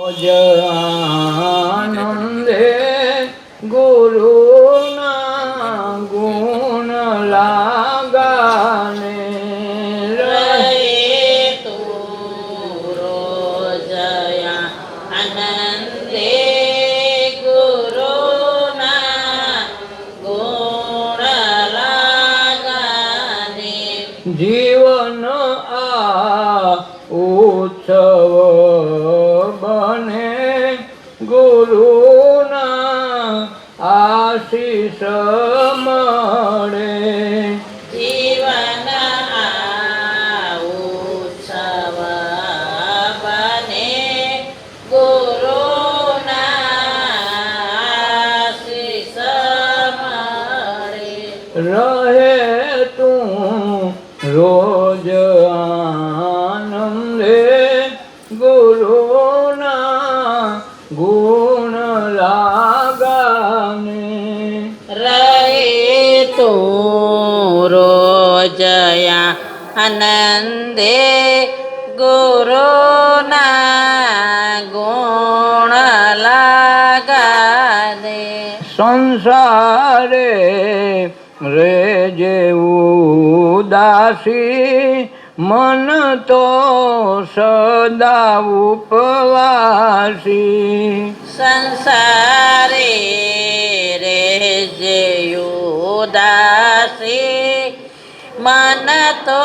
જ આનંદે ગુરુના ગુણ લાગાને રહે તો રોજયા આનંદે ગુરુના ગુણ લાગાને જીવન આ ઉત્સવ બને ગુરુના આશીષ મળે જીવન આ ઉત્સવ બને ગુરુના આશીષ મળે રહે તું રોજ આનંદે ગુરુના ગુણ લાગાને રહે તો રોજયા આનંદે ગુરુના ગુણ લાગાને સંસારે રે જેવું દાસી મન તો સદા ઉપવાસી સંસારે રે જે ઉદાસી મન તો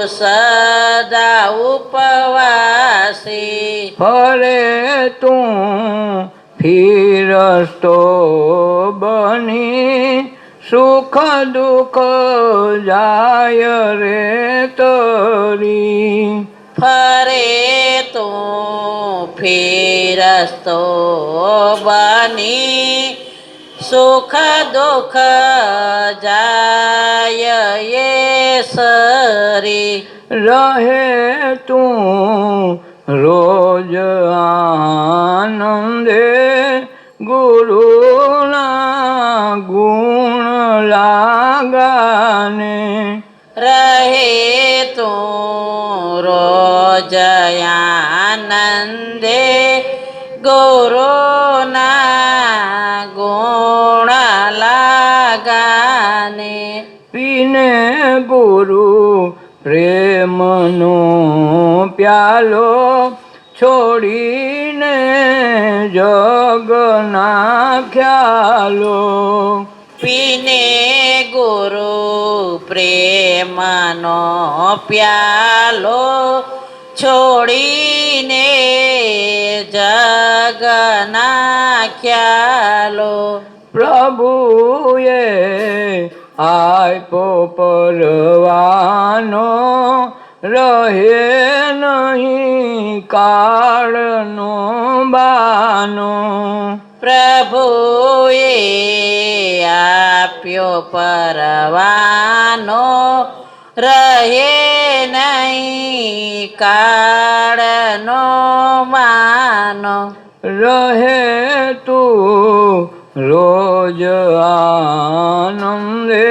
સદા ઉપવાસી ફરે તું ફિરસ્તો બની સુખ દુઃખ જાય રે તરી ફરે તો ફેરસ્તો બની સુખ દુઃખ જાય એ સરી રહે તું રોજ આનંદે ગુરુના ગુણ લાગાને રહે તો રોજયાનંદે ગુરુના ગુણ લાગાને પીને ગુરુ પ્રેમનો પ્યાલો છોડીને જગના ખ્યાલો પીને ગુરુ પ્રેમનો પ્યાલો છોડીને જગના ખ્યાલો પ્રભુએ આપ્યો પરવાનો રહે નહીં કાળનો બાનો પ્રભુએ આપ્યો પરવાનો રહે નહીં કાળનો માનો રહે તું રોજ આનંદે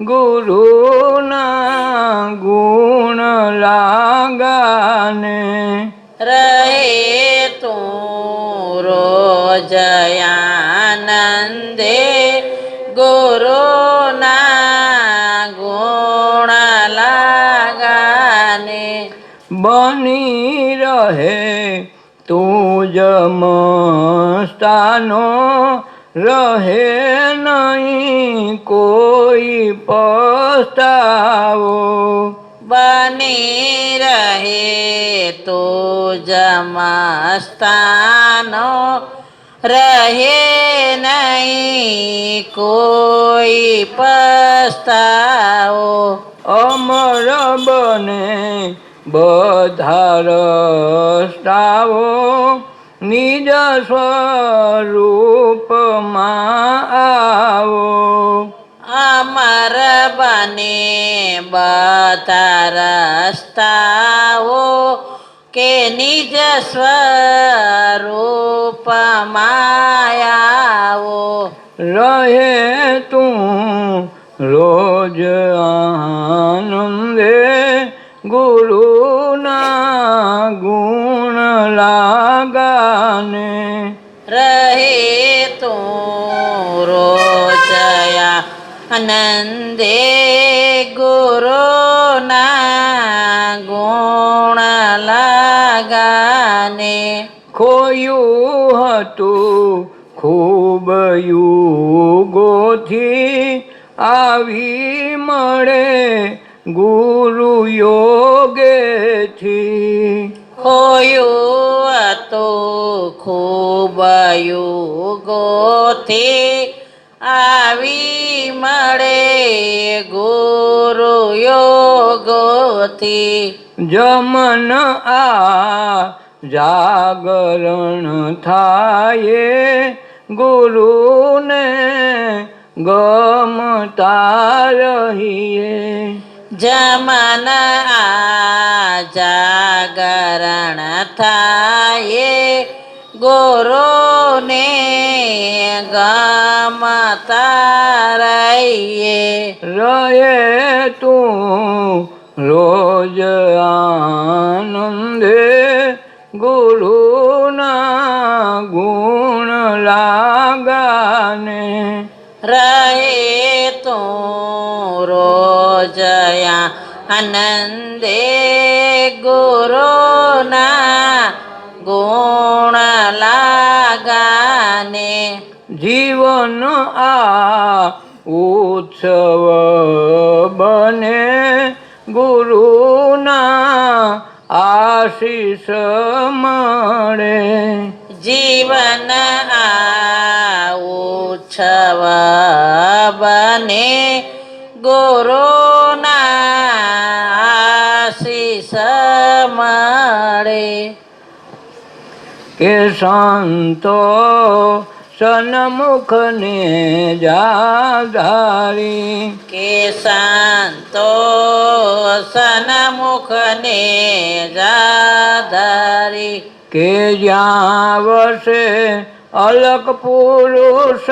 ગુરુના ગુણ લાગાને રહે તું રોજયાનંદે ગુરુના ગુણ લાગાને બની રહે તું જ મસ્તાનો રહે નહીં કોઈ પસ્તાવો બની રહે તો જમસ્તાનો રહે નહીં કોઈ પસ્તાવો અમર બને બધા રસ્તાઓ નિજ સ્વરૂપમાં આવો અમર બને બધા રસ્તાઓ કે નિજ સ્વરૂપમાં આવો રહે તું રોજ આનંદે ગુરુના ગુણ લા લાગાને રહે તું રોજયા આનંદે ગુરુના ગુણ લાગાને ખોયું હતું ખૂબ યુગોથી આવી મળે ગુરુ યોગેથી ખોયું હતું ખૂબ યુગોથી આવી મળે ગુરુ યોગોથી જમન આ જાગરણ થાય ગુરુને ગમતા રહીએ જમન આ જાગરણ થાય ગુરુને ગમતા રહીએ રહે તું રોજ આનંદે ગુરુના ગુણ લાગાને રહે તું રોજયા આનંદે ગુરુના ગુણ લાગાને જીવન આ ઉત્સવ બને ગુરુના આશીષ મળે જીવન આ ઉત્સવ બને ગુરુના આશીષ મળે કે સંતો સન્મુખને જાધારી કે સંતો સન્મુખને જાધારી કે જ્યાં વસે અલક પુરુષ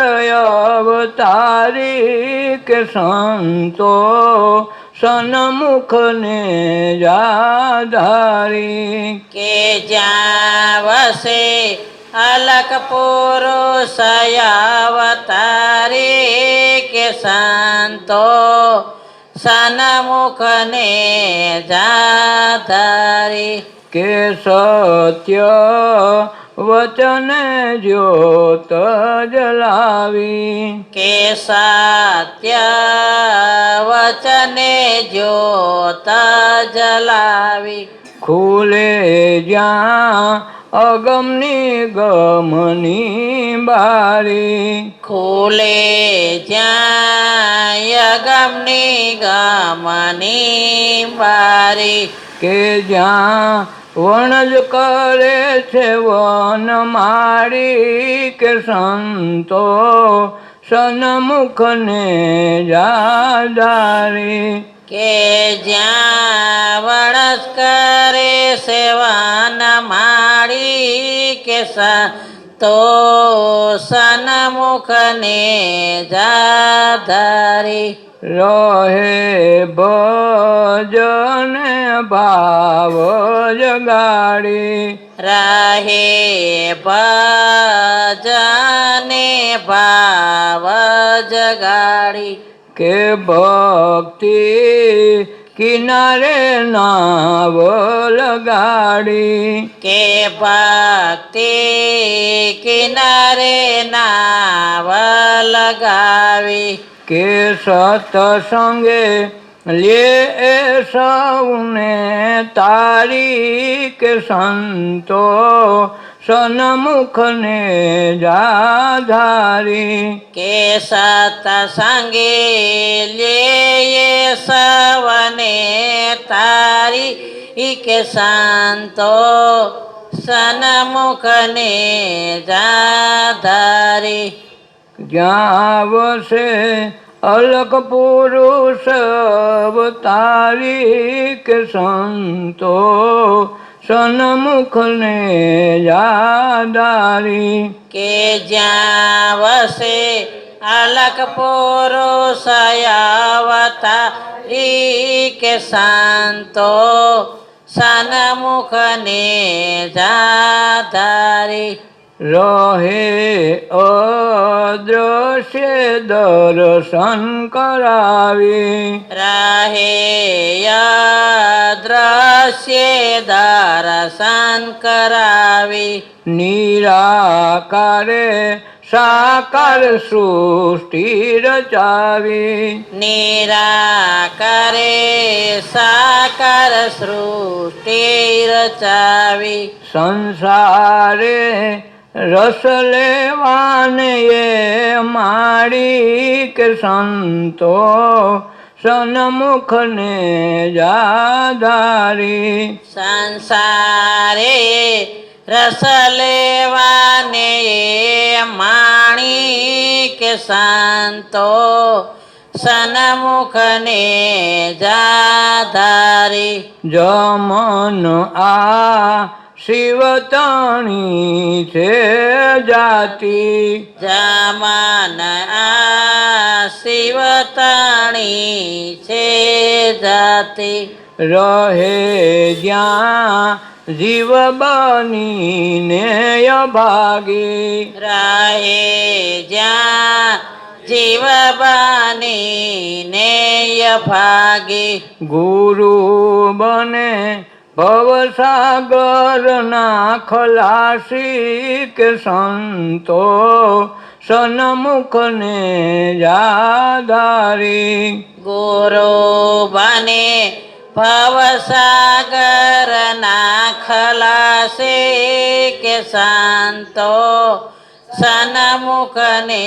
અવતારી કે સંતો સન્મુખને જાધારી કે જ્યાં વસે અલક પુરુષ અવતારી કે સંતો સન્મુખને જાધારી કે સત્ય વચન જ્યોત જલાવી કે સત્ય વચને જ્યોત જલાવી ખુલે જ્યાં અગમની ગમની બારી ખુલે જ્યાં યગમની ગમની બારી કે જ્યાં વણજ કરે છે વન મારી કે સંતો સન્મુખને જાધારી કે જ્યાં વણસ કરે સેવન માડી કે સંતો સન્મુખને જાધારી રહે ભજન ભાવ જગાડી રહે ભજને ભાવ જગાડી કે ભક્તિ કિનારે નાવ લગાડી કે ભક્તિ કિનારે નાવ લગાવી કે સત્સંગે લે સૌને તારી કે સંતો સન્મુખને જાધારી કે સત્સંગે લે સવને તારી કે સંતો સન્મુખને જાધારી જ્યાં વસે અલક પુરુષ અવતારી કે સંતો સન્મુખને જાધારી કે જ્યાં વસે અલક પુરુષ અવતારી કે સંતો સન્મુખ ને જાધારી રહે અદ્રશ્ય દર્શન કરાવી રહે દ્રશ્ય દર્શન કરાવી નિરાકારે સાકાર સૃષ્ટિ રચાવી નિરાકારે સાકાર સૃષ્ટિ રચાવી સંસારે રસ લેવાને એ માડી કે સંતો સન્મુખને જાધારી સંસારે રસ લેવાને માણી કે સંતો સન્મુખને જાધારી જમન આ શિવતણી છે જાતિ જમન આ શિવતણી છે જાતિ રહે જ્યાં જીવ બનીને અભાગી રહે જ્યાં જીવ બનીને ભાગી ગુરુ બને ભવસાગરના ખલાસી કે સંતો સન્મુખને જાધારી ગુરુ બને ભવસાગર ના ખલાસે કે સંતો સન્મુખને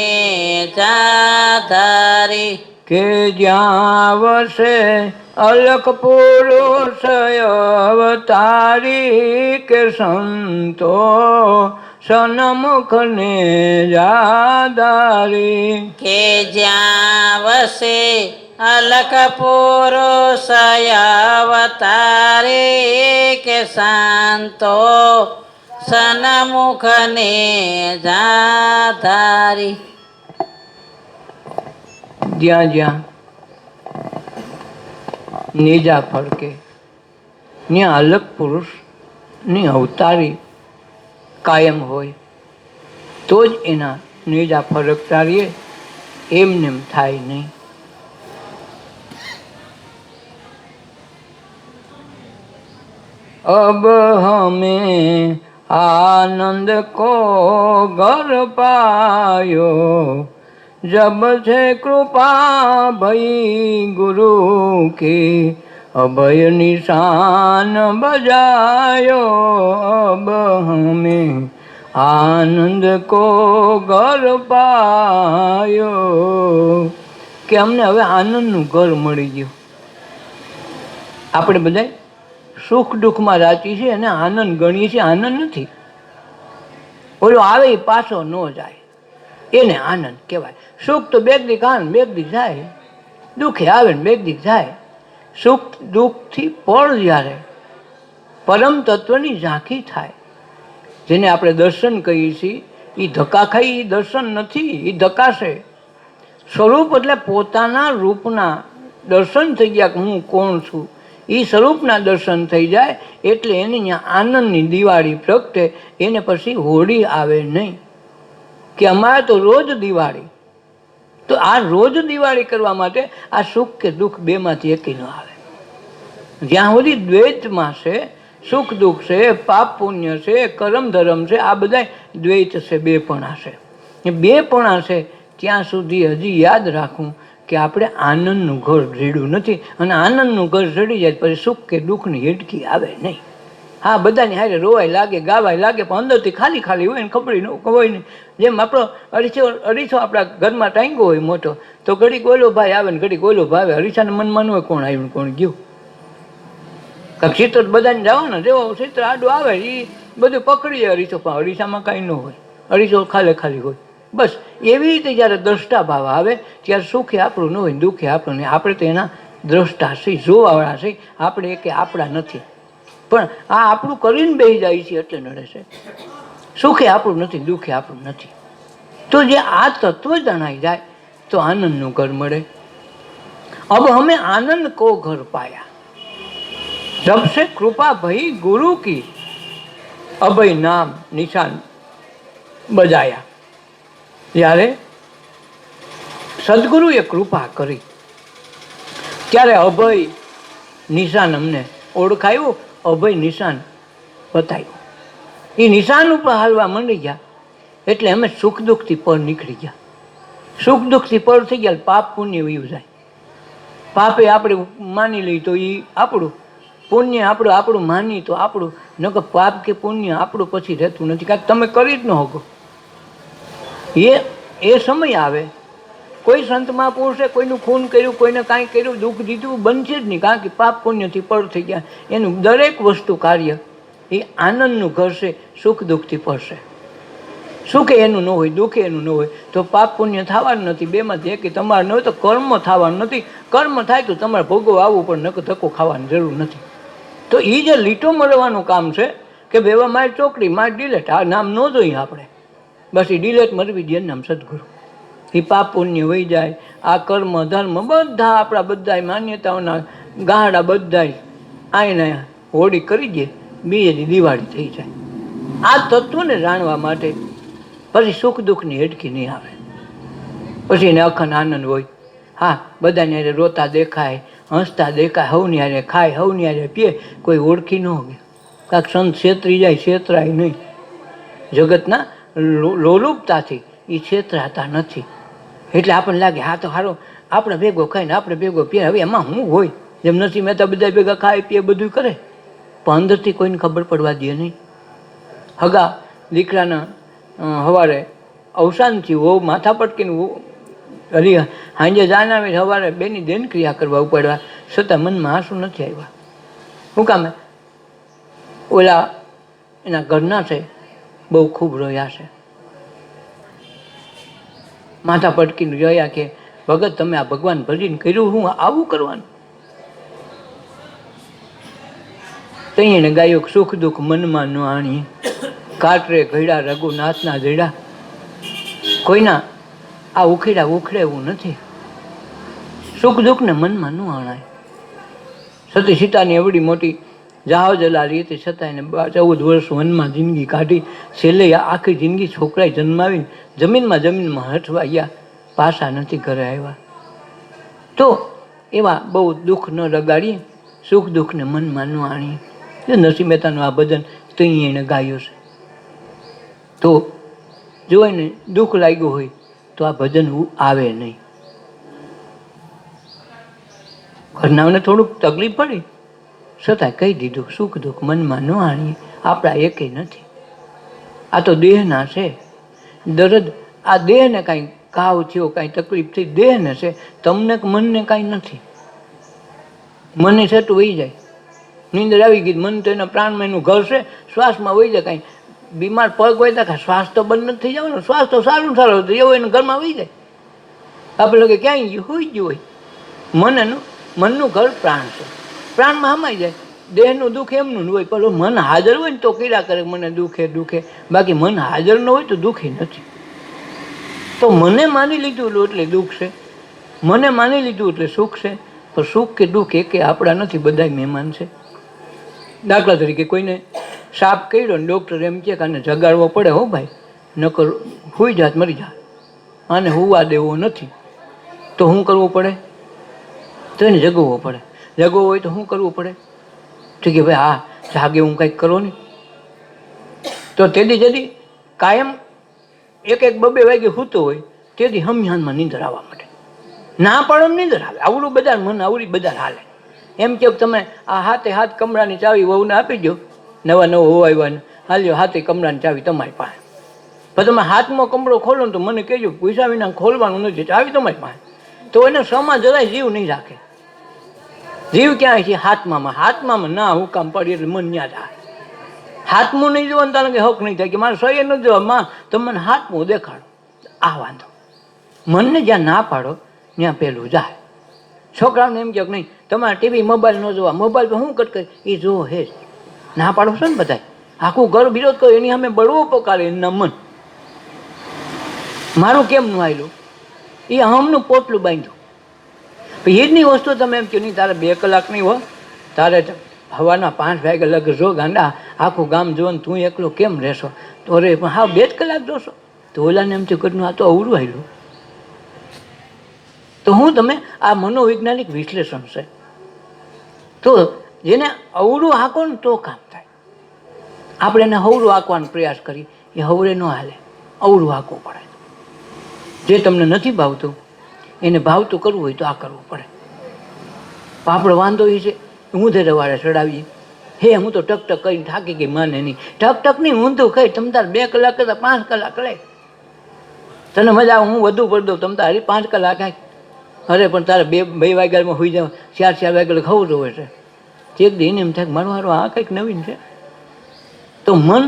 જાધારી કે જ્યાં વસે અલખ પુરુષ અવતારી કે સંતો સન્મુખને જાધારી કે જ્યાં વસે અલખ પુરુષ અવતારે કે સંતો સન્મુખને જાધારી જ્યાં જ્યાં નેજા ફરકે ત્યાં અલગ પુરુષની અવતારી કાયમ હોય તો જ એના નેજા ફરકતા રહીએ એમને એમ થાય નહીં अब हमें आनंद को घर पायो जब से कृपा भई गुरु की अभय निशान बजायो अब हमें आनंद को घर पायो કે અમને હવે આનંદનું ઘર મળી ગયું આપણે બધા સુખ દુઃખમાં રાચી છે અને આનંદ ગણીએ છીએ આનંદ નથી ઓલો આવે એ પાછો ન જાય એને આનંદ કહેવાય સુખ તો બે દી કાન બે દી જાય દુઃખે આવે ને બે દી જાય સુખ દુઃખથી પણ જ્યારે પરમ તત્વની ઝાંખી થાય જેને આપણે દર્શન કહીએ છીએ એ ધક્કા ખાઈ એ દર્શન નથી એ ધક્કા છે સ્વરૂપ એટલે પોતાના રૂપના દર્શન થઈ ગયા કે હું કોણ છું એ સ્વરૂપના દર્શન થઈ જાય એટલે એને અહીંયા આનંદની દિવાળી પ્રગટે એને પછી હોળી આવે નહીં કે અમારે તો રોજ દિવાળી તો આ રોજ દિવાળી કરવા માટે આ સુખ કે દુઃખ બેમાંથી એકી ન આવે જ્યાં સુધી દ્વૈતમાં છે સુખ દુઃખ છે પાપ પુણ્ય છે કરમ ધર્મ છે આ બધા દ્વૈત છે બેપણા છે એ બેપણા છે ત્યાં સુધી હજી યાદ રાખવું કે આપણે આનંદનું ઘર જડ્યું નથી અને આનંદનું ઘર જડી જાય પછી સુખ કે દુઃખની હેડકી આવે નહીં હા બધાની હારે રોવાય લાગે ગાવાય લાગે પણ અંદરથી ખાલી ખાલી હોય ને ખબરી ન હોય નહીં જેમ આપણો અરીસો આપણા ઘરમાં ટાંગ્યો હોય મોટો તો ઘડીક ઓલો ભાઈ આવે ને ઘડીક ઓલો ભાઈ આવે અરીસાને મનમાં ન હોય કોણ આવ્યું કોણ ગયું કાંઈક ચિત્ર બધાને જવાના જેવો ચિત્ર આડું આવે એ બધું પકડી જાય અરીસો પણ અરીસામાં કાંઈ ન હોય અરીસો ખાલી ખાલી હોય બસ એવી રીતે જ્યારે દ્રષ્ટા ભાવ આવે ત્યારે સુખે આપણું ન હોય દુઃખે આપણું નહીં આપણે તો એના દ્રષ્ટા છીએ જોવાવાળા છીએ આપણે કે આપણા નથી પણ આ આપણું કરીને બેસી જાય છે એટલે નડે છે સુખે આપણું નથી દુઃખે આપણું નથી તો જે આ તત્વ જણાઈ જાય તો આનંદનું ઘર મળે અબ હમે આનંદ કો ઘર પાયા जब से कृपा भई गुरु की अभय नाम निशान बजाया, જ્યારે સદગુરુએ કૃપા કરી ત્યારે અભય નિશાન અમને ઓળખાયું, અભય નિશાન બતાવ્યું. એ નિશાન ઉપર હાલવા માંડી ગયા એટલે અમે સુખ દુઃખથી પર નીકળી ગયા. સુખ દુઃખથી પર થઈ ગયા, પાપ પુણ્ય વયું જાય. પાપે આપણે માની લઈએ તો એ આપણું, પુણ્ય આપણું માની તો આપણું, નકર પાપ કે પુણ્ય આપણું પછી રહેતું નથી, કાંઈક તમે કરી જ ન શકો. એ સમય આવે, કોઈ સંત મહાપુરુષે કોઈનું ખૂન કર્યું, કોઈને કાંઈ કર્યું, દુઃખ દીધું, બનશે જ નહીં, કારણ કે પાપ પુણ્યથી પર થઈ ગયા. એનું દરેક વસ્તુ કાર્ય એ આનંદનું ઘર છે, સુખ દુઃખથી પડશે. સુખે એનું ન હોય, દુઃખે એનું ન હોય તો પાપ પુણ્ય થવાનું નથી. બેમાંથી એક તમારે ન હોય તો કર્મ થવાનું નથી. કર્મ થાય તો તમારે ભોગવ આવવું પણ નકર ધક્કો ખાવાની જરૂર નથી. તો એ જે લીટો મળવાનું કામ છે કે બેવા મારી ચોકડી, મારી ડિલેટ, આ નામ ન જોઈએ આપણે, બસ એ ડિલેટ મરવી દે, નામ સદગુરુ. એ પાપ પુણ્ય વહી જાય. આ કર્મ ધર્મ બધા આપણા બધા માન્યતાઓના ગાહડા બધા આઈને હોળી કરી દે, બીજેની દિવાળી થઈ જાય. આ તત્વને જાણવા માટે પછી સુખ દુઃખની હેડકી નહીં આવે. પછી એને અખંડ આનંદ હોય. હા, બધાને હારે રોતા દેખાય, હસતા દેખાય, હવની હારે ખાય, હવની હારે પીએ, કોઈ ઓળખી ન હોય. કાંક સંત છેતરી જાય, છેતરાય નહીં. જગતના લોલુપતાથી એ છેતરાતા નથી. એટલે આપણને લાગે હા તો સારો આપણે ભેગો ખાઈને આપણે ભેગો પીએ, હવે એમાં શું હોય? જેમ નરસિંહ મહેતા બધા ભેગા ખાય પીએ બધું કરે, પણ અંદરથી કોઈને ખબર પડવા દે નહીં. હગા દીકરાના સવારે અવસાન થયું, વહુ માથા પટકીને હરી સાંજે જાન આવે, સવારે બેની દેન ક્રિયા કરવા ઉપાડવા, છતાં મનમાં આંસુ નથી આવ્યા. શું કામે? ઓલા એના ઘરના છે બહુ ખૂબ રોયા છે, માથા પટકીને જોયા કે ભગત તમે આ ભગવાન ભજીને કર્યું, હું આવું કરવાનું. તો એને ગાયું સુખ દુઃખ મનમાં ન આણીએ, કાટરે ઘડ્યા રઘુનાથના જડ્યા. કોઈના આ ઉખેડા ઉખડે એવું નથી. સુખ દુઃખને મનમાં ન આણાય. સતી સીતાની એવડી મોટી જહાજ લાલી હતી, છતાં એને 14 વર્ષ વનમાં જિંદગી કાઢી. છેલ્લે આખી જિંદગી છોકરાએ જન્માવીને જમીનમાં હઠવા ગયા, પાછા નથી ઘરે આવ્યા. તો એવા બહુ દુઃખ ન લગાડીએ, સુખ દુઃખને મનમાં ન આણીએ. નરસિંહ મહેતાનું આ ભજન તો એને ગાયું છે. તો જો એને દુઃખ લાગ્યું હોય તો આ ભજન આવે નહીં. ઘરનાઓને થોડુંક તકલીફ પડી, છતાં કહી દીધું સુખ દુઃખ મનમાં ન આણીએ, આપણા એકે નથી. આ તો દેહના છે દર્દ. આ દેહને કાંઈ ઘાવ થયો, કાંઈ તકલીફ થઈ, દેહને છે. તમને મનને કાંઈ નથી. મને છેટું વહી જાય, નીંદર આવી ગઈ, મન તો એના પ્રાણમાં એનું ઘર છે, શ્વાસમાં વહી જાય. કાંઈ બીમાર પગ હોય તો શ્વાસ તો બંધ નથી થઈ જવાનો, શ્વાસ તો સારું તો એવું એના ઘરમાં વહી જાય. આપણે લોકો ક્યાંય હોઈ ગયું હોય. મનનું ઘર પ્રાણ છે, પ્રાણમાં હમાઈ જાય. દેહનું દુઃખ એમનું હોય, પણ મન હાજર હોય ને તો કીડા કરે મને દુઃખે. બાકી મન હાજર ન હોય તો દુઃખી નથી. તો મને માની લીધું એટલે દુઃખ છે, મને માની લીધું એટલે સુખ છે. પણ સુખ કે દુઃખ એકે આપણા નથી, બધા મહેમાન છે. દાખલા તરીકે કોઈને સાપ કર્યો ને ડૉક્ટર એમ કહે કે આને જગાડવો પડે, હો ભાઈ, નકર હુઈ જાત મરી જાત, આને હુવા દેવો નથી. તો શું કરવું પડે? તો એને જગવવો પડે. જગવો હોય તો શું કરવું પડે? તો કે ભાઈ હા જાગે, હું કંઈક કરો ને. તો તેથી કાયમ 1-2 વાગે સૂતો હોય તેથી હમિયાનમાં નીંદર આવવા માટે ના પાડો, નીંદર આવે. આવડું બધા મન આવડી બધા હાલે. એમ કે તમે આ હાથ કમરાની ચાવી વહુને આપી દો, નવા વહુ આવ્યા ને હાલ્યો હાથે કમરાની ચાવી તમારી પાસે. પણ તમે હાથમાં કમરો ખોલો ને તો મને કહેજો, પૈસા વિના ખોલવાનું નથી, ચાવી તમારી પાસે. તો એને સમાજ જરાય જીવ નહીં રાખે. જીવ ક્યાં છે? હાથમાં ના હું કામ પડી એટલે મન ન્યા થાય. હાથમું નહીં જોવાનું તારે કે હક નહીં થાય કે મારે શરીર નથી જોવા, માં તમે મને હાથમું દેખાડો. આ વાંધો. મનને જ્યાં ના પાડો ત્યાં પેલું જાય. છોકરાઓને એમ કહે નહીં તમારે ટીવી મોબાઈલ ન જોવા, મોબાઈલ પર શું કટ કરે એ જો હે ના પાડો છો ને બધા. આખું ઘર વિરોધ કરો, એની સામે બળવો પકાડે એના મન. મારું કેમ ન આવેલું? એ હમનું પોટલું બાંધ્યું. એજની વસ્તુ તમે એમ કહો નહીં તારે 2 કલાક નહીં હોય, તારે હવાના 5 વાગે લગે જો ગાંડા આખું ગામ જો ને તું એકલો કેમ રહેશો? તો અરે પણ હા 2 જ કલાક જોશો? તો ઓલાને એમ થયું ઘરનું આ તો અવરું આવેલું. તો હું તમે આ મનોવૈજ્ઞાનિક વિશ્લેષણ છે. તો જેને અવરું હાંકો ને તો કામ થાય. આપણે એને હવરું હાંકવાનો પ્રયાસ કરીએ, એ હવરે ન હાલે, અવરું હાંકવું પડે. જે તમને નથી ભાવતું એને ભાવતું કરવું હોય તો આ કરવું પડે. આપણો વાંધો એ છે ઊંધે વાળે ચડાવીએ. હે હું તો ટક ટક કરીને થાકી ગઈ, માને નહીં. ટક ટક નહીં, ઊંધું ખાઈ તમ તાર 2 કલાક કરતા 5 કલાક લે. તને મજા આવે હું વધુ પડી દઉં, તમ તારી 5 કલાક કાંઈ. અરે પણ તારે 2 વાગ્યામાં હોઈ જાવ, 4 વાગ્યા ખાવું જોવે છે. એક દિન એમ થાય મારું હારું આ કંઈક નવીન છે. તો મન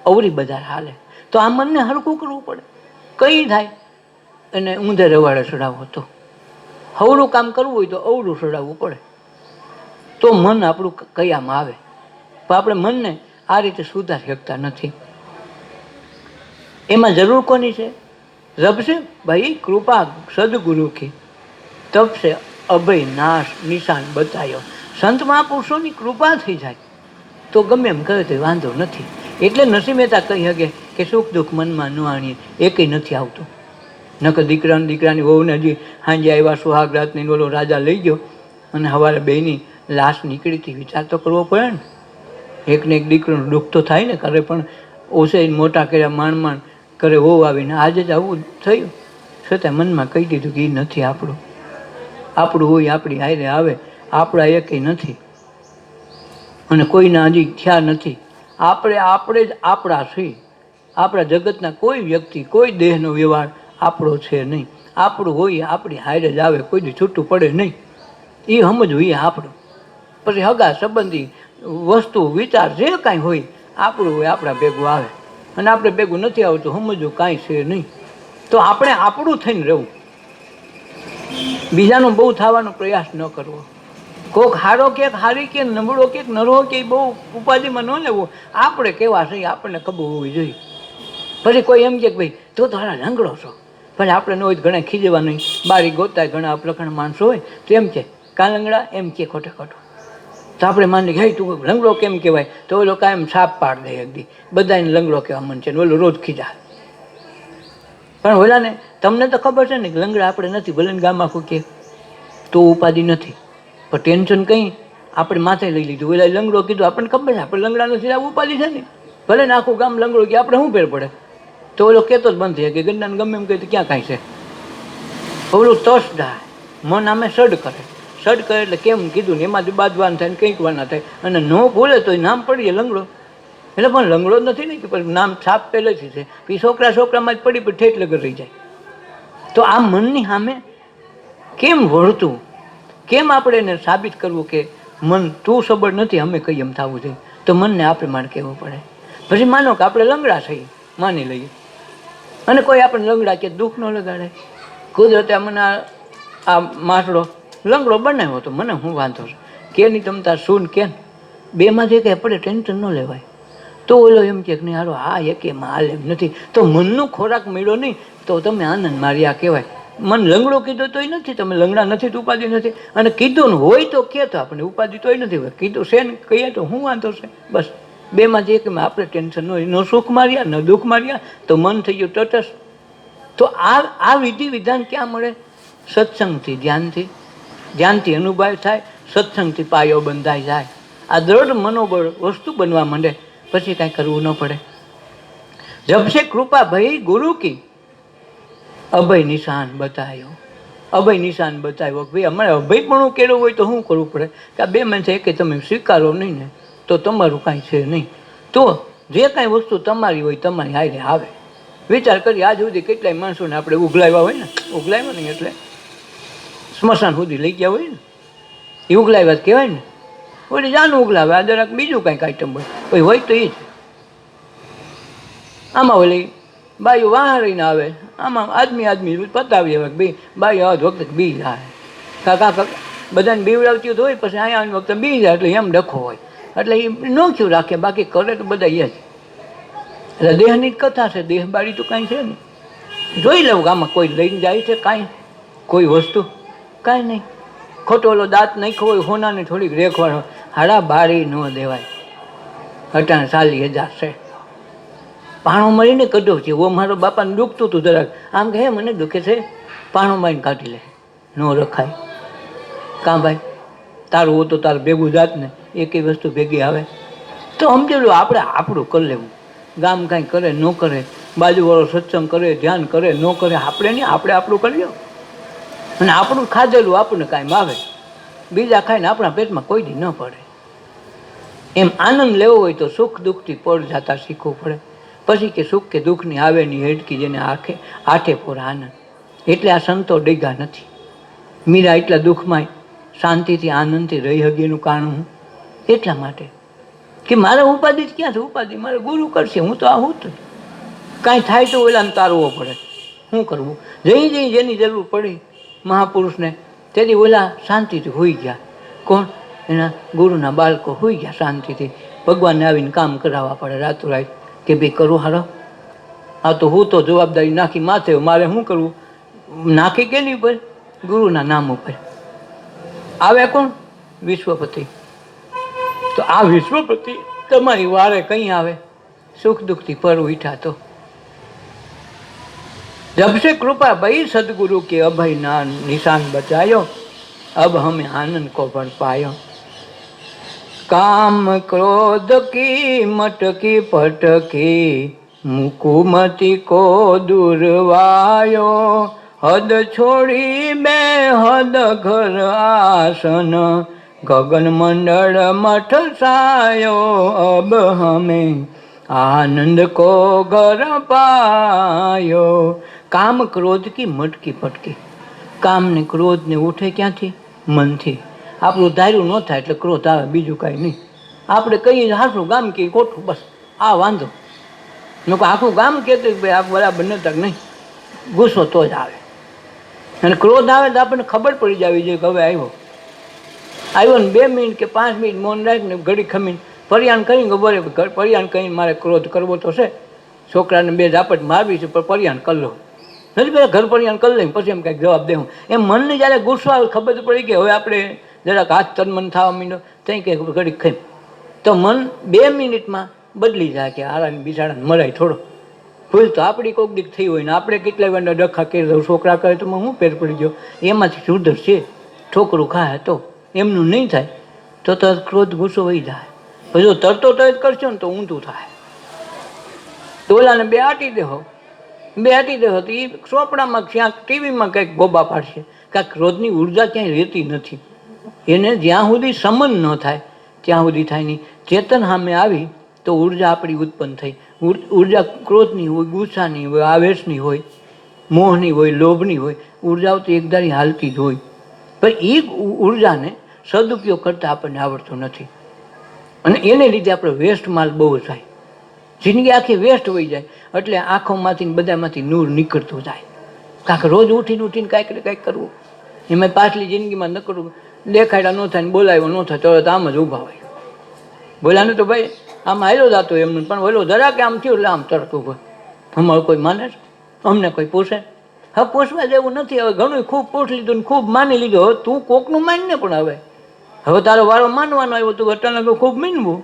અવરી બધા હાલે. તો આ મનને હરખું કરવું પડે. કંઈ થાય અને ઊંધે રવાડે ચડાવો તો હવરું કામ કરવું હોય તો અવરું ચડાવવું પડે. તો મન આપણું કયામાં આવે. પણ આપણે મનને આ રીતે સુધારી શકતા નથી. એમાં જરૂર કોની છે? રબ છે ભાઈ. કૃપા સદગુરુ કી, તપ છે અભય નાશ નિશાન બતાયો. સંત મહાપુરુષોની કૃપા થઈ જાય તો ગમે એમ કહે તો વાંધો નથી. એટલે નરસિંહ મહેતા કહી શકે કે સુખ દુઃખ મનમાં ન આણીએ, એકેય નથી આવતું. નકર દીકરાની વહુને હજી સાંજે આવ્યા સુહાગ રાતની ઓલો રાજા લઈ ગયો અને સવારે બેયની લાશ નીકળી હતી. વિચાર તો કરવો પડે ને. એકને એક દીકરાનું દુઃખ તો થાય ને. કરે પણ ઓછે મોટા કર્યા માંડ કરે વહુ આવીને આજે જ આવું થયું. છતાં મનમાં કહી દીધું કે એ નથી આપણું. આપણું હોય આપણી હારે આવે, આપણા એકેય નથી અને કોઈના હજી ખ્યાલ નથી. આપણે જ આપણા છીએ. આપણા જગતના કોઈ વ્યક્તિ કોઈ દેહનો વ્યવહાર આપણો છે નહીં. આપણું હોય આપણી હારે જ આવે, કોઈ દી છૂટું પડે નહીં. એ સમજવું એ આપણું. પછી હગા સંબંધી વસ્તુ વિચાર જે કાંઈ હોય આપણું હોય, આપણા ભેગું આવે. અને આપણે ભેગું નથી આવતું સમજવું કાંઈ છે નહીં. તો આપણે આપણું થઈને રહેવું, બીજાનો બહુ થવાનો પ્રયાસ ન કરવો. કોક હારો કે હારી કે નબળો કે નરો કે બહુ ઉપાધિમાં ન લેવો. આપણે કેવા છે આપણને ખબર હોવી જોઈએ. પછી કોઈ એમ કે ભાઈ તું તો હારા લંગડો છો, પછી આપણે ન હોય ઘણા ખીજવા નહીં. બારી ગોતાય ઘણા અપલખણ માણસો હોય તો એમ કે કા લંગડા, એમ કે ખોટે ખોટું. તો આપણે માની કે તું લંગડો કેમ કહેવાય? તો ઓલો કાયમ છાપ પાડ દે એક દી બધાને લંગડો કહેવા મન છે ને ઓલો રોજ ખીજા. પણ ઓલાને તમને તો ખબર છે ને કે લંગડા આપણે નથી. ભલે ગામમાં આખું કે તો ઉપાધિ નથી, પણ ટેન્શન કંઈ આપણે માથે લઈ લીધું. ઓલા લંગડો કીધું આપણને ખબર છે આપણે લંગડા નથી, આ ઉપાધિ છે ને. ભલે ને આખું ગામ લંગડો કે આપણે શું ફેર પડે? તો ઓલો કહેતો જ બંધ થઈ કે ગંડાને ગમે એમ કહે તો ક્યાં કાંઈ છે. ઓલું તસ ડાય મન આમે સડ કરે. સડ કરે એટલે કેમ કીધું ને એમાંથી બાદવાન થાય ને કંઈક વાના થાય અને ન ભૂલે તો નામ પડીએ લંગડો. એટલે પણ લંગડો જ નથી ને કે પણ નામ છાપ પહેલેથી છે. પછી છોકરામાં જ પડી ઠેઠ લગર રહી જાય. તો આ મનની સામે કેમ વળતું? કેમ આપણે એને સાબિત કરવું કે મન તું સબળ નથી, અમે કઈ એમ થવું જોઈએ? તો મનને આપણે મારે કહેવું પડે. પછી માનો કે આપણે લંગડા છીએ, માની લઈએ, અને કોઈ આપણે લંગડા કે દુઃખ ન લગાડે. કુદરતે મને આ માટલો લંગડો બનાવ્યો તો મને શું વાંધો છે? કે નહીં તમ તાર શું કે બેમાંથી કંઈ પડે ટેન્શન ન લેવાય. તો ઓલો એમ કે નહીં હારો હા એકેમાં હાલ એમ નથી. તો મનનો ખોરાક મળ્યો નહીં તો તમે આનંદ માર્યા કહેવાય. મન લંગડો કીધો તોય નથી, તમે લંગડા નથી તો ઉપાધિ નથી. અને કીધું ને હોય તો કહેતો આપણે ઉપાધિ તોય નથી હોય. કીધું છે ને કહીએ તો શું વાંધો છે? બસ બેમાંથી એકમાં આપણે ટેન્શન ન હોય. ન સુખ માર્યા ન દુઃખ માર્યા તો મન થઈ ગયું તટસ્થ. તો આ વિધિ વિધાન ક્યાં મળે? સત્સંગથી, ધ્યાનથી અનુભવ થાય. સત્સંગથી પાયો બંધાઈ જાય. આ દ્રઢ મનોબળ વસ્તુ બનવા માંડે. પછી કાંઈ કરવું ન પડે. જબસે કૃપા ભઈ ગુરુ કી, અભય નિશાન બતાવ્યો. અભય નિશાન બતાવ્યો ભાઈ અમારે અભયપણું કેળવું હોય તો શું કરવું પડે? કે આ બે માં છે કે તમે સ્વીકારો નહીં ને તો તમારું કાંઈ છે નહીં. તો જે કાંઈ વસ્તુ તમારી હોય તમારી હારે આવે. વિચાર કરી આજ સુધી કેટલાય માણસોને આપણે ઉઘલાવ્યા હોય ને, ઉઘલાવ્યા નહીં એટલે સ્મશાન સુધી લઈ ગયા હોય ને, એ ઉઘલાવ્યા જ કહેવાય ને. ઓલી જાનું ઉઘલાવે, આ જરાક બીજું કાંઈક આઈટમ હોય પછી હોય તો એ જ. આમાં ઓલી બાયું વાહ રહીને આવે, આમાં આદમી પતાવી આવે ભાઈ બાઈ આવત વખતે બી જાય. કાકા બધાને બીવડાવતી હોય પછી અહીંયા આવતી વખતે બી જાય એટલે એમ ડખો હોય એટલે એ નોખ્યું રાખે. બાકી કરે તો બધા એ જ. એટલે દેહની જ કથા છે. દેહ બાળી તો કાંઈ છે ને. જોઈ લઉં આમાં કોઈ લઈને જાય છે કાંઈ, કોઈ વસ્તુ કાંઈ નહીં. ખોટો ઓલો દાંત નાખ્યો હોય હોનાને થોડીક રેખવાળો હાડા બારી ન દેવાય. અટાણે 40,000 છે. પાણો મળીને કઢો છે. ઓ મારો બાપાને દુખતું હતું જરાક, આમ કે હે મને દુખે છે, પાણો મારીને કાઢી લે. ન રખાય. કાં ભાઈ, તારું હો તો તારું ભેગું જાત ને, એકેય વસ્તુ ભેગી આવે તો સમજેલું. આપણે આપણું કરી લેવું. ગામ કાંઈ કરે ન કરે, બાજુવાળો સત્સંગ કરે ધ્યાન કરે ન કરે, આપણે નહીં, આપણે આપણું કરીએ. અને આપણું ખાધેલું આપણને કાંઈ આવે, બીજા ખાઈને આપણા પેટમાં કોઈ દી ન પડે. એમ આનંદ લેવો હોય તો સુખ દુઃખથી પર જતા શીખવું પડે. પછી કે સુખ કે દુઃખની આવે ની હેડકી, જેને આઠે પોર આનંદ. એટલે આ સંતો ડેગા નથી. મીરા એટલા દુઃખમાં શાંતિથી આનંદથી રહી હગી એનું કારણ હું એટલા માટે કે મારે ઉપાધિ જ ક્યાં છે? ઉપાધિ મારે ગુરુ કરશે, હું તો આ હું જ. કાંઈ થાય તો ઓલાને તારવો પડે. શું કરવું? જઈ જેની જરૂર પડી મહાપુરુષને, તેથી ઓલા શાંતિથી હોઈ ગયા. કોણ? એના ગુરુના બાળકો હોઈ ગયા શાંતિથી. ભગવાનને આવીને કામ કરાવવા પડે રાતોરાત કે ભાઈ કરું હારો. આ તો હું તો જવાબદારી નાખી માથે, મારે શું કરવું? નાખી કેની ઉપર? ગુરુના નામ ઉપર. આવે કોણ? વિશ્વપતિ. તો આ વિશ્વપતિ તમારી વારે કઈ આવે? સુખ દુઃખથી પર ઉઠા તો जब से कृपा भई सदगुरु के अभय ना निशान बचायो, अब हमें आनंद को भर पायो। काम क्रोध की मटकी पटकी मुकुमति को दुर्वायो, हद छोड़ी बेहद घर आसन गगन मंडल मठ सायो, अब हमें आनंद को घर पायो। કામ ક્રોધ કી મટકી પટકી. કામ ને ક્રોધ ને ઉઠે ક્યાંથી? મનથી. આપણું ધાર્યું ન થાય એટલે ક્રોધ આવે, બીજું કાંઈ નહીં. આપણે કહીએ હાથું ગામ કે ખોટું, બસ આ વાંધો. લોકો આખું ગામ કહેતું ભાઈ આ બરાબર નતા નહીં, ગુસ્સો તો જ આવે. અને ક્રોધ આવે તો આપણને ખબર પડી જવી જોઈએ કે હવે આવ્યો ને 2 મિનિટ કે 5 મિનિટ મૌન રાખીને ઘડી ખમીને પરિયાણ કરીને બરે પરિયાણ કરીને મારે ક્રોધ કરવો તો છે, છોકરાને 2 ઝાપટ મારવી છે પણ પરિયાણ કરી લો. નથી પેલા ઘર પરિયાણ કરી લઈને પછી એમ કાંઈક જવાબ દેવું. એમ મનને જ્યારે ગુસ્સો આવે ખબર પડી કે હવે આપણે જરાક હાથ તનમન થવા માંડ્યો ત્યાં કંઈક ઘડીક ખાઈ તો મન 2 મિનિટમાં બદલી જાય કે હારાને બિચારાને મરાય થોડો. ભૂલ તો આપણી કોઈક દીક થઈ હોય ને આપણે કેટલા વાર ડખા કરી દઉં, છોકરા કરે તો હું ફેર પડી ગયો, એમાંથી સુધરશે. છોકરું ખાય તો એમનું નહીં થાય તો તરત ક્રોધ ગુસ્સો વહી જાય. પછી જો તરતો તરત કરશો ને તો ઊંધું થાય. ઓલાને 2 આટી દેહો, 2 આટી દેહો તો એ ચોપડામાં ક્યાંક ટીવીમાં કંઈક ગોબા પાડશે. કાંઈક ક્રોધની ઉર્જા ક્યાંય રહેતી નથી. એને જ્યાં સુધી સમન ન થાય ત્યાં સુધી થાય નહીં. ચેતન સામે આવી તો ઉર્જા આપણી ઉત્પન્ન થઈ. ઉર્જા ક્રોધની હોય, ગુસ્સાની હોય, આવેશની હોય, મોહની હોય, લોભની હોય, ઉર્જાઓ તો એકધારી હાલતી જ હોય. પણ એ ઉર્જાને સદુપયોગ કરતાં આપણને આવડતો નથી અને એને લીધે આપણે વેસ્ટ માલ બહુ થાય. જિંદગી આખી વેસ્ટ હોઈ જાય એટલે આંખોમાંથી બધામાંથી નૂર નીકળતું જાય. કાંઈક રોજ ઉઠીને કાંઈક ને કાંઈક કરવું. એમાં પાછલી જિંદગીમાં ન કરવું, દેખાડ્યા ન થાય ને બોલાવ્યો ન થાય તો આમ જ ઊભા હોય. બોલાને તો ભાઈ આમ હાલ્યો જતો એમનું, પણ બોલો જરા કે આમ થયું એટલે આમ તરત ઊભો. અમારું કોઈ માને છે? અમને કોઈ પૂછે? હવે પૂછવા જેવું નથી. હવે ઘણું ખૂબ પૂછ લીધું ને ખૂબ માની લીધું. હવે તું કોકનું માનને પણ હવે તારો વારો માનવાનો આવ્યો. તું અટાણક ખૂબ માનવું,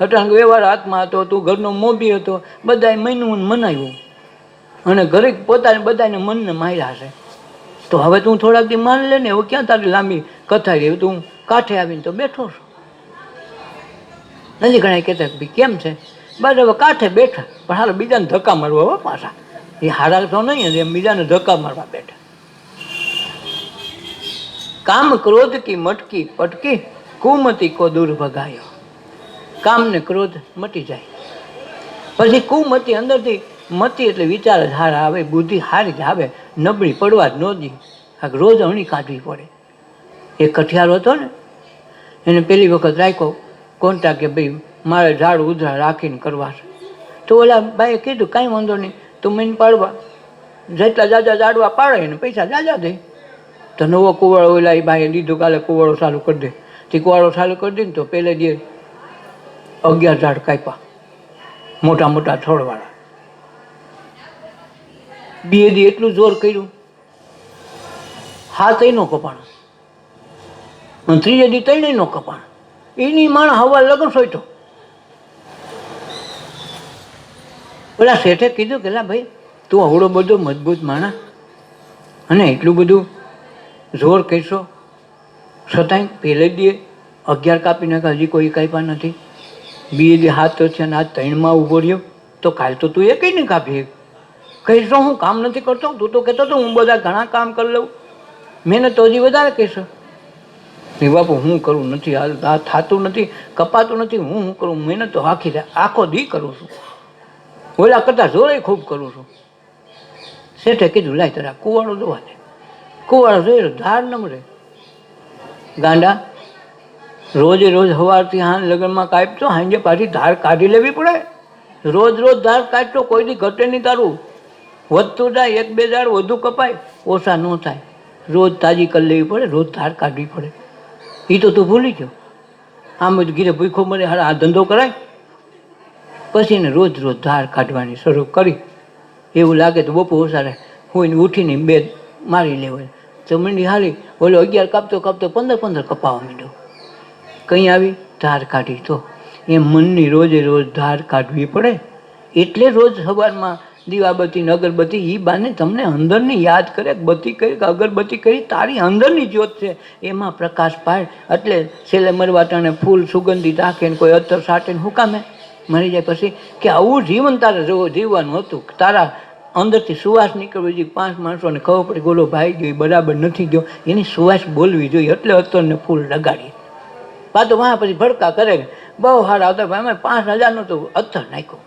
અટાણક વ્યવહાર હાથમાં હતો, તું ઘરનો મોભી હતો, બધાએ માન્યું મનાવ્યું અને ઘરે પોતાને બધાને મનને માર્યા છે. તો હવે તું થોડાક દી માન લે ને. હવે ક્યાં તારી લાંબી કથા રહી? તું કાંઠે આવીને તો બેઠો છો. નથી ઘણા કહેતા ભાઈ કેમ છે? બસ હવે કાંઠે બેઠા, પણ હાલ બીજાને ધક્કા મારવા હો પાછા. એ હારા તો નહીં, એમ બીજાને ધક્કા મારવા બેઠા. કામ ક્રોધ કી મટકી પટકી કુમતી કો દૂર ભગાયો. કામ ને ક્રોધ મટી જાય. પછી કુમતી અંદરથી, મતી એટલે વિચાર જ હારા આવે, બુદ્ધિ હારી જ આવે, નબળી પડવા જ ન દી. રોજ હણી કાઢવી પડે. એક કઠિયારો હતો ને, એને પહેલી વખત રાખ્યો કોન્ટા કે ભાઈ મારે ઝાડ ઉધરા રાખીને કરવા છે. તો ઓલા ભાઈએ કીધું કાંઈ વાંધો નહીં, તું મને પાડવા જેટલા જાજા ઝાડવા પાડે ને પૈસા જાજા દે. તો નવો કુવાડો ઓલા એ ભાઈએ લીધો, કાલે કુવાડો ચાલુ કરી દે. તે કુવાડો ચાલુ કરી દે ને તો પહેલે દે 11 ઝાડ કાપ્યા, મોટા મોટા છોડવાળા. 2 દી એટલું જોર કર્યું, હાથ નો કપાણો, 3 દી 3 નો કપાણો. એની માણ હવા લગન સોઈટો. પેલા શેઠે કીધું કે લા ભાઈ તું આવડો બધો મજબૂત માણસ અને એટલું બધું જોર કહેશો છતાંય પહેલે દે 11 કાપી નાખા, હજી કોઈ કાપ્યા નથી. બીજે દી 7 છે અને આજ 3માં ઊભો રહ્યો, તો કાલ તો તું એ કઈ નહીં કાપી. કહીશો હું કામ નથી કરતો, તું તો કહેતો હતો હું બધા ઘણા કામ કરી લઉં, મહેનત તો હજી વધારે કહેશો. નહીં બાપુ હું કરું નથી, આ થતું નથી, કપાતું નથી, હું કરું, મહેનત તો આખો દી કરું છું, ઓલા કરતાં જોરે ખૂબ કરું છું. શેઠે કીધું લાય તારા કુવાડો જોવા દે. કુવાડો જોઈ ધાર નમરે. ગાંડા રોજે રોજ સવારથી હાન લગ્નમાં કાપતો, સાંજે પાછી ધાર કાઢી લેવી પડે. રોજ રોજ ધાર કાઢતો કોઈ દી ઘટે નહીં તારું, વધતું જાય, 1-2 દાળ વધુ કપાય, ઓછા ન થાય. રોજ તાજી કરી લેવી પડે, રોજ ધાર કાઢવી પડે. એ તો તું ભૂલી ગયો. આમ જ ઘીરે ભૂખો મરે, હાલ આ ધંધો કરાય. પછી એને રોજ રોજ ધાર કાઢવાની શરૂ કરી. એવું લાગે તો બપોર ઓછા હોઈને ઉઠીને 2 મારી લેવાય. તો મંડી હારી ઓલો 11 કાપતો કાપતો 15 કપાવા માંડ્યો. કંઈ આવી ધાર કાઢી. તો એ મનની રોજે રોજ ધાર કાઢવી પડે. એટલે રોજ સવારમાં દીવાબત્તી ને અગરબત્તી એ બાને તમને અંદરની યાદ કરે. બત્તી કરી કે અગરબત્તી કરી, તારી અંદરની જ્યોત છે એમાં પ્રકાશ પાડ. એટલે છેલ્લે મરવાટાને ફૂલ સુગંધિત રાખે ને કોઈ અત્તર સાટે ને હુકામે મરી જાય. પછી કે આવું જીવન તારે જીવવાનું હતું, તારા અંદરથી સુવાસ નીકળવી જોઈએ. 5 માણસોને ખબર પડી ગોલો ભાઈ ગયો બરાબર નથી ગયો, એની સુવાસ બોલવી જોઈએ. એટલે અત્તરને ફૂલ લગાડીએ. પાછો વાહ પછી ભડકા કરે, બહુ સારા હતા ભાઈ, અમે 5000નો તો અત્તર નાખ્યો.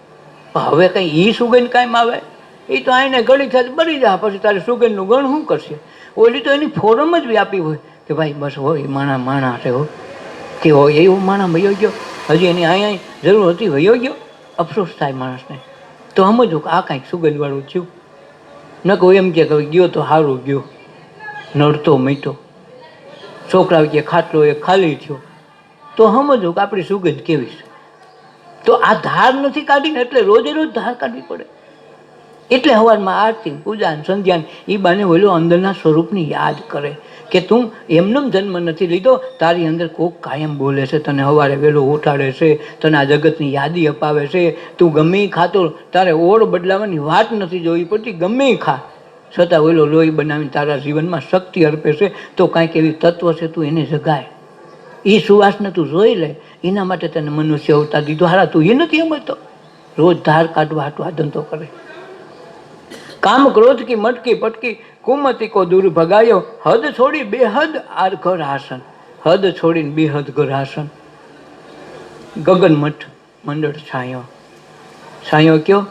પણ હવે કંઈ એ સુગંધ કાંઈ આવે? એ તો આઈને ઘડી થાય બળી જાય. પછી તારે સુગંધનું ગણ શું કરશે? ઓલી તો એની ફોરમ જ વ્યાપી હોય કે ભાઈ બસ હોય માણા છે હો, કે હોય એવું માણા વયો ગયો, હજી એની અહીંયા જરૂર હતી વયો ગયો. અફસોસ થાય માણસને. તો સમજો કે આ કાંઈક સુગંધવાળું થયું. ન કહું એમ કે ગયો તો સારું ગયો, નડતો મીઠો. છોકરાઓ કે ખાટલો એ ખાલી થયો, તો સમજો કે આપણી સુગંધ કેવી છે. તો આ ધાર નથી કાઢીને એટલે રોજે રોજ ધાર કાઢવી પડે. એટલે સવારમાં આરતી પૂજા સંધ્યાન એ બાને ઓલો અંદરના સ્વરૂપની યાદ કરે કે તું એમનો જન્મ નથી લીધો, તારી અંદર કોક કાયમ બોલે છે, તને સવારે વહેલો ઉઠાડે છે, તને આ જગતની યાદી અપાવે છે. તું ગમે એ ખાતો તારે ઓળ બદલાવાની વાત નથી જોવી પડતી, ગમે એ ખા છતાં ઓલો લોહી બનાવીને તારા જીવનમાં શક્તિ અર્પે છે. તો કાંઈક એવી તત્વ છે, તું એને જગાય. એ સુવાસને તું જોઈ લે, એના માટે તને મનુષ્ય અવતાર દીધો. હારા તું એ નથી સમજતો? રોજ ધાર કાઢવા હાટવા ધંધો કરે. કામ ક્રોધ કી મટકી પટકી કુમતી કો દૂર ભગાયો, હદ છોડી બેહદ આર ઘર આસન. હદ છોડીને બેહદ ઘર આસન. ગગનમઠ મંડળ છાંયો. છાંયો કયો?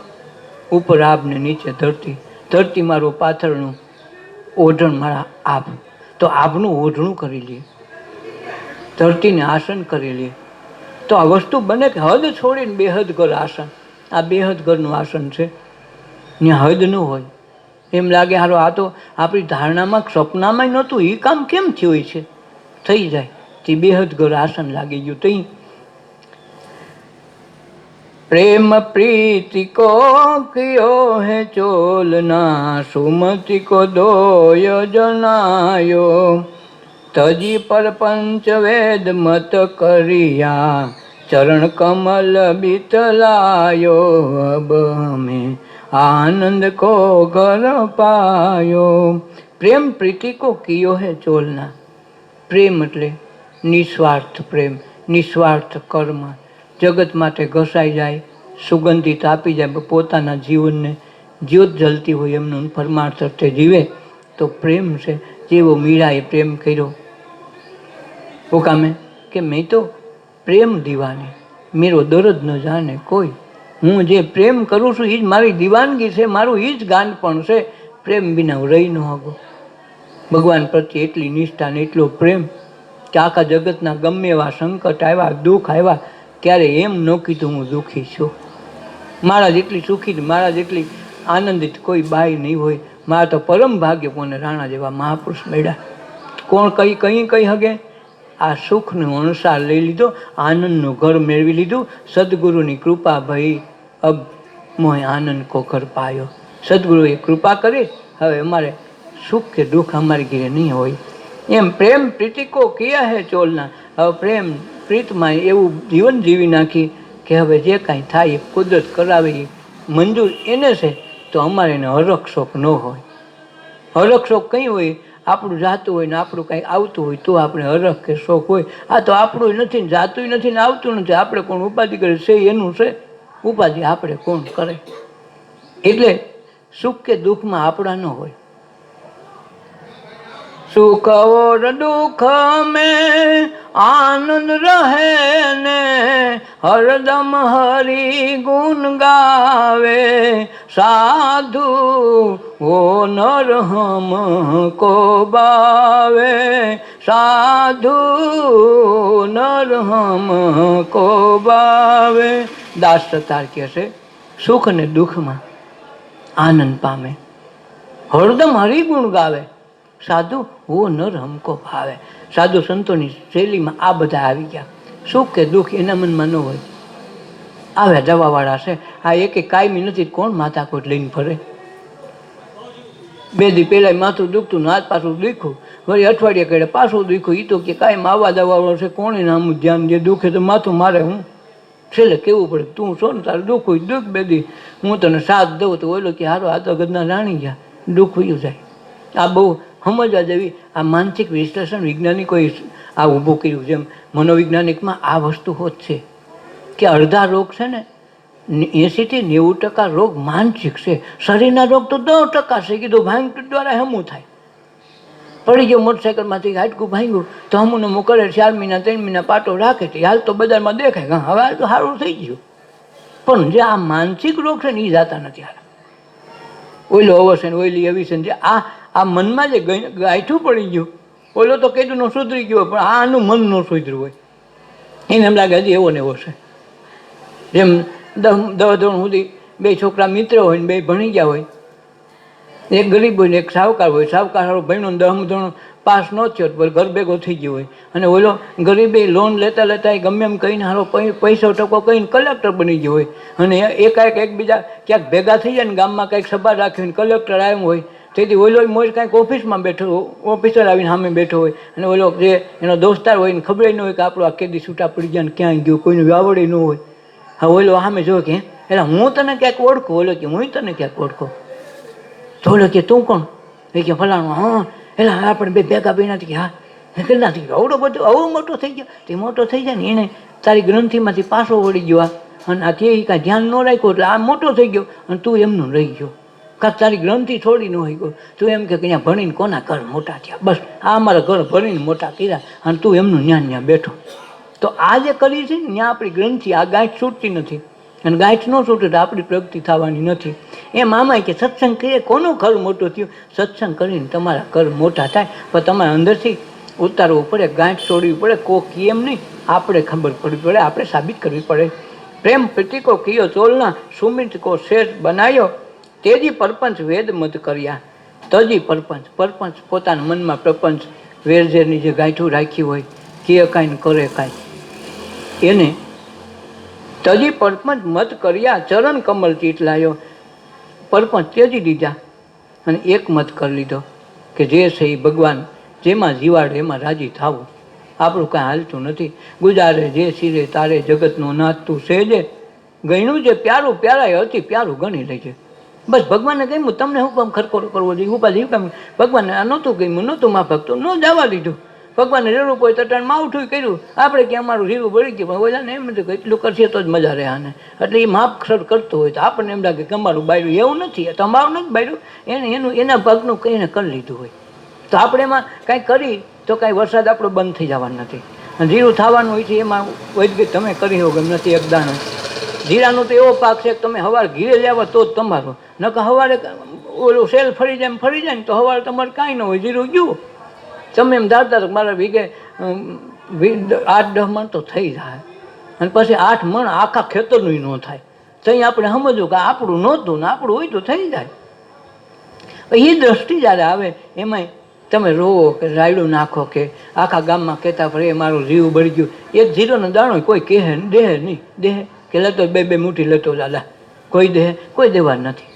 ઉપર આભ ને નીચે ધરતી. ધરતી મારું પાથરનું, ઓઢણ મારા આભ. તો આભનું ઓઢણું કરી લે, ધરતીને આસન કરી લે. તો આ વસ્તુ બને કે હદ છોડીને બેહદ ઘર આસન. આ બેહદ ઘરનું આસન છે, ત્યાં હદ ન હોય. એમ લાગે હારો આ તો આપણી ધારણામાં સપનામાં નહોતું, એ કામ કેમ થયું છે? થઈ જાય તે બેહદ ઘર આસન લાગી ગયું. તઈ પ્રેમ પ્રીતિ કો કિયો હે ચોલના, સુમતિ કો દોય જનાયો. તજી પર પંચ વેદ મત કરિયા, ચરણ કમલ બીતલાયો. અબ હમે આનંદ કો ઘર પાયો. પ્રેમ પ્રીતિ કો કિયો હે ચોલના. પ્રેમ એટલે નિસ્વાર્થ પ્રેમ, નિસ્વાર્થ કર્મ. જગત માટે ઘસાઈ જાય, સુગંધિત આપી જાય, પોતાના જીવનને જ્યોત જલતી હોય એમનું પરમાર્થ અર્થે જીવે તો પ્રેમ છે. જેવો મીરાએ પ્રેમ કર્યો. હુકામે કે મેં તો પ્રેમ દીવાની, મેરો દર્દ ન જાને કોઈ. હું જે પ્રેમ કરું છું એ જ મારી દીવાનગી છે, મારું એ જ ગાનપણ છે. પ્રેમ વિના હું રહી ન શકું. ભગવાન પ્રત્યે એટલી નિષ્ઠા ને એટલો પ્રેમ કે આખા જગતના ગમે એવા સંકટ આવ્યા, દુઃખ આવ્યા, ક્યારે એમ ન કીધું હું દુઃખી છું. મારા જેટલી સુખી, મારા જેટલી આનંદિત કોઈ બાઈ નહીં હોય. મારા તો પરમ ભાગ્ય કોને રાણા જેવા મહાપુરુષ મળ્યા. કોણ કઈ હગે? આ સુખનો અણસાર લઈ લીધો, આનંદનું ઘર મેળવી લીધું. સદગુરુની કૃપા ભાઈ, અબ મોય આનંદ કો ઘર પાયો. સદગુરુએ કૃપા કરી, હવે અમારે સુખ કે દુઃખ અમારી ઘરે નહીં હોય. એમ પ્રેમ પ્રીતિ કો કિયા હે ચોલના. હવે પ્રેમ પ્રીતમાં એવું જીવન જીવી નાખી કે હવે જે કાંઈ થાય એ કુદરત કરાવે એ મંજૂર એને છે. તો અમારે એને હરખ શોખ ન હોય. હરખ શોખ કંઈ હોય, આપણું જાતું હોય ને આપણું કાંઈ આવતું હોય તો આપણે હરખ કે શોખ હોય. આ તો આપણું નથી ને જાતું નથી ને આવતું નથી, આપણે કોણ ઉપાધિ કરે છે? એનું છે ઉપાધિ, આપણે કોણ કરે? એટલે સુખ કે દુઃખમાં આપણા ન હોય. સુખ और दुख में आनंद रहे ने, हरदम हरि गुण गावे, साधु वो नर हमको बावे, साधु नर हमको बावे. દાસ સતાર કહે છે સુખ અને દુઃખમાં આનંદ પામે, હરદમ હરિગુણ ગાવે, સાધુ વો નર હમકો ભાવે. સાધુ સંતોની શૈલીમાં આ બધા આવી ગયા. સુખ કે દુઃખ એના મનમાં ન હોય. આવ્યા જવાવાળા છે. આ એકે કાયમી નથી. કોણ માથાકોટ લઈને ફરે? 2 દી પહેલાં માથું દુખતું, હાથ પાછું દુખ્યું, વળી અઠવાડિયે કડે પાછું દુખ્યું. એ તો કે કાયમ આવવા જવાવાળો છે, કોણે નામ ધ્યાન દે? દુઃખે તો માથું મારે હું છેલ્લે કેવું પડે, તું છો ને તારે દુઃખ હોય દુઃખ, 2 દી હું તને સાથ દઉં તો ઓલો કે હારો આ તો ગદના જાણી ગયા, દુઃખ વયું જાય. આ બહુ સમજવા જેવી. આ માનસિક વિશ્લેષણ વૈજ્ઞાનિકોએ આ ઊભું કર્યું. જેમ મનોવૈજ્ઞાનિકમાં આ વસ્તુ હોત છે કે અડધા રોગ છે ને 80 થી 90% રોગ માનસિક છે. શરીરના રોગ તો 10% છે. કીધું ભાંગ દ્વારા હમું થાય. પડી ગયો મોટરસાઇકલમાંથી, હાડકું ભાંગ્યું તો હમું નમું કરે, 4 મહિના 3 મહિના પાટો રાખે છે, હાલ તો બજારમાં દેખાય, હવે હાલ તો સારું થઈ ગયું. પણ જે આ માનસિક રોગ છે ને એ જાતા નથી. હાલ ઓઈલો અવશ્ય ને ઓઈલી અવિશન, જે આ મનમાં જે ગાંઠું પડી ગયું, ઓલો તો કેટલું સુધરી ગયો, પણ આનું મન ન સુધર્યું હોય એને એમ લાગે હજી એવો ને એવો છે. જેમ 10 ધોરણ સુધી 2 છોકરા મિત્ર હોય ને 2 ભણી ગયા હોય, એક ગરીબ હોય ને એક સાવકાર હોય. સાવકાર સારો ભણ્યો 10 ધોરણ પાસ ન થયો તો ઘર ભેગો થઈ ગયો હોય, અને ઓલો ગરીબે લોન લેતા લેતા ગમે એમ કહીને સારો પૈસો ટકો કહીને કલેક્ટર બની ગયો હોય. અને એકાએક એકબીજા ક્યાંક ભેગા થઈ જાય ને ગામમાં કંઈક સભા રાખીને કલેક્ટર આવ્યો હોય, તેથી ઓલો મોજ કાંઈક ઓફિસમાં બેઠો, ઓફિસર આવીને સામે બેઠો હોય, અને ઓલો જે એનો દોસ્તાર હોય ને ખબર ન હોય કે આપણો આ કેદી છૂટા પડી ગયા ને ક્યાં ગયો, કોઈને આવડે ન હોય. હા ઓલો સામે જો કે એટલે હું તને ક્યાંક ઓળખું, ઓલો કે હું તને ક્યાંક ઓળખું. તો ઓલો કે તું કોણ? એ કે ફલાણું. હા એટલે આપણે 2 ભેગા બન્યા કે હા કેટલા થઈ ગયો, આવડો બધો આવો મોટો થઈ ગયો. તે મોટો થઈ જાય ને એને તારી ગ્રંથિમાંથી પાછો વળી ગયો, અને આ તે કાંઈ ધ્યાન ન રાખ્યું એટલે આ મોટો થઈ ગયો, અને તું એમનું રહી ગયો. કાં તારી ગ્રંથિ થોડી ન હોય ગયો. તું એમ કે અહીંયા ભણીને કોના ઘર મોટા થયા, બસ આ અમારા ઘર ભણીને મોટા કર્યા, અને તું એમનું ન્યા બેઠો. તો આ જે કરી છે ને ત્યાં આપણી ગ્રંથિ આ ગાંઠ છૂટતી નથી, અને ગાંઠ ન છૂટે તો આપણી પ્રગતિ થવાની નથી. એમ આમાં કે સત્સંગ કરીએ કોનું ઘર મોટું થયું? સત્સંગ કરીને તમારા ઘર મોટા થાય, પણ તમારે અંદરથી ઉતારવું પડે, ગાંઠ છોડવી પડે. કોક એમ નહીં, આપણે ખબર પડવી પડે, આપણે સાબિત કરવી પડે. પ્રેમ પ્રતિકો કિયો ચોલના, સુમિત કો શેષ બનાવ્યો, તેજી પરપંચ વેદ મત કર્યા. તજી પરપંચ, પરપંચ પોતાના મનમાં પ્રપંચ વેરઝેરની જે ગાંઠું રાખી હોય, કે કાંઈ કરે કાંઈ, એને તજી પરપંચ મત કર્યા, ચરણ કમલ ચીટલાયો. પરપંચ ત્યજી દીધા અને એક મત કરી લીધો કે જે છે એ ભગવાન જેમાં જીવાડે એમાં રાજી થવું. આપણું કાંઈ હાલતું નથી. ગુજારે જે સિરે તારે જગતનો નાથ તું સેજે, ગણ્યું જે પ્યારું પ્યારાય અતિ પ્યારું ગણી લેજે. બસ ભગવાનને કહ્યું તમને હું કામ ખરખોરો કરવો જોઈએ, ઉપાધિ કામ? ભગવાનને આ નહોતું કહ્યું, નહોતું માફક તો ન જવા દીધું. ભગવાનને જરૂર કોઈ તટાણ માવઠું કર્યું, આપણે કે અમારું જીવું બળી ગયું, પણ ઓલા ને એમ નથી એટલું કરશે તો જ મજા રહે આને. એટલે એ માફ ખર કરતો હોય તો આપણને એમ લાગે કે અમારું બાયરું. એવું નથી, તમારું નથી બાયરું, એના ભાગનું કહીને કરી લીધું હોય. તો આપણે એમાં કાંઈ કરી તો કાંઈ વરસાદ આપણો બંધ થઈ જવાનો નથી, અને જીરું થવાનું હોય છે એમાં વૈદગી તમે કરી હો ગમ નથી. એક દાણો જીરાનો તો એવો પાક છે કે તમે સવારે ઘીરે લેવા તો જ તમારો, નકર સવારે ઓલું સેલ ફરી જાય ને તો સવારે તમારે કાંઈ ન હોય, જીરું ગયું. તમે એમ ધારતા મારા વીઘે 8-10 મણ તો થઈ જાય, અને પછી 8 મણ આખા ખેતરનું ન થાય. ત્યાં આપણે સમજવું કે આપણું નહોતું ને આપણું હોય તો થઈ જાય. એ દ્રષ્ટિ જ્યારે આવે એમાંય તમે રોવો કે રાયડું નાખો કે આખા ગામમાં કહેતા ફરે મારું જીવ બળી ગયું, એક જીરોનો દાણો કોઈ કહે દેહે નહીં, દેહે કે લેતો 2 મુઠ્ઠી લેતો દાદા, કોઈ દેહે કોઈ દેવા નથી.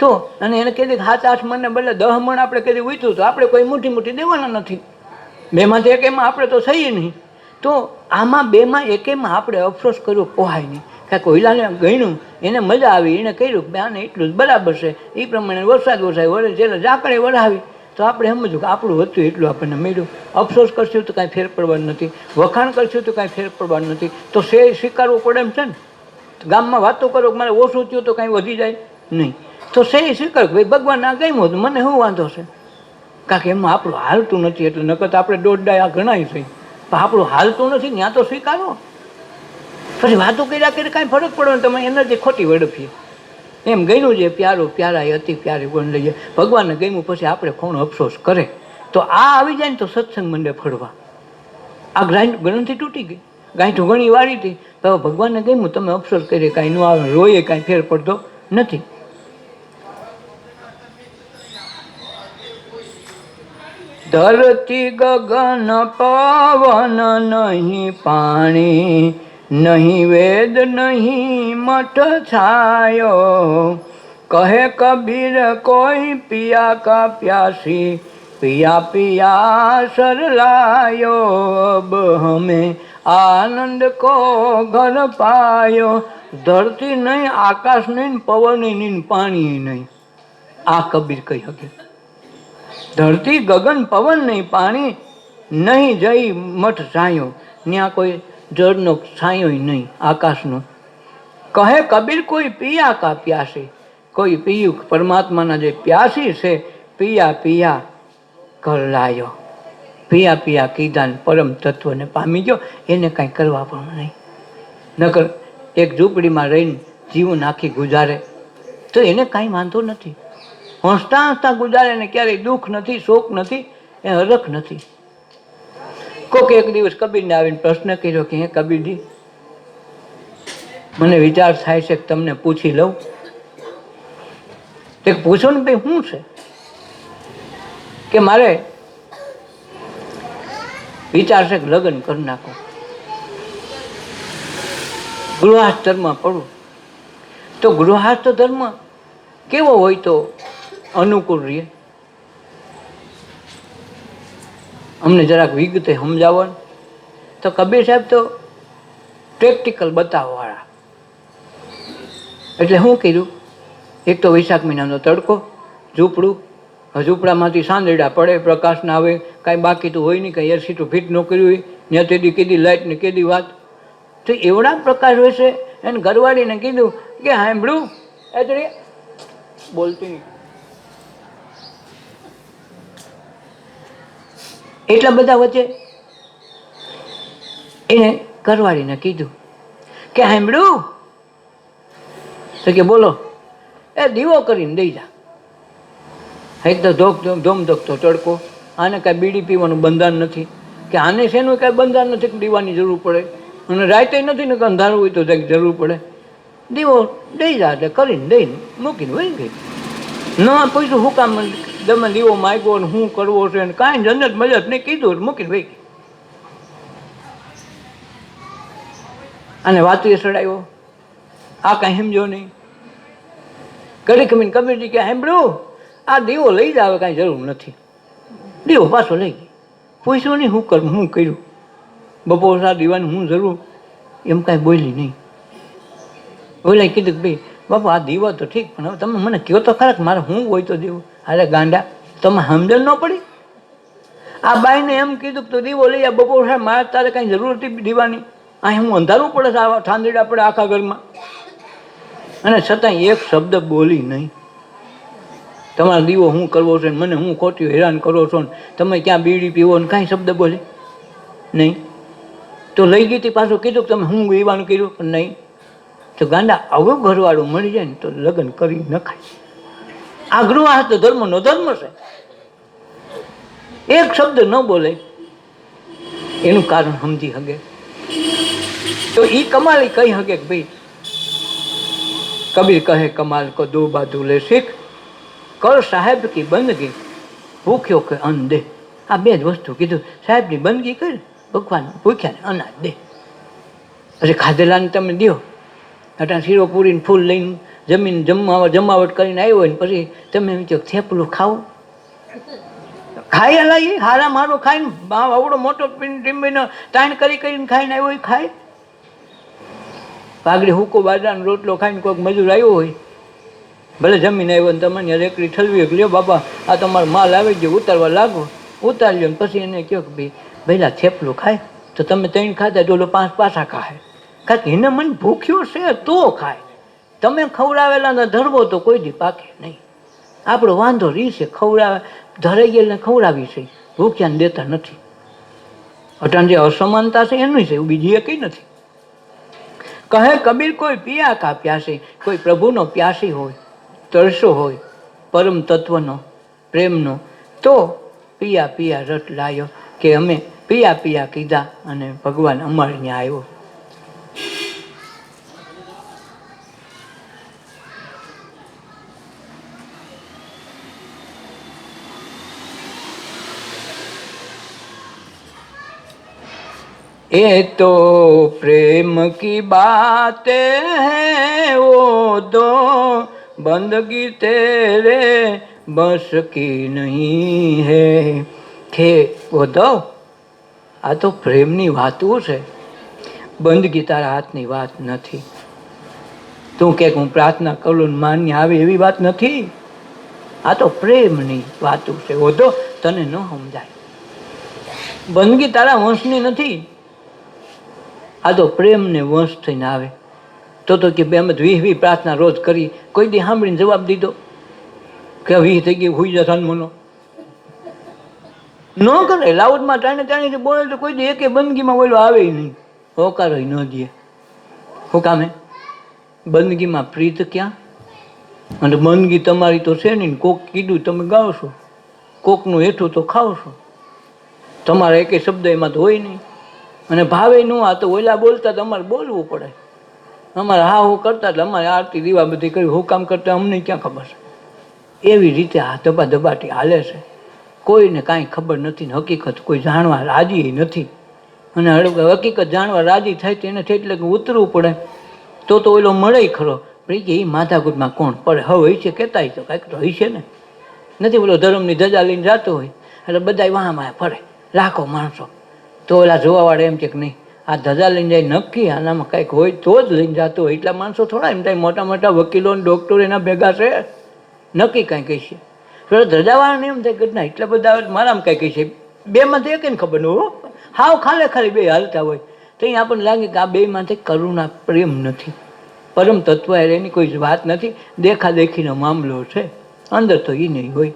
તો અને એને કહી દે કે 7-8 મણને બદલે 10 મણ આપણે કદી ઉઠ્યું તો આપણે કોઈ મુઠ્ઠી દેવાના નથી. બેમાંથી એક એમાં આપણે તો સહી નહીં. તો આમાં બેમાં એકેમાં આપણે અફસોસ કર્યો પોહાય નહીં. કાંઈક ઓઈલાને ગણ્યું, એને મજા આવી, એને કર્યું કે આને એટલું જ બરાબર છે, એ પ્રમાણે વરસાદ વરસાય છેલ્લે ઝાકળે વરાવી, તો આપણે સમજવું કે આપણું હતું એટલું આપણને મળ્યું. અફસોસ કરશું તો કાંઈ ફેર પડવાનું નથી, વખાણ કરશું તો કાંઈ ફેર પડવાનું નથી, તો સ્વીકારવું પડે એમ છે ને. ગામમાં વાતો કરો કે મારે ઓછું થયું તો કાંઈ વધી જાય નહીં, તો સ્વીકાર ભાઈ ભગવાન આ ગમ્યું હતું, મને શું વાંધો છે, કારણ કે એમાં આપણું હાલતું નથી. એટલે નકર આપણે દોઢ ડાય આ ગણાય છે, પણ આપણું હાલતું નથી ત્યાં તો સ્વીકારો. પછી વાતો કર્યા કરી કાંઈ ફરક પડે ને, તમે એનર્જી ખોટી વેડફીએ. એમ ગમ્યું છે પ્યારું પ્યારા એ અતિ પ્યારી બન લઈએ, ભગવાનને ગમ્યું પછી આપણે કોણ અફસોસ કરે. તો આ આવી જાય ને તો સત્સંગ મંડે ફરવા. આ ગ્રંથિ તૂટી ગઈ, ગાંઠું ઘણી વાળી હતી, તો ભગવાનને ગમ્યું, તમે અફસોસ કરીએ કાંઈ ન આવે, રોઈએ કાંઈ ફેર પડતો નથી. ધરતી ગગન પવન નહીં પાણી, નહીં વેદ નહીં મઠ છાયો, કહે કબીર કોઈ પિયા કા પ્યાસી, પિયા પિયા સરલાયો, અબ હમે આનંદ કો ઘર પાયો. ધરતી નહીં, આકાશ નહીં, પવન નહીં, પાણી નહીં, આ કબીર કહી શકે. ધરતી ગગન પવન નહીં, પાણી નહીં, જઈ મઠ છાયો, ત્યાં કોઈ જળનો છાંયો નહીં, આકાશનો. કહે કબીર કોઈ પિયા કા પ્યાસી, કોઈ પીયું પરમાત્માના જે પ્યાસી છે, પિયા પિયા ઘર લાયો, પિયા પિયા કીધા પરમ તત્વને પામી ગયો, એને કાંઈ કરવા પણ નહીં. નકર એક ઝૂંપડીમાં રહીને જીવન આખી ગુજારે તો એને કાંઈ વાંધો નથી, હસતા હસતા ગુજારે ને ક્યારેય દુઃખ નથી, શોક નથી, એ હરખ નથી. કોક એક દિવસ કબીરને આવીને પ્રશ્ન કર્યો કે હે કબીરજી, મને વિચાર થાય છે કે તમને પૂછી લઉં. તે પૂછો ને ભાઈ શું છે, કે મારે વિચાર છે કે લગ્ન કરી નાખો, ગૃહસ્થ ધર્મ પડવું. તો ગૃહસ્થ ધર્મ કેવો હોય તો અનુકૂળ રહે, અમને જરાક વિગતે સમજાવો. તો કબીર સાહેબ તો પ્રેક્ટિકલ બતાવવાવાળા. એટલે શું કર્યું, એક તો વૈશાખ મહિનાનો તડકો, ઝૂંપડું, ઝૂંપડામાંથી સાંદરડા પડે, પ્રકાશ ના આવે, કાંઈ બાકી તો હોય નહીં, કાંઈ એરસીટું ફિટ ન કર્યું હોય, ત્યાં તેદી કીધી લાઇટ ને કીધી વાત. તો એવડા પ્રકાશ હોય છે. એને ઘરવાળીને કીધું કે સાંભળ્યું એટલે બોલતી નહીં, એટલા બધા વચ્ચે એને ઘરવાળીને કીધું કે સાંભળ્યું, તો કે બોલો, એ દીવો કરીને દઈ જા. એક તો ધોમ ધોકતો તડકો, આને કાંઈ બીડી પીવાનું બંધારણ નથી, કે આને શેનું કાંઈ બંધારણ નથી કે દીવાની જરૂર પડે, અને રાતે નથી ને અંધારું હોય તો કંઈક જરૂર પડે. દીવો દઈ જા એટલે કરીને દઈને મૂકીને વહી ગઈ. ન પૂછ્યું શું કામ તમે દીવો માગ્યો ને શું કરવો છે ને કાંઈ જનત મજત નહીં, કીધું મૂકીને વહી ગઈ. અને વાતું એ સડાયો, આ કાંઈ સમજો નહીં. ઘડી ખમીને કબીરજી કે સાંભળ્યું, આ દીવો લઈ જાવ, કાંઈ જરૂર નથી. દીવો પાછો લઈ ગઈ. પૂછ્યું નહીં શું કરું, શું કર્યું, બપોર સા દીવાની હું જરૂર, એમ કાંઈ બોલી નહીં. બોલાય કીધું કે ભાઈ બાપા આ દીવો તો ઠીક, પણ હવે તમે મને કહો તો ખરા કે મારે શું હોય તો દીવો. અરે ગાંડા, તમે સમજણ ન પડી. આ બાઈને એમ કીધું તો દીવો લઈ આ બપોર સા, મારે તારે કાંઈ જરૂર હતી દીવાની, અહીં હું અંધારું પડે છે, ઠાંદડા પડે આખા ઘરમાં, અને છતાંય એક શબ્દ બોલી નહીં. તમારો દીવો શું કરવો છે, મને હું ખોટી હેરાન કરો છો ને તમે ક્યાં બીડી પીવો ને કાંઈ શબ્દ બોલે નહીં. તો લઈ ગઈ હતી, પાછું કીધું કે તમે હું પીવાનું કર્યું, પણ નહીં. તો ગાંડા આવું ઘરવાળું મળી જાય ને તો લગ્ન કરી નખાય. આ ગૃહસ્થ ધર્મનો ધર્મ છે. એક શબ્દ ન બોલે એનું કારણ સમજી શકે તો એ કમાલ કહી શકે કે ભાઈ કબીર કહે કમાલ કો દો બાજુ લે શીખ, કર સાહેબ કી બંદગી, ભૂખ્યો કે અન્ન દે. આ બે જ વસ્તુ કીધું, સાહેબની બંદગી કરી, ભગવાન ભૂખ્યાને અનાજ દે. પછી ખાધેલાને તમે દો, અટાણ શીરો પૂરીને ફૂલ લઈને જમીન જમાવટ કરીને આવ્યો હોય ને પછી તમે થેપલું ખાવું, ખાઈ હલાઈ હારા મારો ખાઈને આવડો મોટો ટીમ્બીનો તાણ કરીને ખાઈને આવ્યો હોય ખાય. પાઘડી હુકો બાજરાનો રોટલો ખાઈને કોઈક મજૂર આવ્યો હોય, ભલે જમીને આવ્યો ને તમને રેકડી ઠલવી લ્યો બાપા આ તમારો માલ આવી ગયો ઉતારવા લાગો, ઉતાર્યો ને પછી એને કહો કે ભાઈ પહેલા થેપલું ખાય તો તમે 3 ખાધા તો 5 પાછા ખાય. કારણ કે એને મને ભૂખ્યો છે તો ખાય. તમે ખવડાવેલા ને ધરવો તો કોઈ દી પાકે નહીં. આપણો વાંધો રીશે ખવડાવે ધરાઈ ગયેલા ખવડાવી છે, ભૂખ્યાને દેતા નથી. અટાણ જે અસમાનતા છે એનું છે, બીજી એ કંઈ નથી. કહે કબીર કોઈ પિયા કા પ્યાસી, કોઈ પ્રભુનો પ્યાસી હોય, તરસો હોય પરમ તત્વનો પ્રેમનો, તો પિયા પિયા રટ લાયો, કે અમે પિયા પિયા કીધા અને ભગવાન અમારે ત્યાં આવ્યો. ये तो प्रेम की बातें हैं वो दो, बंदगी तेरे बस की नहीं है. કે वो दो આ તો પ્રેમની વાતો છે, બંદગી તારા હાથની વાત નથી. તું કે હું પ્રાર્થના કરું માન્ય આવે એવી વાત નથી. આ તો પ્રેમની વાતો છે. वो दो તને ન સમજાય. બંદગી તારા વંશની નથી, આ તો પ્રેમને વંશ થઈને આવે. તો કે બે અમે 20 પ્રાર્થના રોજ કરી, કોઈ દી સાંભળીને જવાબ દીધો કે 20 થઈ ગઈ હુઈ જા મનો ન કરે. લાઉડમાં ટાણે બોલે તો કોઈ દી એકે બંદગીમાં બોલો આવે નહીં, હોકારો ન દે. શું કામે? બંદગીમાં પ્રીત ક્યાં? અને બંદગી તમારી તો છે નહીં. કોક કીધું તમે ગાઓ છો, કોકનું હેઠું તો ખાઓ છો, તમારા એકે શબ્દ એમાં તો હોય નહીં. અને ભાવે નું આ તો ઓલા બોલતા તમારે બોલવું પડે. અમારે હા હું કરતા એટલે અમારે આરતી દીવા બધી કરી, હું કામ કરતા અમને ક્યાં ખબર છે? એવી રીતે આ ધબાધબાટી હાલે છે. કોઈને કાંઈ ખબર નથી ને હકીકત કોઈ જાણવા રાજી નથી. અને હકીકત જાણવા રાજી થાય તેને એટલે કે ઉતરવું પડે તો ઓલો મળે ખરો. ભાઈ કે એ માથાકૂટમાં કોણ પડે? હવે હોય છે કહેતા તો કાંઈક તો હોય છે ને. નથી બોલો ધર્મની ધજા લઈને જતો હોય એટલે બધા વાહમાં ફરે લાખો માણસો, તો ઓલા જોવાવાળા એમ છે કે નહીં આ ધજા લઈને જાય નક્કી આનામાં કંઈક હોય તો જ લઈને જતો હોય. એટલા માણસો થોડા એમ થાય મોટા મોટા વકીલો ને ડૉક્ટર એના ભેગા છે, નક્કી કાંઈ કહી છે. ધજાવાળાને એમ થાય કે ના એટલા બધા મારામાં કાંઈ કહી છે. બેમાંથી એક ખબર ન હો, હાવ ખાલી બે હાલતા હોય તો અહીં આપણને લાગે કે આ બેમાંથી કરુણા પ્રેમ નથી, પરમ તત્વ એની કોઈ વાત નથી, દેખાદેખીનો મામલો છે. અંદર તો એ નહીં હોય.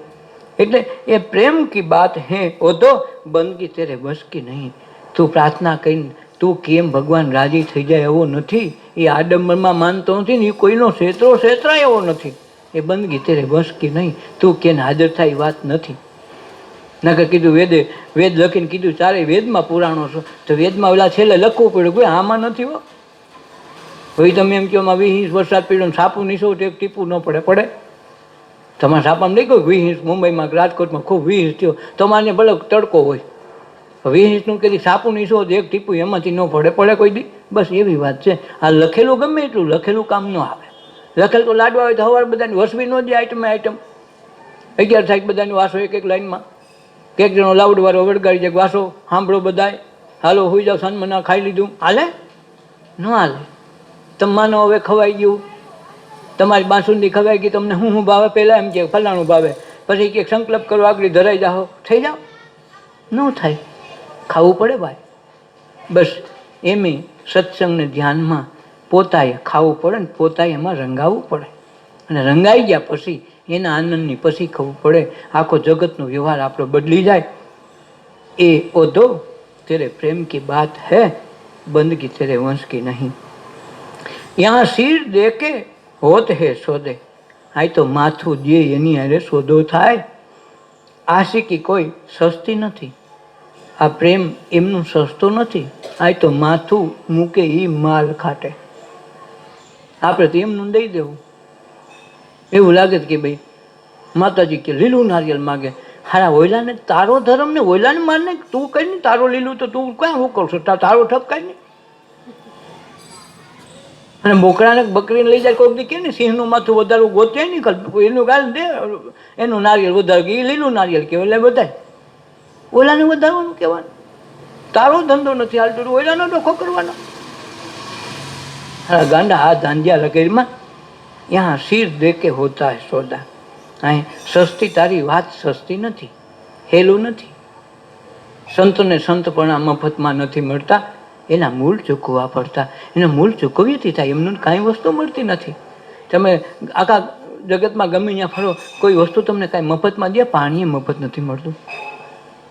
એટલે એ પ્રેમ કી બાત હે ઓ તો બંદગી તેરે બસ કી નહીં. તું પ્રાર્થના કરીને તું કેમ ભગવાન રાજી થઈ જાય એવો નથી. એ આડંબરમાં માનતો નથી ને એ કોઈનો છેતરાય એવો નથી. એ બંદગી તેરે બસ કી નહીં. તું કેને હાજર થાય એ વાત નથી. નકર કીધું વેદ લખીને કીધું ચારે વેદમાં પુરાણો છો તો વેદમાં ઓલા છેલ્લે લખવું પડ્યું કોઈ આમાં નથી હો. હવે તમે એમ કહો 20 વરસાદ પડ્યો સાપું નીસો તો એક ટીપું ન પડે? તમારા સાપામાં નહીં કહું 20 ઇંચ મુંબઈમાં રાજકોટમાં ખૂબ 20 ઇંચ થયો, તમારે ભલે તડકો હોય 20 ઇંચનું કદી સાપું નીસો તો એક ટીપું એમાંથી ન પડે કોઈ દી. બસ એવી વાત છે. આ લખેલું ગમે એટલું લખેલું કામ ન આવે. લખેલ તો લાડવા હોય તો સવાર બધાની વસવી ન જાય આઈટમ 11 થાય બધાની વાસો એક લાઈનમાં. એક જણો લાવડવાળો વળગાડી જાય વાસો સાંભળો બધાય હાલો હોઈ જાઓ સન્મના ખાઈ લીધું હાલે ન હાલે. તમે માનો હવે ખવાઈ ગયું, તમારી બાસુંદી ખવાઈ ગઈ, તમને હું ભાવે પહેલાં એમ કે ફલાણું ભાવે, પછી કે સંકલ્પ કરો આગળ ધરાઈ જાઓ થઈ જાઓ. ન થાય, ખાવું પડે ભાઈ. બસ એમ સત્સંગને ધ્યાનમાં પોતાએ ખાવું પડે ને પોતાએ એમાં રંગાવવું પડે. અને રંગાઈ ગયા પછી એના આનંદની પછી ખબર પડે આખો જગતનો વ્યવહાર આપણો બદલી જાય. એ ઓધો તેરે પ્રેમ કી બાત હૈ, બંદગી તેરે વંશ કી નહીં. યહાં સિર દે કે હોત હે સોદે. આ તો માથું દે એની હારે સોદો થાય. આશિકી કોઈ સસ્તી નથી. આ પ્રેમ એમનું સસ્તો નથી. આ તો માથું મૂકે એ માલ ખાટે. આપણે તો એમનું દઈ દેવું. એવું લાગે કે ભાઈ માતાજી કે લીલું નારિયેલ માગે, હારા ઓયલાને તારો ધર્મ ને ઓયલાને મારને તું કઈ નહીં, તારો લીલું તો તું ક્યાં હું કરશો, તારો ઠપકાય નહીં. અને બોકડાને બકરીને લઈ જાય કોઈ કે ને સિંહનું માથું વધારવું ગોતે નહીં, એનું ગાલ દે એનું નારિયેળ વધારે એ લીલું નારિયેળ કહેવાય એટલે બધાય ઓલાને વધારવાનું કહેવાનું. તારો ધંધો નથી હાલતો, ઓલાનો ડોખો કરવાનો. હા ગાંડા, આ ધાંધિયા લગેરમાં યહાં સિર દે કે હોતા હે સોદા. અહીં સસ્તી, તારી વાત સસ્તી નથી, હેલું નથી. સંતને સંતપણા મફતમાં નથી મળતા, એના મૂળ ચૂકવવા પડતા. એના મૂળ ચૂકવીથી થાય, એમનું કાંઈ વસ્તુ મળતી નથી. તમે આખા જગતમાં ગમે ત્યાં ફરો, કોઈ વસ્તુ તમને કાંઈ મફતમાં દે? પાણી મફત નથી મળતું.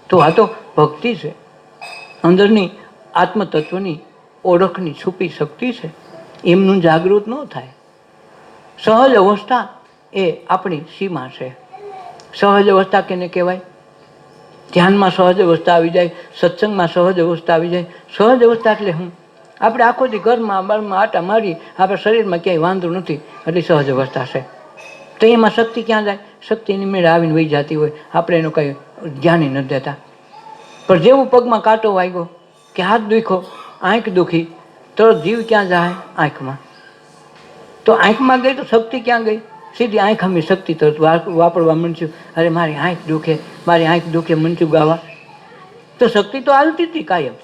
તો આ તો ભક્તિ છે, અંદરની આત્મતત્વની ઓળખની છુપી શક્તિ છે. એમનું જાગૃત ન થાય. સહજ અવસ્થા એ આપણી સીમા છે. સહજ અવસ્થા કેને કહેવાય? ધ્યાનમાં સહજ અવસ્થા આવી જાય, સત્સંગમાં સહજ અવસ્થા આવી જાય. સહજ અવસ્થા એટલે હું, આપણે આખો દી ઘરમાં બારમાં આટા મારી, આપણા શરીરમાં ક્યાંય વાંધો નથી, એટલે સહજ અવસ્થા છે. તો એમાં શક્તિ ક્યાં જાય? શક્તિની મેળે આવીને વહી જતી હોય, આપણે એનું કંઈ ધ્યાન નથી દેતા. પણ જેવું પગમાં કાંટો વાગ્યો કે હાથ દુખ્યો, આંખ દુખી, તો જીવ ક્યાં જાય? આંખમાં. તો આંખમાં ગઈ તો શક્તિ ક્યાં ગઈ? સીધી આંખ અમે શક્તિ તરત વાપરવા માંડ્યું. અરે મારી આંખ દુખે, મારી આંખ દુખે માંડ્યું ગાવા. તો શક્તિ તો હાલતી હતી કાયમ.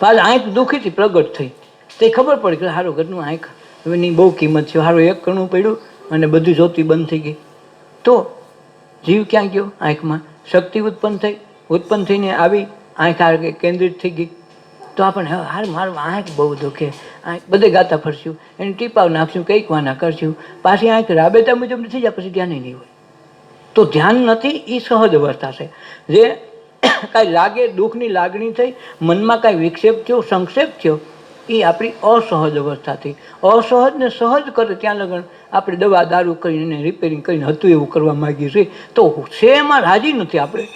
પાછ આંખ દુખી હતી, પ્રગટ થઈ, તે ખબર પડી કે સારું ઘરનું આંખ એની બહુ કિંમત છે, સારું એક કણું પડ્યું અને બધું જોતી બંધ થઈ ગઈ. તો જીવ ક્યાં ગયો? આંખમાં. શક્તિ ઉત્પન્ન થઈ, ઉત્પન્ન થઈને આવી આંખ આ કેન્દ્રિત થઈ ગઈ. તો આપણે હાર મારું આંખ બહુ દુખે, આંખ બધે ગાતા ફરશું, એને ટીપાવ નાખશું, કંઈક વાના કરશું, પાછી આંખ રાબેતા મુજબ નથી જાય, પછી ધ્યાન નહીં હોય. તો ધ્યાન નથી, એ સહજ અવસ્થા છે. જે કાંઈ લાગે, દુઃખની લાગણી થઈ, મનમાં કાંઈ વિક્ષેપ થયો, સંક્ષેપ થયો, એ આપણી અસહજ અવસ્થા થઈ. અસહજને સહજ કરે ત્યાં લગન આપણે દવા દારૂ કરીને રિપેરિંગ કરીને હતું એવું કરવા માગીએ છીએ. તો છે એમાં રાજી નથી આપણે.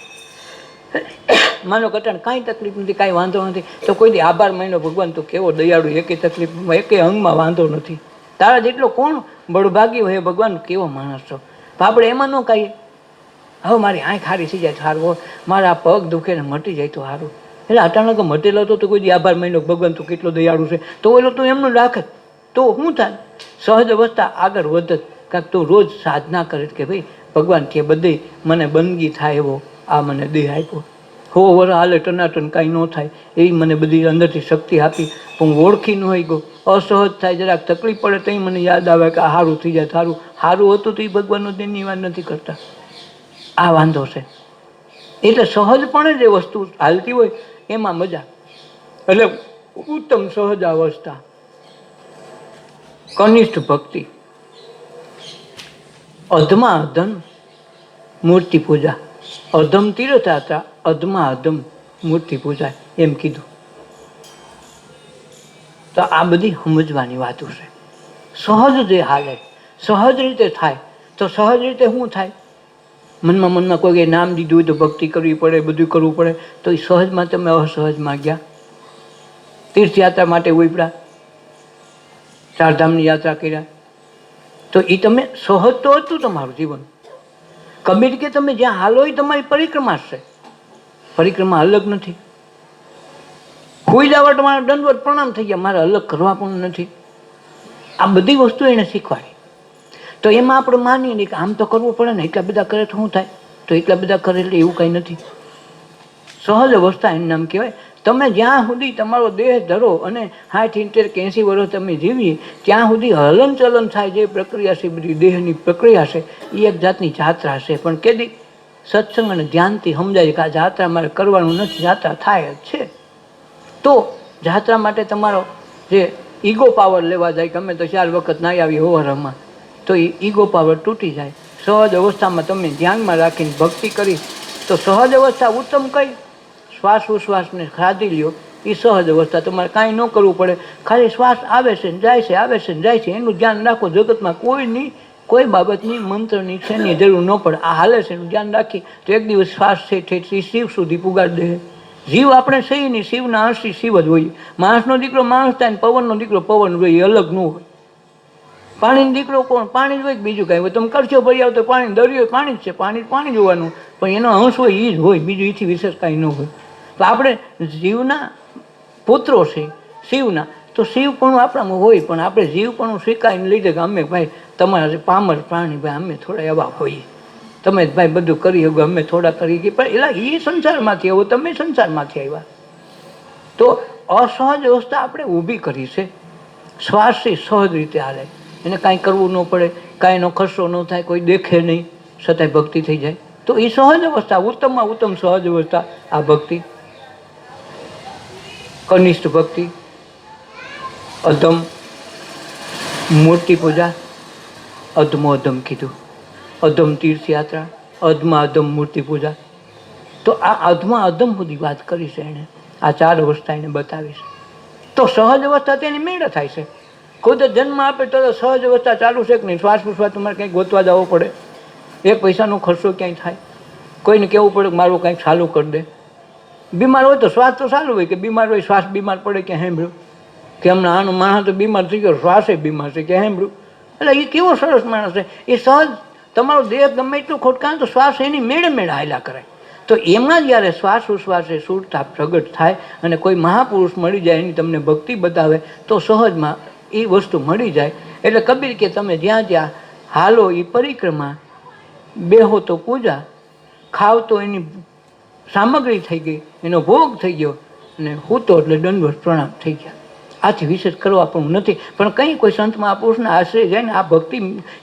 માનો કટાણ કાંઈ તકલીફ નથી, કાંઈ વાંધો નથી, તો કોઈ દી આભાર માન્યો ભગવાન તો કેવો દયાળુ, એકે તકલીફમાં એકે અંગમાં વાંધો નથી. તારા જેટલો કોણ બળભાગી હોય ભગવાન, કેવો માણસ છો. તો આપણે એમાં ન કહીએ હવે મારી આંખ હારી થઈ જાય સારું, મારા પગ દુખે ને મટી જાય તો સારું. એટલે અચાનક મટેલો હતો તો કોઈ દી આભાર માન્યો ભગવાન તો કેટલો દયાળુ છે, તો ઓલો તો એમનું રાખે તો શું થાય? સહજ અવસ્થા આગળ વધત. કાંઈક તો રોજ સાધના કરે કે ભાઈ ભગવાન કે બધે મને બંદગી થાય એવો આ મને દેહ આપ્યો, હો વર હાલે ટનાટન કાંઈ ન થાય એવી મને બધી અંદરથી શક્તિ આપી, પણ હું ઓળખી ન હોય ગયો. અસહજ થાય, જરાક તકલીફ પડે તો મને યાદ આવે કે આ સારું થઈ જાય, સારું સારું હતું તો એ ભગવાનનો દેહની વાત નથી કરતા. આ વાંધો છે. એટલે સહજપણે જે વસ્તુ હાલતી હોય એમાં મજા. એટલે ઉત્તમ સહજ અવસ્થા, કનિષ્ઠ ભક્તિ, અધમાં અધમ મૂર્તિ પૂજા. અધમ તીર્થયાત્રા, અધમાં અધમ મૂર્તિ પૂજા એમ કીધું. તો આ બધી સમજવાની વાતો છે. સહજ જે હાલે, સહજ રીતે થાય. તો સહજ રીતે શું થાય? મનમાં કોઈ નામ દીધું હોય તો ભક્તિ કરવી પડે, બધું કરવું પડે. તો એ સહજમાં તમે અસહજમાં ગયા. તીર્થયાત્રા માટે ઉપડ્યા, ચારધામની યાત્રા કર્યા, તો એ તમે સહજ તો હતું તમારું જીવન. કબીર કે તમે જ્યાં હાલો એ તમારી પરિક્રમા છે, પરિક્રમા અલગ નથી. કોઈ જવા તમારા દંડવત પ્રણામ થઈ ગયા, મારે અલગ કરવા પણ નથી. આ બધી વસ્તુ એને શીખવાડી. તો એમાં આપણે માનીએ નહીં કે આમ તો કરવું પડે ને, એટલા બધા કરે તો શું થાય? તો એટલા બધા કરે એટલે એવું કંઈ નથી. સહજ અવસ્થા એનું નામ કહેવાય. તમે જ્યાં સુધી તમારો દેહ ધરો અને 60, 70 કે 80 વર્ષ તમે જીવીએ ત્યાં સુધી હલન ચલન થાય, જે પ્રક્રિયા છે બધી દેહની પ્રક્રિયા છે, એ એક જાતની જાત્રા છે. પણ કેદી સત્સંગ અને ધ્યાનથી સમજાય કે આ જાત્રા મારે કરવાનું નથી, જાત્રા થાય જ છે. તો જાત્રા માટે તમારો જે ઈગો પાવર લેવા જાય, ગમે તો 4 વખત ના આવી હોવારમાં, તો એ ઈગો પાવર તૂટી જાય. સહજ અવસ્થામાં તમે ધ્યાનમાં રાખીને ભક્તિ કરી તો સહજ અવસ્થા ઉત્તમ કઈ? શ્વાસ ઉશ્વાસને ખાધી લ્યો એ સહજ અવસ્થા. તમારે કાંઈ ન કરવું પડે, ખાલી શ્વાસ આવે છે ને જાય છે, આવે છે ને જાય છે, એનું ધ્યાન રાખો. જગતમાં કોઈની કોઈ બાબતની મંત્રની છે એની જરૂર ન પડે. આ હાલે છે એનું ધ્યાન રાખી તો એક દિવસ શ્વાસ છે ઠેઠથી શિવ સુધી પુગાડી દે. જીવ આપણે સહી નહીં, શિવના અંશથી શિવ જ હોય. માણસનો દીકરો માણસ થાય ને પવનનો દીકરો પવન હોય, એ અલગ ન હોય. પાણીનો દીકરો કોણ? પાણી જ હોય, બીજું કાંઈ હોય? તમે કરશો ભરી આવો તો પાણી, દરિયો પાણી જ છે, પાણી જોવાનું, પણ એનો અંશ હોય એ જ હોય, બીજું એથી વિશેષ કાંઈ ન હોય. તો આપણે જીવના પુત્રો છે શિવના, તો શિવપણું આપણામાં હોય, પણ આપણે જીવપણું સ્વીકારીને લીધે કે અમે ભાઈ તમારા પામર પ્રાણી, ભાઈ અમે થોડા એવા હોઈએ. તમે જ ભાઈ બધું કરી શકો, અમે થોડા કરી ગઈ, પણ એલા એ સંસારમાંથી આવો, તમે સંસારમાંથી આવ્યા. તો અસહજ અવસ્થા આપણે ઊભી કરી છે. શ્વાસથી સહજ રીતે હાલે, એને કાંઈ કરવું ન પડે, કાંઈ એનો ખર્ચો ન થાય, કોઈ દેખે નહીં, છતાંય ભક્તિ થઈ જાય. તો એ સહજ અવસ્થા, ઉત્તમમાં ઉત્તમ સહજ અવસ્થા આ ભક્તિ. કનિષ્ઠ ભક્તિ, અધમ મૂર્તિ પૂજા, અધમો અધમ કીધું, અધમ તીર્થયાત્રા, અધમાં અધમ મૂર્તિ પૂજા. તો આ અધમાં અધમ સુધી વાત કરી છે એણે, આ 4 અવસ્થા એને બતાવી છે. તો સહજ અવસ્થા તેની મેળે થાય છે. ખુદ જન્મ આપે તો સહજ અવસ્થા ચાલુ છે કે નહીં? શ્વાસ ઉશ્વાસ તમારે કંઈક ગોતવા જવો પડે, 1 પૈસાનો ખર્ચો ક્યાંય થાય, કોઈને કહેવું પડે કે મારું કંઈક ચાલુ કરી દે. બીમાર હોય તો શ્વાસ તો ચાલુ હોય, કે બીમાર હોય શ્વાસ બીમાર પડે કે સાંભળ્યું કે હમણાં આનો માણસ તો બીમાર થઈ ગયો, શ્વાસે બીમાર છે કે સાંભળ્યું. એટલે એ કેવો સરસ માણસ છે, એ સહજ તમારો દેહ ગમે એટલું ખોટકાન તો શ્વાસ એની મેળે મેળે હાલ્યા કરે. તો એમાં જ્યારે શ્વાસ ઉશ્વાસે સુરતા પ્રગટ થાય અને કોઈ મહાપુરુષ મળી જાય, એની તમને ભક્તિ બતાવે, તો સહજમાં એ વસ્તુ મળી જાય. એટલે કબીર કે તમે જ્યાં જ્યાં હાલો એ પરિક્રમા, બેહો તો પૂજા, ખાવ તો એની સામગ્રી થઈ ગઈ, એનો ભોગ થઈ ગયો, અને હૂતો એટલે દંડવત પ્રણામ થઈ ગયા. આથી વિશેષ કરવા પણ નથી. પણ કંઈ કોઈ સંત મહાપુરુષના આશ્રય જાય ને આ ભક્તિ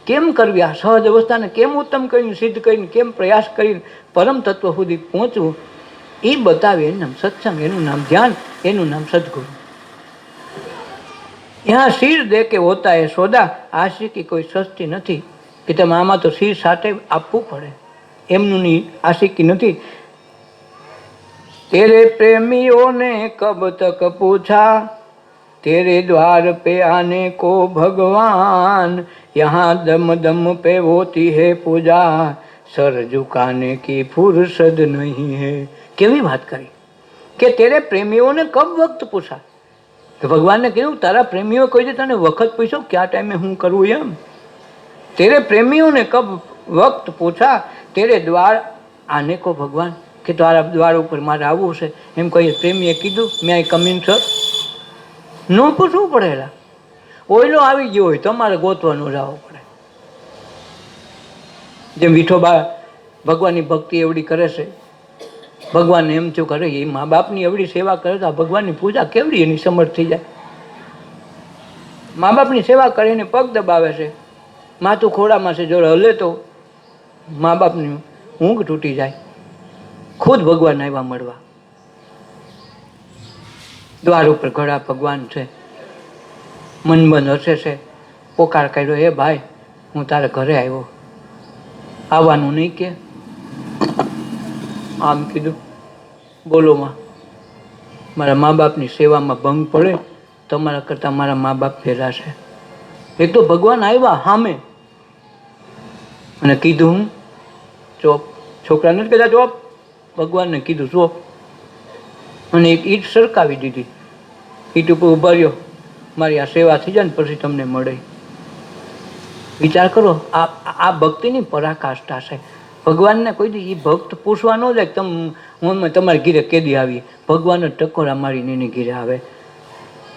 કેમ કરવી, આ સહજ અવસ્થાને કેમ ઉત્તમ કરીને સિદ્ધ કરીને, કેમ પ્રયાસ કરીને પરમ તત્વ સુધી પહોંચવું, એ બતાવે. એનું નામ સત્સંગ, એનું નામ ધ્યાન, એનું નામ સદગુરુ. यहाँ सिर दे के होता है सोदा, आशिकी કોઈ સસ્તી નથી કે તમે આમાં તો સિર સાથે આપવું પડે, એમનું આशिकी નથી. तेरे प्रेमियों ने कब तक पूछा, तेरे द्वार पे आने को भगवान, यहाँ दम दम पे होती है पूजा, सर झुकाने की फुर्सत नहीं है. કેવી વાત કરી કે તેરે પ્રેમીઓને કબ વક્ત પૂછા, કે ભગવાનને કીધું તારા પ્રેમીઓ કોઈ દે તને વખત પૂછ્યો કયા ટાઈમે હું કરવું એમ. તેરે પ્રેમીઓને કબ વક્ત પૂછા, તેરે દ્વાર આને કો ભગવાન, કે તારા દ્વાર ઉપર મારે આવવું છે એમ કહીએ. પ્રેમીએ કીધું મેં આઈ કમ ઇન સર, ન પૂછવું પડેલા. ઓયલો આવી ગયો હોય તમારે ગોતવાનું જવું પડે. જેમ વિઠોબા ભગવાનની ભક્તિ એવડી કરે છે, ભગવાનને એમ શું કરે, એ મા બાપની એવડી સેવા કરે તો આ ભગવાનની પૂજા કેવડી એની સમર્થ થઈ જાય. મા બાપની સેવા કરીને પગ દબાવે છે, માથું ખોડામાં છે, જો હલે તો મા બાપની ઊંઘ તૂટી જાય. ખુદ ભગવાન આવ્યા મળવા, દ્વાર ઉપર ઘડા ભગવાન છે, મનબંધ હસે છે, પોકાર કર્યો, હે ભાઈ હું તારે ઘરે આવ્યો, આવવાનું નહીં કે? આમ કીધું, બોલો માં, મારા મા બાપની સેવામાં ભંગ પડે, તમારા કરતાં મારા મા બાપ ફેરા છે. એક તો ભગવાન આવ્યા સામે અને કીધું હું ચોપ, છોકરાને જ કહેતા ચોપ, ભગવાનને કીધું ચોપ, અને એક ઈંટ સરકાવી દીધી, ઈંટ ઉપર ઉભા રહ્યો, મારી આ સેવા થઈ જાય ને પછી તમને મળે. વિચાર કરો, આ ભક્તિની પરાકાષ્ઠા છે. ભગવાનને કોઈ દી એ ભક્ત પૂછવા ન જાય કે હું તમારે ઘીરે કેદી આવીએ, ભગવાન ટકોરા મારીને એની ઘીરે આવે.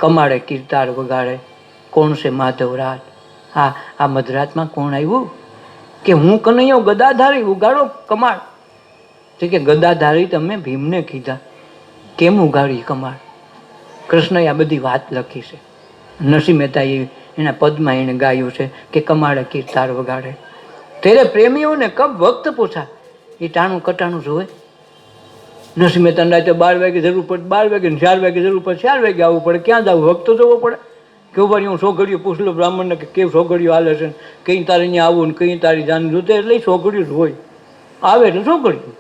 કમાડે કીર્તાર વગાડે, કોણ છે માધવરાજ, આ મધરાતમાં કોણ આવ્યું, કે હું કનૈયો ગદાધારી ઉગાડો કમાડ. તો કે ગદાધારી તમે ભીમને કીધા, કેમ ઉગાડી કમાડ? કૃષ્ણએ આ બધી વાત લખી છે. નરસિંહ મહેતાએ એના પદમાં એને ગાયું છે કે કમાડે કીર્તાર વગાડે. તેરે પ્રેમીઓને કબ વક્ત પૂછા, એ ટાણું કટાણું જોવે. નરસિંહ મહેતાને રાતે 12 વાગે જરૂર પડે 12 વાગે, 4 વાગે જરૂર પડે 4 વાગે આવવું પડે. ક્યાં જવું, વક્ત તો જોવો પડે. કે ઉભા હું સોઘડીઓ પૂછ લો બ્રાહ્મણને કે કેવું સોઘડીઓ હાલે છે, કઈ તારે અહીંયા આવું ને કઈ તારી જાન જોતે, એટલે સોઘડીઓ જ હોય, આવે એટલે સોઘડીઓ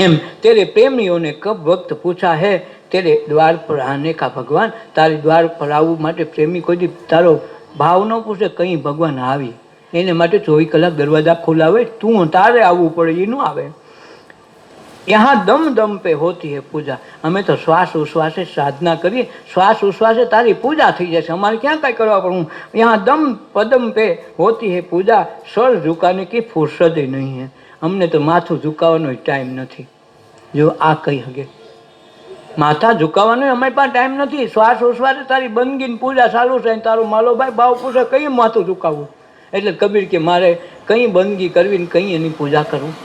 એમ. તેરે પ્રેમીઓને કબ વક્ત પૂછા હે, તેરે દ્વાર પર આને કા ભગવાન, તારી દ્વાર પર આવવું માટે પ્રેમી કોઈ દી તારો ભાવ ન પૂછે, કઈ ભગવાન આવી, એને માટે 24 કલાક દરવાજા ખુલ્લા હોય, તું તારે આવવું પડે, એ ન આવે. यहाँ दम दम पे होती है पूजा, અમે તો શ્વાસ ઉશ્વાસે સાધના કરીએ, શ્વાસ ઉશ્વાસે તારી પૂજા થઈ જશે, અમારે ક્યાં કાંઈ કરવા પડવું. यहाँ दम पदम पे होती है पूजा, सर झुकाने की फुर्सत नहीं है, અમને તો માથું ઝુકાવવાનો ટાઈમ નથી. જો આ કહી શકે, માથા ઝુકાવવાનો અમારી પાસે ટાઈમ નથી. શ્વાસ ઉશ્વાસે તારી બંદગીની પૂજા ચાલુ છે, તારું માલો ભાઈ ભાવ પૂછે કઈ માથું ઝુકાવવું. એટલે કબીર કે મારે કંઈ બંદગી કરવી ને કંઈ એની પૂજા કરવું.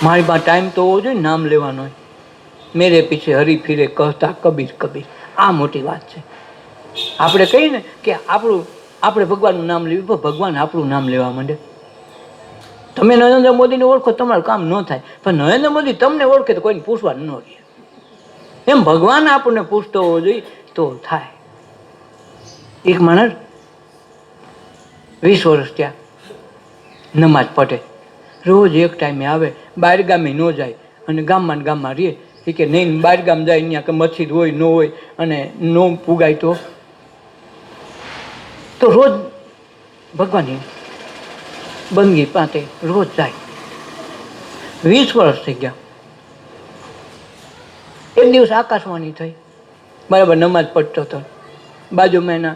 મારી પાસે ટાઈમ તો હોવો જોઈએ, નામ લેવાનો. મેરે પીછે હરી ફીરે કહતા કબીર કબીર. આ મોટી વાત છે. આપણે કહીએ ને કે આપણે ભગવાનનું નામ લેવું, પણ ભગવાન આપણું નામ લેવા માંડે. તમે નરેન્દ્ર મોદીને ઓળખો, તમારું કામ ન થાય, પણ નરેન્દ્ર મોદી તમને ઓળખે તો કોઈને પૂછવા ન રહે. એમ ભગવાન આપણને પૂછતો હોવો જોઈએ તો થાય. એક માણસ 20 વર્ષ ત્યાં નમાજ પઢે, રોજ એક ટાઈમે આવે, બહાર ગામે ન જાય અને ગામમાં ને ગામમાં રહે. એ કે નહીં, બહાર ગામ જાય ત્યાં કે મસ્જિદ હોય ન હોય અને ન પુગાય તો રોજ ભગવાનની બંદગી પાસે રોજ જાય. 20 વર્ષ થઈ ગયા. એક દિવસ આકાશવાણી થઈ, બરાબર નમાજ પડતો હતો. બાજુમાં એના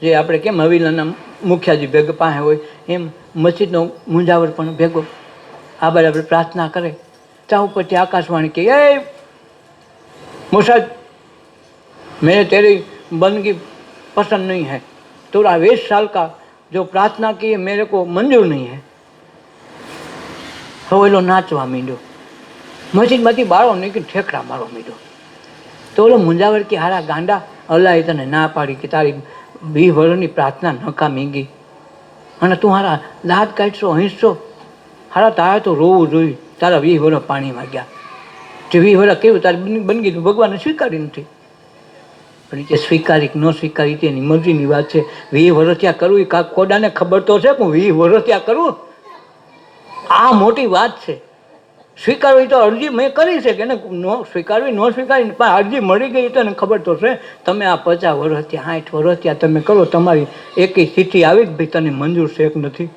જે આપણે કેમ હવેલીના મુખિયાજી ભેગા પાસે હોય એમ મસ્જિદનો મુંજાવર પણ ભેગો. આ બરાબર પ્રાર્થના કરે. તા ઉપરથી આકાશવાણી કે, એ મુસાદ, મેં તેરી બંદગી પસંદ નહીં है, तोरा 20 साल का जो प्रार्थना की है मेरे को मंजूर नहीं है. હવે એલો નાચવા માંડ્યો, મસ્જિદમાંથી બાળો નીકળી ઠેકડા મારવા માંડ્યો. તો ઓલો મુંજાવર કે, હારા ગાંડા, અલ્લાહે તને ના પાડી કે તારી 20 વર્ષની પ્રાર્થના નકામી ગઈ અને તું હારા દાંત કાઢશો, હંસશો. હારા તારે તો રોવું જોઈએ, તારા 20 વર્ષ પાણીમાં ગયા. જે 20 વર્ષ કેવું તારી બંદગી ભગવાને સ્વીકારી નથી. પણ કે સ્વીકારી કે ન સ્વીકારી તેની મરજીની વાત છે. 20 વર્ષ ત્યાં કરવું એ કાંક ખોડાને ખબર તો છે, પણ 20 વર્ષ ત્યાં કરવું આ મોટી વાત છે. સ્વીકારવી તો અરજી મેં કરી છે કે ને, ન સ્વીકારવી ન સ્વીકારી, પણ અરજી મળી ગઈ તો એને ખબર તો છે. તમે આ 50 વર્ષ ત્યાં 60 વર્ષ ત્યાં તમે કરો, તમારી એકેય ચિઠ્ઠી આવી કે ભાઈ તને મંજૂર છે કે નથી.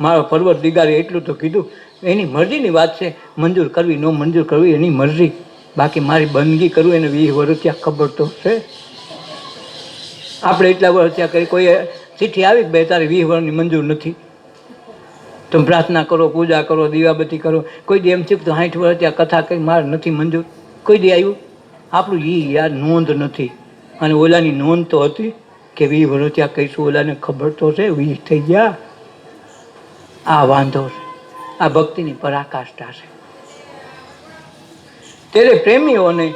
મારો પરવરદિગારે એટલું તો કીધું, એની મરજીની વાત છે. મંજૂર કરવી ન મંજૂર કરવી એની મરજી, બાકી મારી બંદગી કરવું એને 20 વર્ષ ત્યાં ખબર તો છે. આપણે એટલા વર્ષ ત્યાં કરી, કોઈ ચિઠ્ઠી આવી કે ભાઈ તારે 20 વર્ષની મંજૂર નથી, તમે પ્રાર્થના કરો, પૂજા કરો, દીવાબત્તી કરો. કોઈ દી એમ છે તો 60 વર્ષ ત્યાં કથા કરી મારે નથી મંજૂર, કોઈ દી આવ્યું? આપણું યાર નોંધ નથી. અને ઓલાની નોંધ તો હતી કે 20 વર્ષ ત્યાં કહીશું, ઓલાને ખબર તો છે 20 થઈ ગયા. આ વાંધો છે, આ ભક્તિની પરાકાષ્ઠા છે. તેરે પ્રેમીઓને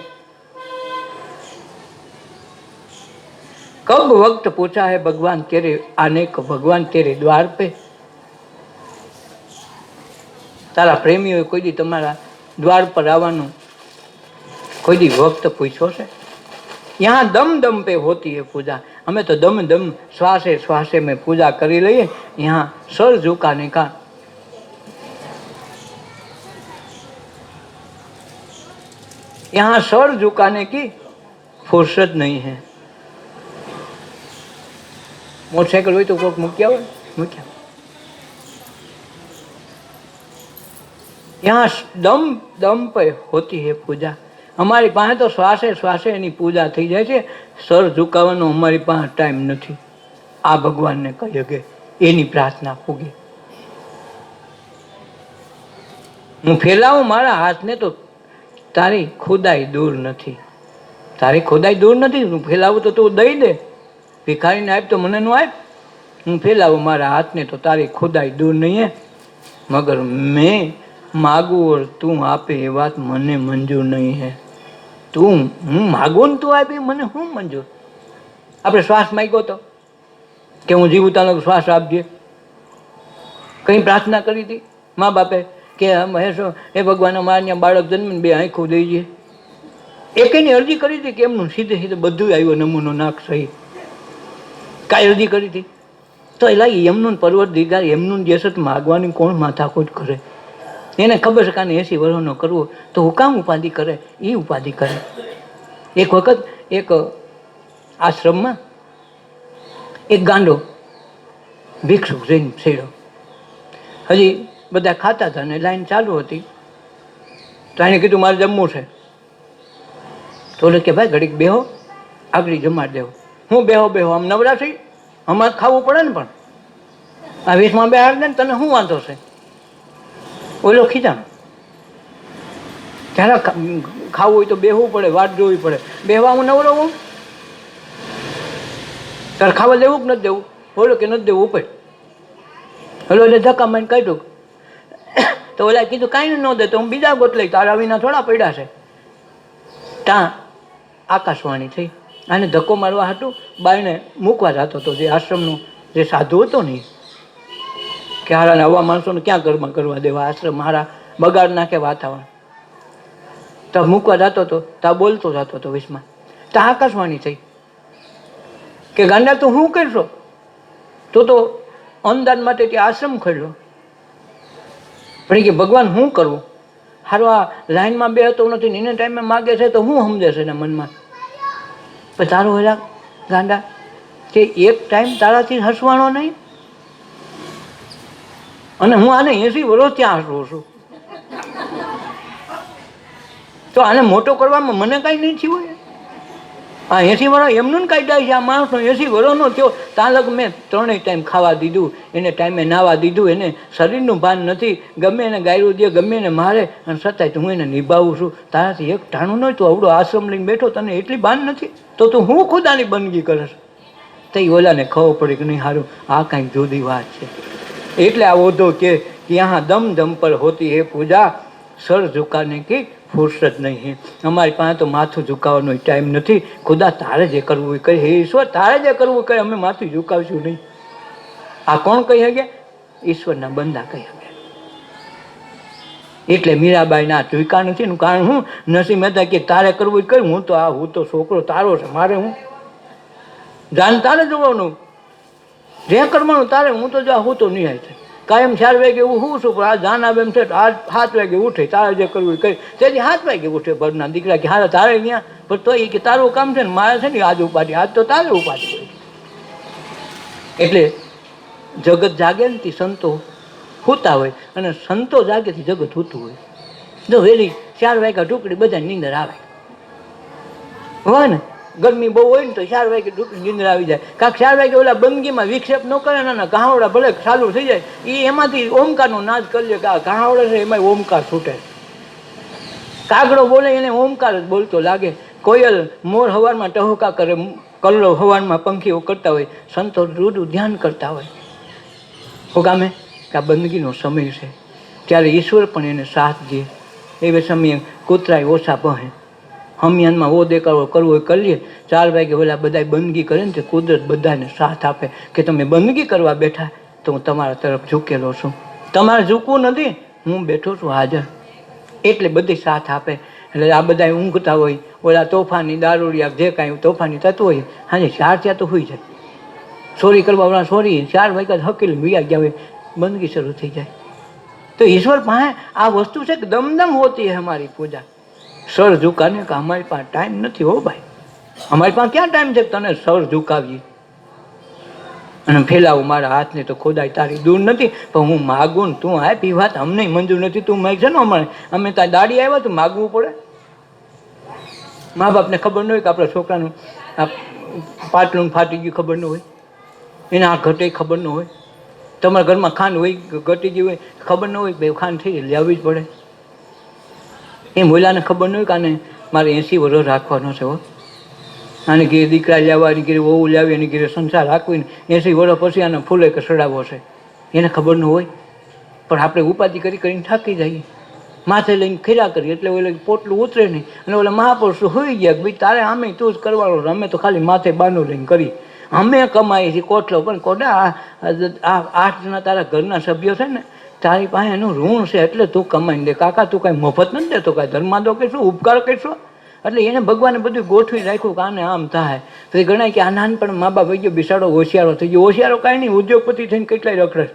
कब वक्त पूछा है भगवान तेरे आने को, भगवान तेरे द्वार पे. તારા પ્રેમીઓએ કોઈ દી તમારા દ્વાર પર આવવાનું કોઈ દી વક્ત પૂછ્યો છે? યહાં દમ દમ पे होती है पूजा. અમે તો દમ દમ શ્વાસે શ્વાસે में पूजा કરી લઈએ. यहाँ सर झुकाने का यहाँ सर झुकाने की फुर्सत नहीं है. मोटरसाइकिल હોય તો કોઈક મૂક્યા હોય, મૂક્યા. यहाँ दम दम पे होती है पूजा. અમારી પાસે તો શ્વાસે શ્વાસે એની પૂજા થઈ જાય છે. સર ઝુકાવવાનો અમારી પાસે ટાઈમ નથી. આ ભગવાનને કહીએ કે એની પ્રાર્થના પૂગે. હું ફેલાવું મારા હાથને તો તારી ખુદાઈ દૂર નથી. તારી ખુદાઈ દૂર નથી. હું ફેલાવું તો તું દઈ દે. ભિખારીને આપ તો મને ન આપ. હું ફેલાવું મારા હાથને તો તારી ખુદાઈ દૂર નહીં હે, મગર મેં માગું ઓર તું આપે એ વાત મને મંજૂર નહીં હે. હું માગું ને તું આપી, મને શું મંજૂર? આપણે શ્વાસ માગ્યો તો કે હું જીવું તાનો શ્વાસ આપજે, કંઈ પ્રાર્થના કરી હતી મા બાપે કે મહેશો એ ભગવાન અમારા ત્યાં બાળક જન્મીને 2 આંખો દઈ. એકેની અરજી કરી હતી કે એમનું સીધે સીધે બધું આવ્યો નમૂનો નાક સહી, કાંઈ અરજી કરી હતી તો એલા એમનું પરવરદિગાર એમનું દેશત માગવાની કોણ માથાકૂટ કરે? એને ખબર છે કાને 80 વર્ષનો કરવો તો હું કામ ઉપાધિ કરે? એ ઉપાધિ કરે. એક વખત એક આશ્રમમાં એક ગાંડો ભિક્ષુક જઈને છેડ્યો. હજી બધા ખાતા હતા ને લાઈન ચાલુ હતી. તો એને કીધું મારે જમવું છે. તો ઓલે કે ભાઈ ઘડીક બેહો, આગળ જમાડ દેવો. હું બેહો આમ નવરા થઈ, અમારે ખાવું પડે ને, પણ આ 20માં બેહાડ દે ને, તને શું વાંધો છે? ઓલો ખીજાણો. ત્યારે ખાવું હોય તો બેહવું પડે, વાટ જોવી પડે. બેહવા હું નવરો હું, તારે ખાવા દેવું કે નથી દેવું? ઓલો કે નથી દેવું ઉપર. હલો એટલે ધક્કા મારીને કાઢ્યું. તો ઓલા કીધું કાંઈ ન દે તો હું બીજા ગોત લઈ, તારા વિના થોડા પડ્યા છે. ત્યાં આકાશવાણી થઈ. આને ધક્કો મારવા હતું બાઈને મૂકવા જતો હતો, જે આશ્રમનો જે સાધુ હતો ને, કે હારા આવા માણસોને ક્યાં ઘરમાં કરવા દેવા, આશ્રમ હારા બગાડ નાખે વાતાવરણ. તો મૂકવા જતો હતો, તો બોલતો જતો હતો વિશમાં. તો આકાશવાણી થઈ કે ગાંડા તું શું કરશો, તું તો અનુદાન માટે ત્યાં આશ્રમ ખોલ્યો, પણ કે ભગવાન શું કરવું, હારો આ લાઈનમાં બે હતો નથી ને એને ટાઈમે માગે છે તો શું સમજે છે એના મનમાં. પણ તારો હેરા ગાંડા કે એક ટાઈમ તારાથી હસવાનો નહીં, અને હું આને 80 વર્ષ ત્યાં હસું છું, તો આને મોટો કરવામાં મને કાંઈ નહીં થયું હોય. આ 80 વર્ષ એમનું ને કાંઈ થાય છે. આ માણસનો 80 વર્ષનો થયો ત્યાં લગ મેં 3 ટાઈમ ખાવા દીધું, એને ટાઈમે નાવા દીધું, એને શરીરનું ભાન નથી, ગમે એને ગાયરું દે, ગમે એને મારે, અને છતાંય હું એને નિભાવું છું. તારાથી એક ટાણું નહીં, તું આવડો આશ્રમ લઈને બેઠો, તને એટલી ભાન નથી, તો તું હું ખુદાની બંદગી કરે છે. તો એ ઓલાને ખબર પડી કે નહીં સારું આ કાંઈક જુદી વાત છે. એટલે આ ઓધો કે યહાં દમ દમ પર હોતી હે પૂજા, સર ઝુકાને કી ફુરસત નહીં હે. અમારી પાસે તો માથું ઝુકાવવાનો ટાઈમ નથી. ખુદા તારે જે કરવું એ કહે, હે ઈશ્વર તારે જે કરવું કહે, અમે માથું ઝુકાવશું નહીં. આ કોણ કહી શકે? ઈશ્વરના બંદા કહી શકે. એટલે મીરાબાઈ ના ઝુકા નથી નું કારણ હું? નરસિંહ મહેતા કે તારે કરવું એ કહ્યું, હું તો છોકરો તારો છે, મારે હું જાન તારે જોવાનું, જે કરવાનું તારે, હું તો જા હું તો નહીં આવે. કાયમ 4 વાગે એવું હું છું, પણ આ જાન આવે એમ છે, આ 7 વાગે ઉઠે, તારે જે કરવું એ કરી. તેથી 7 વાગે ઉઠે ભરના દીકરા કે હારે તારે ત્યાં, પણ તો એ કે તારું કામ છે ને, મારે છે ને આજ ઉપાધિ, આજ તો તારે ઉપાધિ. એટલે જગત જાગે ને તે સંતો સૂતા હોય, અને સંતો જાગે થી જગત સૂતું હોય. જો વહેલી 4 વાગ્યા ઢુકડી બધા નીંદર આવે હોય ને, ગરમી બહુ હોય ને તો 4 વાગે ઢુકડી નીંદર આવી જાય. કાંક 4 વાગે ઓલા બંદગીમાં વિક્ષેપ ન કરે ને, ઘાવડા ભલે ચાલુ થઈ જાય, એ એમાંથી ઓમકારનો નાદ કરી લે કે આ ઘાવડા છે એમાં ઓમકાર છૂટે. કાગડો બોલે એને ઓમકાર જ બોલતો લાગે. કોયલ મોર હવારમાં ટહુકા કરે, કલ્લો હવારમાં પંખીઓ કરતા હોય, સંતો રૂડું ધ્યાન કરતા હોય. હોગામે કે આ બંદગીનો સમય છે, ત્યારે ઈશ્વર પણ એને સાથ દે. એવે સમયે કૂતરાય ઓછા પહે. હમિયાનમાં ઓ દેખાડો કરવો એ કરીએ. 4 વાગે ઓલા બધા બંદગી કરે ને, તે કુદરત બધાને સાથ આપે કે તમે બંદગી કરવા બેઠા તો હું તમારા તરફ ઝૂકેલો છું, તમારે ઝૂકવું નથી, હું બેઠો છું હાજર. એટલે બધી સાથ આપે. એટલે આ બધા ઊંઘતા હોય, ઓલા તોફાની દારૂડિયા જે કાંઈ તોફાની થતું હોય, હાજે 4 ત્યાં તો હોઈ જાય. ચોરી કરવા વાળા ચોરી 4 વાગ્યા હકેલી મિયા ગયા હોય, બંદગી શરૂ થઈ જાય. તો ઈશ્વર પાસે આ વસ્તુ છે કે દમદમ હોતી હે અમારી પૂજા. સર ઝુકાને કે અમારી પાસે ટાઈમ નથી હો ભાઈ, અમારી પાસે ક્યાં ટાઈમ છે તને સર ઝુકાવીએ અને ફેલાવું મારા હાથને, તો ખોદાય તારી દૂર નથી. પણ હું માગું ને તું આપી વાત અમને મંજૂર નથી, તું માગ છે ને અમારે, અમે ત્યાં દાડી આવ્યા તો માગવું પડે. મા બાપને ખબર ન હોય કે આપણા છોકરાનું આ પાટલું ફાટી ગયું ખબર ન હોય, એને આ ઘટે ખબર ન હોય, તમારા ઘરમાં ખાંડ હોય ઘટી ગઈ હોય ખબર ન હોય, બે ખાંડ થઈ લાવવી જ પડે. એમ ઓલાને ખબર ન હોય કે આને મારે 80 વર્ષ રાખવાનો છે હો, આને ઘેર દીકરા લાવવા, એની ઘેર વહુ લાવી, એની ઘેર સંસાર રાખવીને 80 વર્ષ પછી આને ફૂલે કે સડાવો છે, એને ખબર ન હોય. પણ આપણે ઉપાધિ કરીને થાકી જઈએ, માથે લઈને ખીરા કરીએ એટલે ઓલે પોટલું ઉતરે નહીં. અને ઓલા મહાપુરુષો હોઈ ગયા ભાઈ તારે આમે તું જ કરવાનો, અમે તો ખાલી માથે બાનો લઈને કરી, અમે કમાઈએ છીએ કોટલો. પણ કોડા આ 8 જણા તારા ઘરના સભ્યો છે ને, તારી પાસે એનું ઋણ છે એટલે તું કમાઈને દે. કાકા તું કાંઈ મફત નથી દેતો, કાંઈ ધર્માદો કહીશું, ઉપકાર કહીશું. એટલે એને ભગવાને બધું ગોઠવી રાખ્યું કે આને આમ થાય. પછી ગણાય કે આ નાનપણ મા બાપ વહી ગયો, બિસાડો હોશિયારો થઈ ગયો. હોશિયારો કાંઈ નહીં, ઉદ્યોગપતિ થઈને કેટલાય રખડે.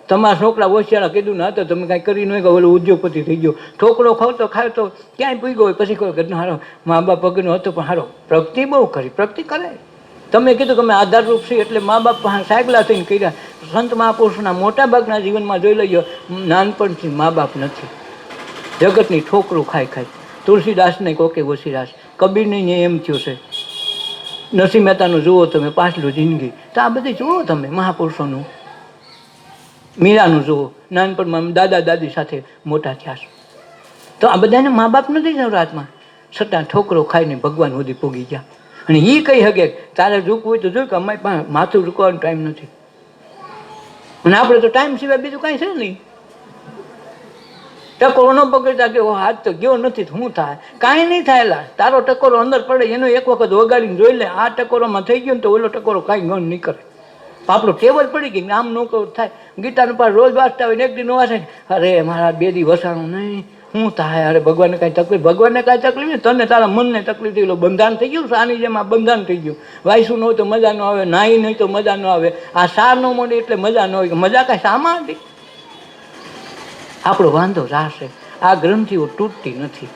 તમારા છોકરા હોશિયારા કીધું ના તો તમે કાંઈ કરી નહીં, ઓલો ઉદ્યોગપતિ થઈ ગયો. ઠોકરો ખાવતો ખાય તો ક્યાંય પૂગ્યો હોય, પછી કહો કે હારો મા બાપ વગરનો હતો પણ હારો પ્રગતિ બહુ કરી, પ્રગતિ કરે. તમે કીધું કે અમે આધારરૂપ છીએ એટલે મા બાપ સાયકલા થઈને કર્યા. સંત મહાપુરુષના મોટા ભાગના જીવનમાં જોઈ લઈએ નાનપણથી મા બાપ નથી, જગતની ઠોકરું ખાઈ. તુલસીદાસને કોકે વસીદાસ, કબીરને એમ થયું છે. નરસિંહ મહેતાનું જુઓ તમે પાછલું જિંદગી, તો આ બધી જુઓ તમે મહાપુરુષોનું. મીરાનું જુઓ, નાનપણમાં દાદા દાદી સાથે મોટા થયા છે. તો આ બધાને મા બાપ નથી નવરાતમાં, છતાં ઠોકરો ખાઈને ભગવાન સુધી પૂગી ગયા. અને એ કહી શકે તારે ઝૂકવું હોય તો જોયું કે અમારી પાસે માથું ઝૂકવાનો ટાઈમ નથી. અને આપણે તો ટાઈમ સિવાય બીજું કાંઈ છે નહીં. ટકોરો ન પકડતા કે હાથ તો ગયો નથી તો શું થાય? કાંઈ નહીં થાયેલા. તારો ટકોરો અંદર પડે એનો એક વખત વગાડીને જોઈ લે. આ ટકોરોમાં થઈ ગયો ને તો ઓલો ટકોરો કાંઈ ગણ નહીં કરે. આપણું ટેબલ પડી ગઈ આમ નો થાય. ગીતાનું પાસ રોજ વાંચતા હોય ને એક દી નો વાંચે, અરે મારા 2 દી વસાણું નહીં, શું થાય? અરે ભગવાનને કાંઈ તકલીફ? ભગવાનને કાંઈ તકલીફ નહીં, તને તારા મનને તકલીફ થઈ. બંધાન થઈ ગયું, સાની જેમ આ બંધાન થઈ ગયું. વાયસું ન હોય તો મજા ન આવે, નાહી નહીં તો મજા ન આવે, આ સાર ન મળે એટલે મજા ન હોય. મજા કાંઈ સામાં હતી? આપણો વાંધો રાશે. આ ગ્રંથિઓ તૂટતી નથી,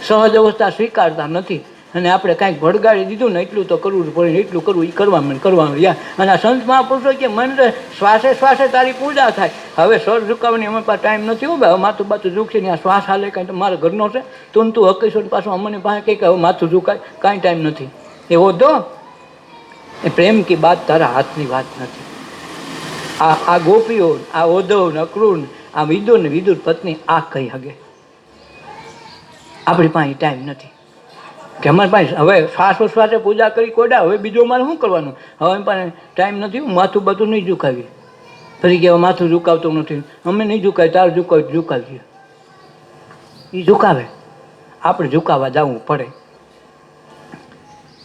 સહજ અવસ્થા સ્વીકારતા નથી. અને આપણે કાંઈક ભડગાડી દીધું ને એટલું તો કરવું જ પડે, એટલું કરવું એ કરવાનું યા. અને આ સંત મહાપુરુષો કે મને શ્વાસે શ્વાસે તારી પૂજા થાય. હવે સર ઝુકાવવાની અમારી પાસે ટાઈમ નથી. હો ભાઈ, હવે માથું બાથું ઝૂકશે ને આ શ્વાસ હાલે કાંઈ તો મારા ઘરનો છે. તું હકીશો પાછું અમને પાસે કંઈક હવે માથું ઝુકાય, કાંઈ ટાઈમ નથી. એવો દો એ પ્રેમ કી બાત તારા હાથની વાત નથી. આ ગોપીઓ, આ ઓધવ ને અક્રૂર, આ વિદુર ને વિદુર પત્ની આ કહી હગે. આપણી પાસે ટાઈમ નથી કે અમારી પાસે હવે શ્વાસોશ્વાસે પૂજા કરી કોડા, હવે બીજું અમારે શું કરવાનું? હવે અમારી પાસે ટાઈમ નથી. માથું બધું નહીં ઝુકાવીએ. ફરી કે માથું ઝુકાવતું નથી, અમે નહીં ઝુકાય, તાર ઝુકાવીએ. એ ઝુકાવે, આપણે ઝુકાવા જવું પડે.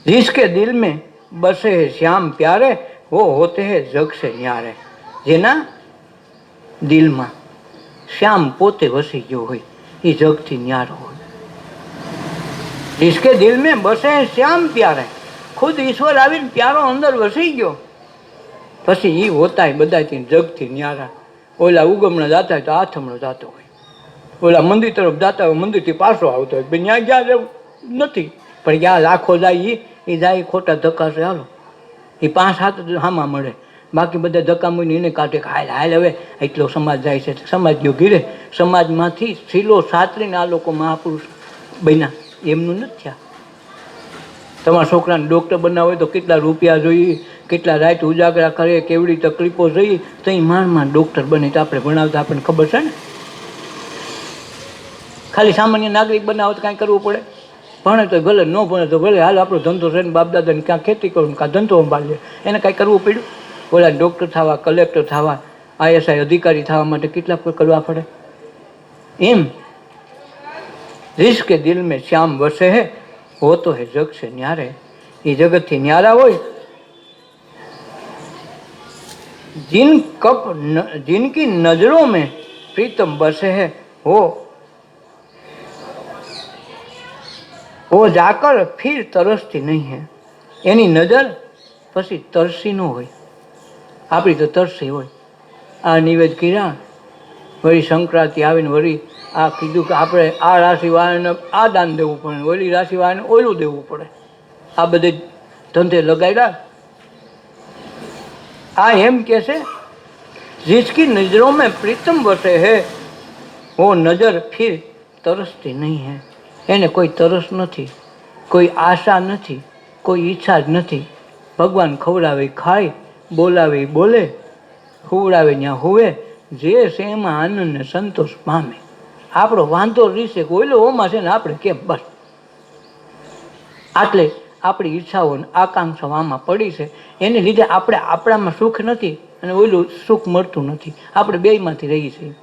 जिसके दिल में बसे है श्याम प्यारे वो होते हैं जग से न्यारे. જેના દિલમાં શ્યામ પોતે વસી ગયો હોય એ જગથી ન્યારો હોય. जिसके दिल में बसे है श्याम प्यारे, ખુદ ઈશ્વર આવીને પ્યારો અંદર વસી ગયો પછી એ હોતા બધાથી જગથી ન્યારા. ઓલા ઉગમણા જાતા હોય તો આથમણો જાતો હોય, ઓલા મંદિર તરફ જાતા હોય મંદિરથી પાછો આવતો હોય. ત્યાં ગયા જેવું નથી, પણ ત્યાં લાખો જાય એ જાય ખોટા ધક્કા છે. હાલો એ 5-7 હામાં મળે, બાકી બધા ધક્કા મૂકીને એને કાઢે કે હાલ હવે એટલો સમાજ જાય છે. સમાજ ગયો ઘીરે, સમાજમાંથી શીલો સાતરીને આ લોકો મહાપુરુષ બન્યા. એમનું નથી થયા. તમારા છોકરાને ડૉક્ટર બનાવવો હોય તો કેટલા રૂપિયા જોઈએ, કેટલા રાત ઉજાગરા કરે, કેવડી તકલીફો જોઈએ, તો એ માંડ ડૉક્ટર બને. તો આપણે ભણાવતા આપણને ખબર છે ને. ખાલી સામાન્ય નાગરિક બનાવો તો કાંઈ કરવું પડે. ભણે તો ભલે, ન ભણે તો ભલે, હાલ આપણો ધંધો છે ને બાપ દાદાને ક્યાં ખેતી કરું કાં ધંધો સંભાળીએ, એને કાંઈ કરવું પડ્યું? ઓલા ડૉક્ટર થવા, કલેક્ટર થવા, ISI અધિકારી થવા માટે કેટલા કરવા પડે. એમ जिसके दिल में श्याम वसे है वो तो है जग से न्यारे. ये जगतથી ન્યારા હોય. जिनकी नजरों में प्रीतम बसे है वो जाकर फिर तरसती नहीं है. એની નજર પછી તરસી ન હોય, આપણી તો તરસી હોય. આ નિવેદ કર્યા, વળી સંક્રાંતિ આવીને વળી આ કીધું કે આપણે આ રાશિવાળાને આ દાન દેવું પડે, ઓલી રાશિવાળાને ઓલું દેવું પડે. આ બધે ધંધે લગાડ્યા. આ એમ કે છે जिसकी नजरों में प्रीतम बसे है वो नजर फिर तरसती नहीं है. એને કોઈ તરસ નથી, કોઈ આશા નથી, કોઈ ઈચ્છા જ નથી. ભગવાન ખવડાવે ખાય, બોલાવે બોલે, હુવડાવે ત્યાં હુવે, જે છે એમાં આનંદ ને સંતોષ પામે. આપણો વાંધો રીશે કે ઓલો ઓમાં છે ને આપણે કેમ, બસ આટલે આપણી ઈચ્છાઓ આકાંક્ષાઓ આમાં પડી છે. એને લીધે આપણે આપણામાં સુખ નથી અને ઓલું સુખ મળતું નથી. આપણે બેયમાંથી રહીએ છીએ.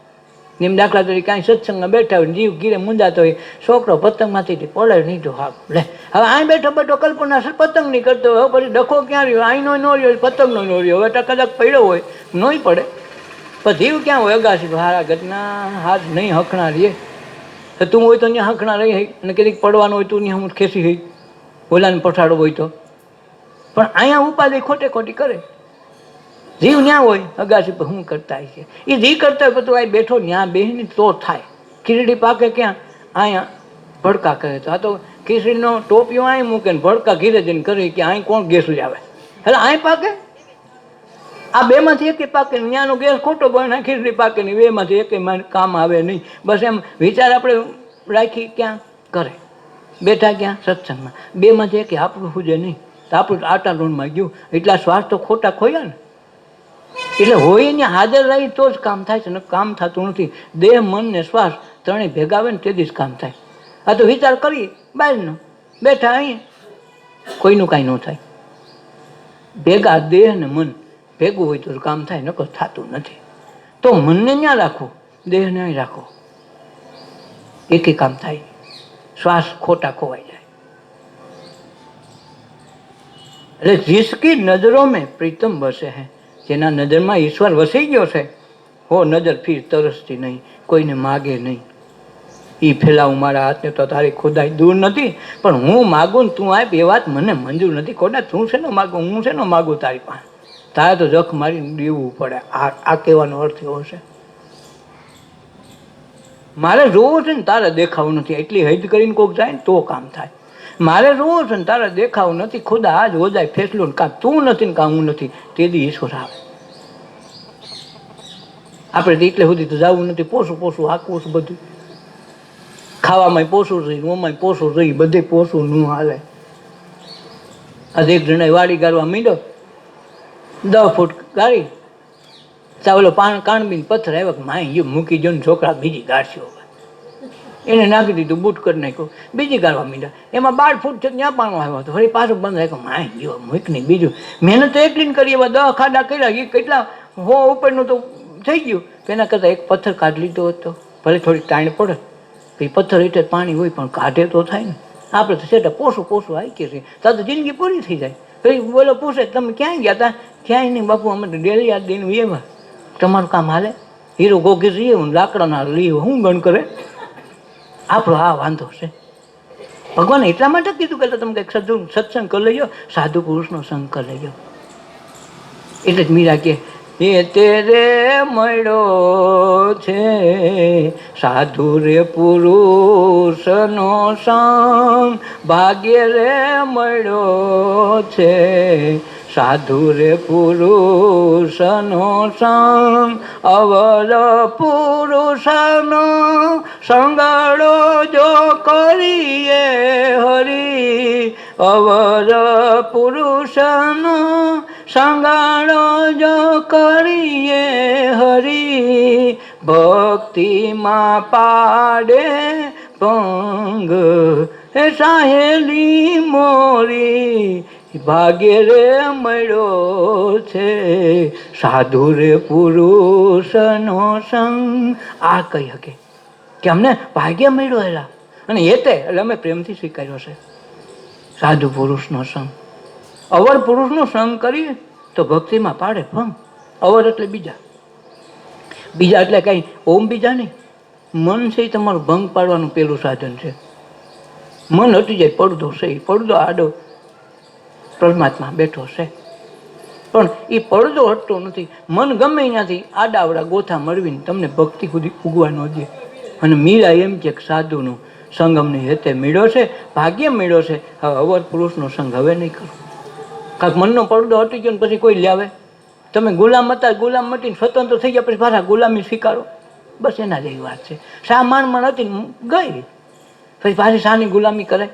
એમ દાખલા તરીકે કાંઈ સત્સંગમાં બેઠા હોય, જીવ ગીરે મુંજાતો હોય, છોકરો પતંગમાંથી પડે નહીં તો હા લે. હવે અહીં બેઠો બેઠો કલ્પના પતંગ નહીં કરતો હોય, પછી ડખો ક્યાં રહ્યો? અહીંનો ન રહ્યો, પતંગનો ન રહ્યો. હવે કદાચ પડ્યો હોય નોય પડે, પણ જીવ ક્યાં હોય? અગાસી હારા ઘટના હાથ નહીં હખણા રહીએ. તો તું હોય તો ત્યાં હખણા રહી હોય, અને કદીક પડવાનું હોય તું ત્યાં હું ખેંચી હોય, ઓલાને પઠાડો હોય તો. પણ અહીંયા ઉપાધિ ખોટે ખોટી કરે. જીવ ન્યા હોય અગાસી પર શું કરતા હોય છે એ જી કરતા હોય, બધું આ બેઠો ન્યા બેહીને તો થાય. ખીરડી પાકે ક્યાં? અહીંયા ભડકા કરે. તો આ તો ખીચડીનો ટોપિયો અહીં મૂકે ને ભડકા ઘીરે જઈને કરે કે અહીં કોણ ગેસ લાવે? એટલે અહીં પાકે. આ બેમાંથી એકે પાકે, ત્યાંનો ગેસ ખોટો બને, ખીચડી પાકે નહીં. બેમાંથી એકે કામ આવે નહીં. બસ એમ વિચાર આપણે રાખી ક્યાં કરે, બેઠા ક્યાં સત્સંગમાં, બેમાંથી એકે આપણું સુજે નહીં. તો આપણું આટા લોનમાં ગયું. એટલા શ્વાસ તો ખોટા ખોયા ને. એટલે હોય ને હાજર રહી તો જ કામ થાય છે, ને કામ થતું નથી. દેહ, મન ને શ્વાસ ત્રણેય ભેગા આવે ને તેથી જ કામ થાય. આ તો વિચાર કરીએ બહારનો, બેઠા અહીંયા કોઈનું કાંઈ ન થાય. ભેગા દેહ ને મન ભેગું હોય તો કામ થાય, નકર થતું નથી. તો મનને ન્યા રાખો, દેહને અહીં રાખો, એકે કામ થાય. શ્વાસ ખોટા ખોવાઈ જાય. એટલે जिसकी नजरों में प्रीतम बसे है, જેના નજરમાં ઈશ્વર વસી ગયો છે, હો નજર ફીર તરસતી નહીં, કોઈને માગે નહીં. એ ફેલાવું મારા હાથને તો તારી ખુદાઈ દૂર નથી, પણ હું માગું ને તું આપ એ વાત મને મંજૂર નથી. કોને તું છે ને માગું, હું છે ને માગું તારી પાસે, તારે તો જખ મારીને દેવું પડે. આ કહેવાનો અર્થ એવો છે. મારે જોવું છે ને તારે દેખાવું નથી, એટલી હૈદ કરીને કોઈક જાય ને તો કામ થાય. મારે જોવું છે ને તારે દેખાવું નથી, ખુદા આજ હો જાય ફેસલો ને કાં તું નથી ને કાં હું નથી, તે દી ઈશ્વર આવે. આપણે તો એટલે સુધી તો જવું નથી, પોસું પોસું હાકવું છે બધું, ખાવામાં પોસું જોઈએ, ઓમાં પોસું જોઈએ, બધે પોસું ન હાલે. આજે એક જણા વાડી ગાળવા માંડ્યો, 10 ફૂટ ગાળી ચાવલો કાણબીન પથ્થર આવ્યા કે માય ગયું મૂકી જો ને છોકરા બીજી ગાળશો. એને નાખી દીધું, બૂટ કરી નાખ્યું, બીજી ગાળવા માંડ્યા. એમાં 12 ફૂટ છે ત્યાં પાણો આવ્યો હતો, ફરી પાછું બંધ રાખ્યો. માય ગયો મૂક નહીં બીજું. મહેનત તો એટલી ને કરી, એવા 10 ખાડા કર્યા, એ કેટલા હો ઉપરનું તો થઈ ગયું. એના કરતાં એક પથ્થર કાઢી લીધો હતો, ભલે થોડી તાણ પડે, એ પથ્થર એટલે પાણી હોય પણ કાઢે તો થાય ને. આપણે તો સેટા પોસું પોસું હાઈકે છે, તો જિંદગી પૂરી થઈ જાય. પછી બોલો પૂછે તમે ક્યાંય ગયા હતા? ક્યાંય નહીં બાપુ, અમે તો ડેલી યાદ દઈને એવા. તમારું કામ હાલે? હીરો ગોગી રહીએ હું લાકડાના લઈએ, હું ગણ કરે. આપણો આ વાંધો છે. ભગવાને એટલા માટે કીધું કે તમે કંઈક સત્સંગ કરી લેજો, સાધુ પુરુષનો સંગ કરી લેજો. એટલે જ મીરા કે એ તેરે મળ્યો છે સાધુ રે પુરુષનો સંગ, ભાગ્ય રે મળ્યો છે સાધુ રે પુરુષનો સંગ. અવર પુરુષનો સંગડો જો કરીએ હરી, અવર પુરુષનો સંગાળો જો કરીએ હરી, ભક્તિમાં પાડે ભંગ હે સાહેલી મોરી, ભાગ્ય રે મળ્યો છે સાધુ રે પુરુષનો સંગ. આ કહી શકે કે અમને ભાગ્ય મળ્યો એલા, અને એટલે અમે પ્રેમથી સ્વીકાર્યો છે સાધુ પુરુષનો સંગ. અવર પુરુષનો સંગ કરીએ તો ભક્તિમાં પાડે ભંગ. અવર એટલે બીજા, બીજા એટલે કઈ ઓમ બીજા નહીં. મન છે એ તમારું ભંગ પાડવાનું પેલું સાધન છે. મન હટી જાય, પડદો છે, પડદો આડો પરમાત્મા બેઠો છે, પણ એ પડદો હટતો નથી. મન ગમે ત્યાંથી આડાવડા ગોથા મળવીને તમને ભક્તિ સુધી ઉગવા ન દે. અને મીરા એમ કે સાધુનો સંગ અમને હેતે મળ્યો છે, ભાગ્ય મળ્યો છે, હવે અવર પુરુષનો સંગ હવે નહીં કરો. કાંક મનનો પડદો હટી ગયો ને પછી કોઈ લાવે. તમે ગુલામ હતા, ગુલામ મટીને સ્વતંત્ર થઈ ગયા પછી પાછા ગુલામી સ્વીકારો, બસ એના જેવી વાત છે. શા માણ હતી ગઈ, પછી પાછી શાની ગુલામી કરે.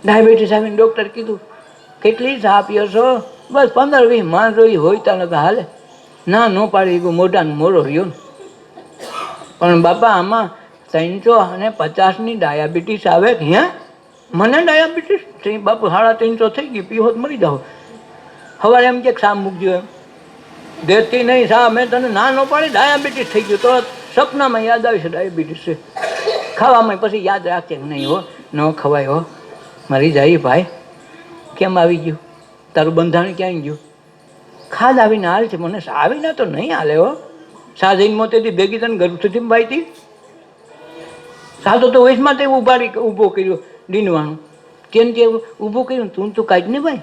ડાયાબિટીસ આવીને ડૉક્ટર કીધું કેટલી ચા પીઓ છો? બસ 15-20 માણ રોઈ હોય ત્યાં લગા હાલે. ના ન પાડી ગયું, મોઢાનો મોરો રહ્યો ને. પણ બાપા આમાં 350ની ડાયાબિટીસ આવે કે હે? મને ડાયાબિટીસ થઈ બાપુ, 350 થઈ ગઈ, પીવો તો મરી જાઓ. સવારે એમ કે શા મૂકજો, એમ દેતી નહીં શા. મેં તને ના ન પાડી, ડાયાબિટીસ થઈ ગયું. તો સપનામાં યાદ આવી છે ડાયાબિટીસ છે. ખાવામાં પછી યાદ રાખે નહીં હો, ન ખવાય હો, મરી જાય ભાઈ. કેમ આવી ગયું? તારું બંધાણ ક્યાંય ગયું? ખાદ આવીને હાલ છે, મને આવીને તો નહીં હાલે હો. સા જઈને મોતેથી ભેગી તને ગર્ભ સુધી ભાઈ હતી. સાતો તો વયસમાં તે ઊભો કર્યો દીનવાનું, કેમ કે ઊભું કર્યું તું તો કાંઈ જ નહીં ભાઈ.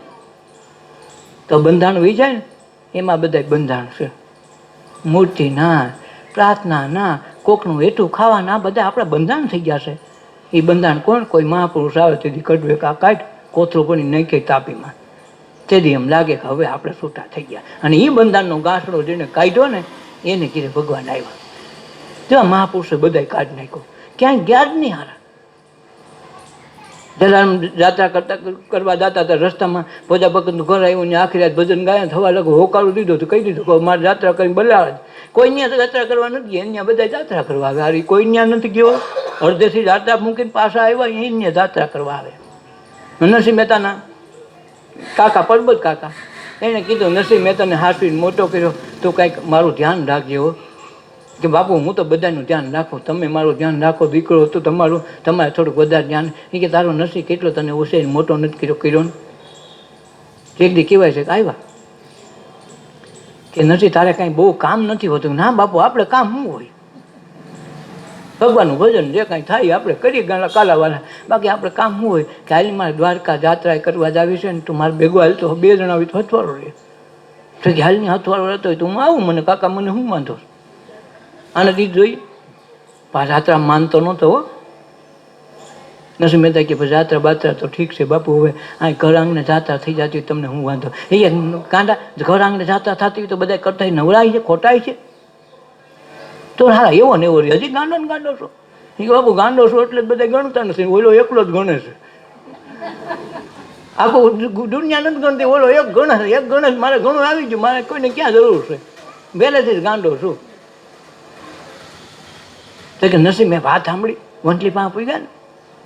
તો બંધાણ વહી જાય ને, એમાં બધા બંધાણ છે. મૂર્તિ ના, પ્રાર્થના ના, કોકનું હેઠું ખાવા ના, બધા આપણા બંધાણ થઈ ગયા છે. એ બંધાણ કોણ? કોઈ મહાપુરુષ આવે તેથી કડવે કા કાઢ કોથળું પણ નહીં કહે તાપીમાં, તેથી એમ લાગે કે હવે આપણે છૂટા થઈ ગયા. અને એ બંધારણનો ગાંસડો જેને કાઢ્યો ને એને કીધે ભગવાન આવ્યા. જો મહાપુરુષે બધા કાઢી નાખ્યો, ક્યાંય ગયા જ નહીં હારા. જલારામ યાત્રા કરવા જતા હતા, રસ્તામાં ભોજા ભગતનું ઘર આવ્યું ને આખી રાત ભજન ગાયા, થવા લગો હોકારું દીધું તો કહી દીધું કે મારે યાત્રા કરીને બોલાવે જ. કોઈ ત્યાં યાત્રા કરવા નથી ગયા, અહીંયા બધા યાત્રા કરવા આવે. હારી કોઈ ત્યાં નથી ગયો, અડધેથી યાત્રા મૂકીને પાછા આવ્યા, અહીંયા યાત્રા કરવા આવે. નરસિંહ મહેતાના કાકા પરબત કાકા એણે કીધું નરસિંહ મેં તને હાંસવીને મોટો કર્યો, તું કાંઈક મારું ધ્યાન રાખજે હો. કે બાપુ હું તો બધાનું ધ્યાન રાખું, તમે મારું ધ્યાન રાખો, દીકરો તો તમારે થોડુંક વધારે ધ્યાન. એ કે તારો નરસિંહ કેટલો તને ઉછેરીને મોટો નથી કર્યો ને. એક દી કહેવાય છે કે આવ્યા કે નથી તારે કાંઈ બહુ કામ નથી હોતું. ના બાપુ આપણે કામ શું હોય, ભગવાનનું ભજન જે કાંઈ થાય આપણે કરીએ કાલાવાલા, બાકી આપણે કામ શું હોય. કે હાલ મારે દ્વારકા જાત્રા કરવા જ આવી છે ને, તું મારે ભેગો હાલ તો 2 જણા આવી તો હથવારો રહે. તો કે હાલની હથવારો રહેતો હોય તો હું આવું, મને કાકા મને શું વાંધો. આને દીધ જોઈ જાત્રા માનતો નહોતો હો. નરસિંહ મહેતા કે જાત્રા બાત્રા તો ઠીક છે બાપુ, હવે આ ઘર આંગણે જાત્રા થઈ જતી હોય તમને હું વાંધો. એ કાંડા ઘર આંગણે જાત્રા થતી હોય તો બધા કરતા નવરાય છે, ખોટાય છે. તો હારા એવો ને એવો રહે, હજી ગાંડો ને ગાંડો છો. એ બાપુ ગાંડો છો એટલે બધા ગણતા નથી, ઓલો એકલો જ ગણે છે. આખું દુનિયા નથી ગણતી, ઓલો એક ગણે છે, એક ગણે છે. મારે ઘણું આવી ગયું, મારે કોઈને ક્યાં જરૂર છે, પહેલેથી જ ગાંડો છું. તો કે નરસિંહ મેં વાત સાંભળી, વંટલી પાસે પૂગ્યા ને,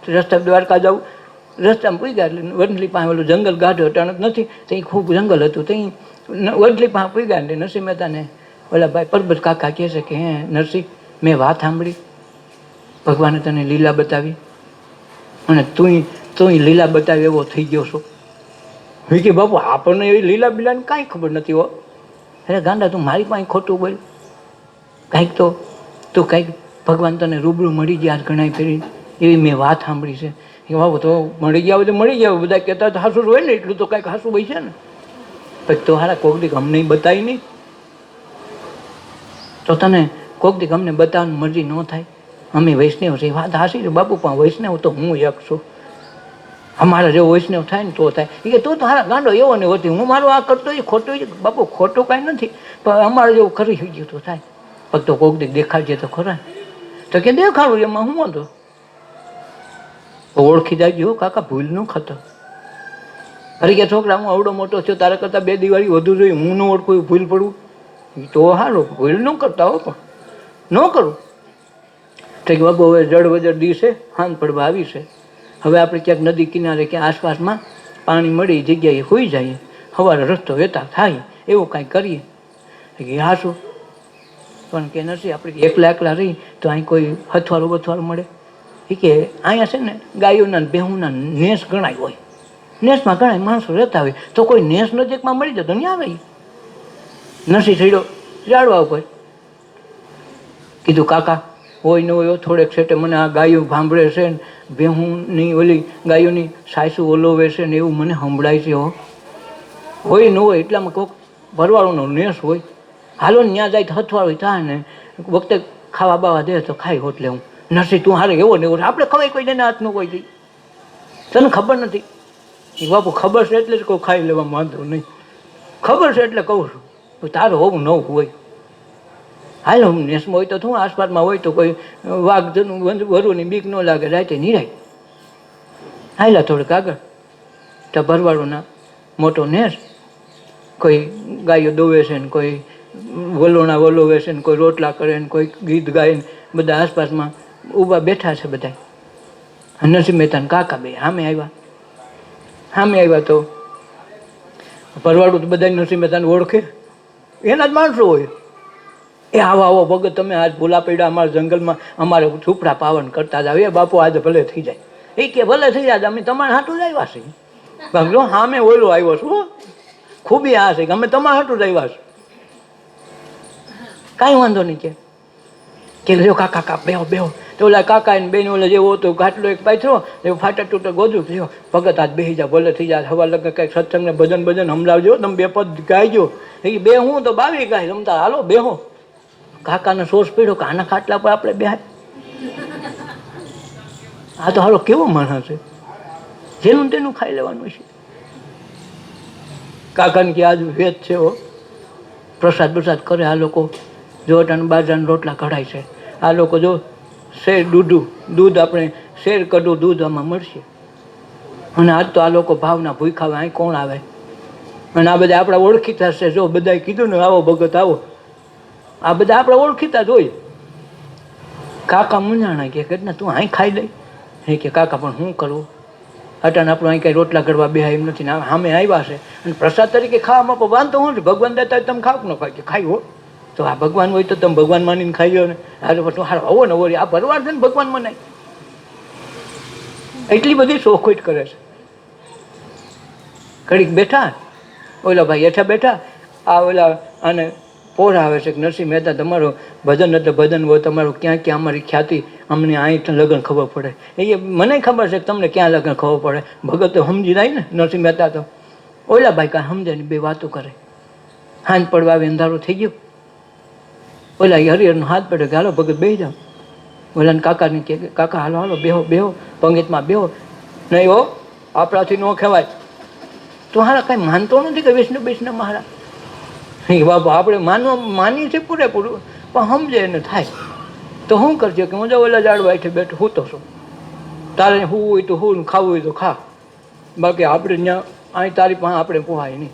રસ્તા દ્વારકા જવું, રસ્તામાં પૂગ્યા એટલે વંટલી પાસે ઓલું જંગલ ગાઢો અટાણક નથી, ત્યાં ખૂબ જંગલ હતું. ત્યાં વંટલી પાસે પૂગ્યા એટલે નરસિંહ મહેતાને ઓલા ભાઈ પરબત કાકા કહે છે કે હે નરસિંહ, મેં વાત સાંભળી, ભગવાને તને લીલા બતાવી અને તું લીલા બતાવી એવો થઈ ગયો છો. મેં કે બાપુ આપણને એવી લીલા બીલાને કાંઈ ખબર નથી હો. અરે ગાંડા તું મારી પાસે ખોટું બોલ, કાંઈક તો તું કાંઈક ભગવાન તને રૂબરૂ મળી ગયા ઘણા ફેરી એવી મેં વાત સાંભળી છે. કે બાબુ તો મળી ગયા હોય તો મળી ગયા, બધા કહેતા તો હાસું હોય ને, એટલું તો કાંઈક હાસું હોય છે ને. પછી તો હારા કોક દીક અમને બતાવી નહીં, તો તને કોક દીક અમને બતાવવાની મરજી ન થાય. અમે વૈષ્ણવ છે, વાત હાસી છે બાપુ, પણ વૈષ્ણવ તો હું એક છું. અમારા જેવો વૈષ્ણવ થાય ને તો થાય. એ કે તું તો હારા ગાંડો એવો ને હોતી, હું મારું આ કરતો હોય ખોટું હોય. બાપુ ખોટું કાંઈ નથી, પણ અમારે જેવું કરી ગયું તો થાય. પણ તો કોક દીક દેખાડજે તો ખરા. તો કે દેખાડું એમાં હું વાંધો, ઓળખી જાય કાકા, ભૂલ ન ખાતો. અરે કે છોકરા હું આવડો મોટો છું, તારા કરતાં 2 દિવાળી વધુ જોઈએ, હું ન ઓળખું ભૂલ પડવું એ તો સારું, ભૂલ ન કરતા હો, પણ ન કરું. તો કે બાબુ હવે જળ વજર દિવસે હાન પડવા આવી છે, હવે આપણે ક્યાંક નદી કિનારે ક્યાં આસપાસમાં પાણી મળી જગ્યાએ હોઈ જાય, સવારે રસ્તો વેતા થાય એવું કાંઈ કરીએ. કે હા શું પણ કે નથી આપણે એકલા રહી તો અહીં કોઈ હથવારું બથવારું મળે. એ કે અહીંયા છે ને ગાયોના બેહુના નેસ ગણાય હોય, નેસમાં ઘણા માણસો રહેતા હોય, તો કોઈ નેસ નજીકમાં મળી જાય તો ત્યાં રહી. નરસિંહ થયો જાડવા ઉપર કીધું કાકા હોય ન હોય થોડેક છેટે મને આ ગાયો ભાંભળે છે ને, બેહુની ઓલી ગાયોની સાસુ ઓલોવે છે ને એવું મને સંભળાય છે. હોય ન હોય એટલામાં કોઈક ભરવાડોનો નેસ હોય, હાલો ને ત્યાં જાય તો હથવાળું થાય ને વખતે ખાવા બાવા દે તો ખાઈ હોટલે. હું નરસિંહ તું હારે એવો ને એવો, આપણે ખવાય કોઈ દેને હાથનું કોઈ દી, તને ખબર નથી. એ બાપુ ખબર છે એટલે જ કોઈ ખાઈ લેવામાં વાંધો નહીં, ખબર છે એટલે કહું છું, તારું હોવું નવું હોય. હાલ હું નેસમાં હોય તો શું, આસપાસમાં હોય તો કોઈ વાઘ વરુની બીક ન લાગે, રાતે નિરાય હાલ્યા થોડુંક આગળ તો ભરવાડોના મોટો નેસ, કોઈ ગાયો દોવે છે ને, કોઈ વલોણા વલોવે છે ને, કોઈ રોટલા કરે ને, કોઈ ગીત ગાય ને, બધા આસપાસમાં ઊભા બેઠા છે બધા. નરસિંહ મહેતા કાકા બે સામે આવ્યા તો ભરવાડું તો બધા નરસિંહ મહેતાને ઓળખે, એના જ માણસો હોય. એ આવો ભગત તમે આજ ભૂલા પડ્યા અમારા જંગલમાં, અમારે ઝૂંપડા પાવન કરતા જાવ. એ બાપુ આજે ભલે થઈ જાય. એ કે ભલે થઈ જાય, અમે તમારા હાટું જ આવ્યા છે. ભાગલો સામે ઓલો આવ્યો છું, ખૂબી આ છે કે અમે તમારા હાટું જ આવ્યા છે, કાંઈ વાંધો નહીં. કે લ્યો કાકા બેહો બેહો. તો ઓલા કાકા એને બેન ઓલા જેવો હતો ઘાટલો એક પાથરો એવું ફાટા તૂટે ગોધું થયો, ભગત આજ બેસી જા ભલે થઈ જાય, હવા લગે કંઈક સત્સંગને ભજન ભજન સંભળાવજો, તમે 2 પદ ગાઈજો. એ બે હું તો 22 ગાય રમતા, હાલો બેહો. કાકાને સોસ પીડ્યો કે આના ખાટલા પર આપણે બેહાય, આ તો હાલો કેવો માણસ છે, જેનું તેનું ખાઈ લેવાનું છે. કાકાને કે આજ વેદ છે હો, પ્રસાદ પ્રસાદ કરે આ લોકો, જો અટાણ બાજરાના રોટલા કઢાય છે, આ લોકો જો શેર દૂધ આપણે શેર કઢું દૂધ આમાં મળશે. અને આજ તો આ લોકો ભાવના ભૂખાવે, અહીં કોણ આવે. અને આ બધા આપણા ઓળખીતા છે, જો બધાએ કીધું ને આવો ભગત આવો, આ બધા આપણે ઓળખીતા જ હોય. કાકા મૂંઝાણા કે ના તું અહીં ખાઈ લઈ. એ કે કાકા પણ શું કરવું, અટાણ આપણું અહીં કંઈ રોટલા કરવા બેહાય એમ નથી ને સામે આવ્યા છે અને પ્રસાદ તરીકે ખાવામાં પણ વાંધો હું છે ભગવાન દેતા હોય તમે ખાવ ન ખાય કે ખાઈ હો તો આ ભગવાન હોય તો તમે ભગવાન માનીને ખાઈ લો ને હારે પછી હાર આવો ને ઓરી આ ભરવાડ છે ને ભગવાન મનાય એટલી બધી શોખોટ કરે છે. ઘડીક બેઠા ઓલા ભાઈ હેઠા બેઠા આ ઓલા અને પોર આવે છે કે નરસિંહ મહેતા તમારું ભજન એટલે ભજન હોય તમારું ક્યાં ક્યાં અમારી ખ્યાતિ અમને અહીં લગ્ન ખબર પડે એ મને ખબર છે કે તમને ક્યાં લગ્ન ખબર પડે ભગત તો સમજી જાય ને નરસિંહ મહેતા તો ઓલા ભાઈ કાંઈ સમજે ને બે વાતો કરે હાથ પડવા આવે અંધારું થઈ ગયું ઓલા હરિહરનો હાથ પડ્યો કે હાલો ભગત બેસી જાઓ ઓલાને કાકાને કહે કાકા હાલો હાલો બેહો બેહો પંગતમાં બેહો નહીં હો આપણાથી ન કહેવાય તો હારા કાંઈ માનતો નથી કે વિષ્ણુ વિષ્ણુ મહારાજ એ બાપા આપણે માનીએ છીએ પૂરેપૂરું પણ સમજે એને થાય તો શું કરજો કે હું જો ઓલા ઝાડવા હેઠે બેઠો હું તો શું તારે હું હોય તો હું ખાવું હોય તો ખા બાકી આપણે ત્યાં અહીં તારી પાસે આપણે પોહાય નહીં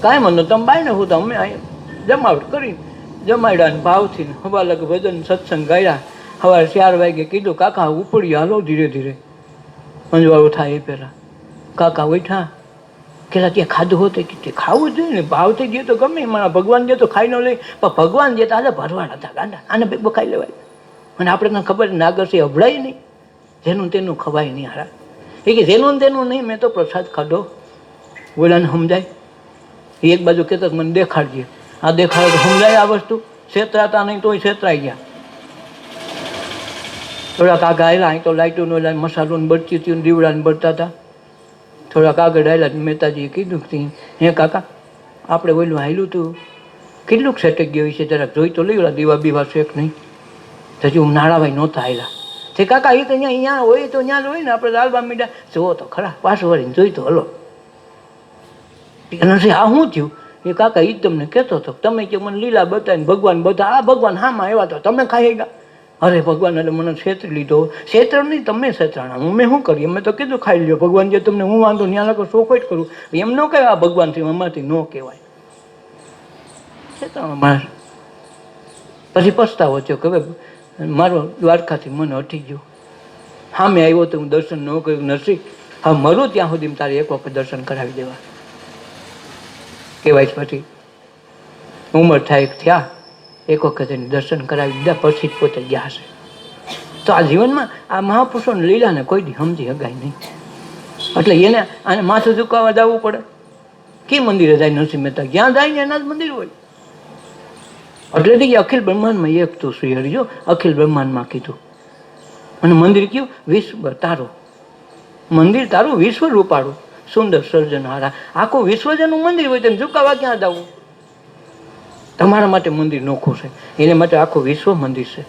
કાંઈ મને તમે બાય ને હું તો અમે અહીં જમાવટ કરીને જમાડ્યા ને ભાવથી હવા લગ ભજન સત્સંગ ગાયા સવારે 4 વાગે કીધું કાકા ઉપડી હાલો ધીરે ધીરે મંજવાળું થાય એ પહેલાં કાકા ઉઠ્યા કેલા ત્યાં ખાધું હોતે કે ખાવું જોઈએ ને ભાવથી ગયો તો ગમે મારા ભગવાન ગયો તો ખાઈ ન લે પણ ભગવાન જે તારે ભરવાના હતા ગાંડા આને બે ખાઈ લેવાય અને આપણે ખબર નાગરથી અભડાય નહીં જેનું તેનું ખવાય નહીં હારા એ કે જેનું તેનું નહીં મેં તો પ્રસાદ ખાધો બોલાને સમજાય એક બાજુ કહેતો મને દેખાડજે આ દેખાડો તો સમજાય આ વસ્તુ છેતરાતા નહીં તોય છેતરાઈ ગયા થોડાક આગળ આવેલા અહીં તો લાઇટોનો મસાલોને બળતી હતી દીવડાને બળતા હતા થોડાક આગળ આવેલા મહેતાજીએ કીધું કે હે કાકા આપણે ઓલું હાલ્યું હતું કેટલુંક સેટેક ગયું છે જરાક જોઈ તો લઈ દીવા બીવા શેક નહીં હજી હું નાણાભાઈ નહોતા આવેલા તે કાકા એ તો અહીંયા હોય તો ત્યાં જ હોય ને આપણે દાલબા મીઠા જુઓ તો ખરા પાછું વળીને જોઈ તો હલો નથી આ શું થયું એ કાકા એ તમને કહેતો હતો તમે કે મને લીલા બતાવીને ભગવાન બધા આ ભગવાન હામાં આવ્યા તો તમે ખાઈ ગયા અરે ભગવાન એટલે મને છેતરી લીધો છેતર નહીં તમે છેતરાણા હું મેં શું કરી મેં તો કીધું ખાઈ લ્યો ભગવાન જે તમને હું વાંધો ત્યાં લખો શોખ જ કરું એમ ન કહેવાય આ ભગવાનથી અમારથી ન કહેવાય છેતરાણા માણસ પછી પસ્તાવો થયો કે હવે મારો દ્વારકાથી મને હટી ગયું હા મેં આવ્યો તો હું દર્શન ન કર્યું નરસિંહ હા મરું ત્યાં સુધી તારે એક વખત દર્શન કરાવી દેવા કહેવાય પછી ઉંમર થાય થયા એક વખત એને દર્શન કરાવી દીધા પછી જ પોતે ગયા હશે તો આ જીવનમાં આ મહાપુરુષોની લીલાને કોઈ દી સમજી શકાય નહીં એટલે એને આને માથું ઝુકાવવા જવું પડે કે મંદિરે જાય નરસિંહ મહેતા જ્યાં જાય ને એના જ મંદિર હોય એટલે અખિલ બ્રહ્માંડમાં એક તું શ્રી હરિજો અખિલ બ્રહ્માંડમાં કીધું અને મંદિર કયું વિશ્વ તારું મંદિર તારું વિશ્વ રૂપાળું સુંદર સર્જનહારા આખું વિશ્વજનનું મંદિર હોય તેને ઝુકાવા ક્યાં જવું તમારા માટે મંદિર નોખું છે એને માટે આખું વિશ્વ મંદિર છે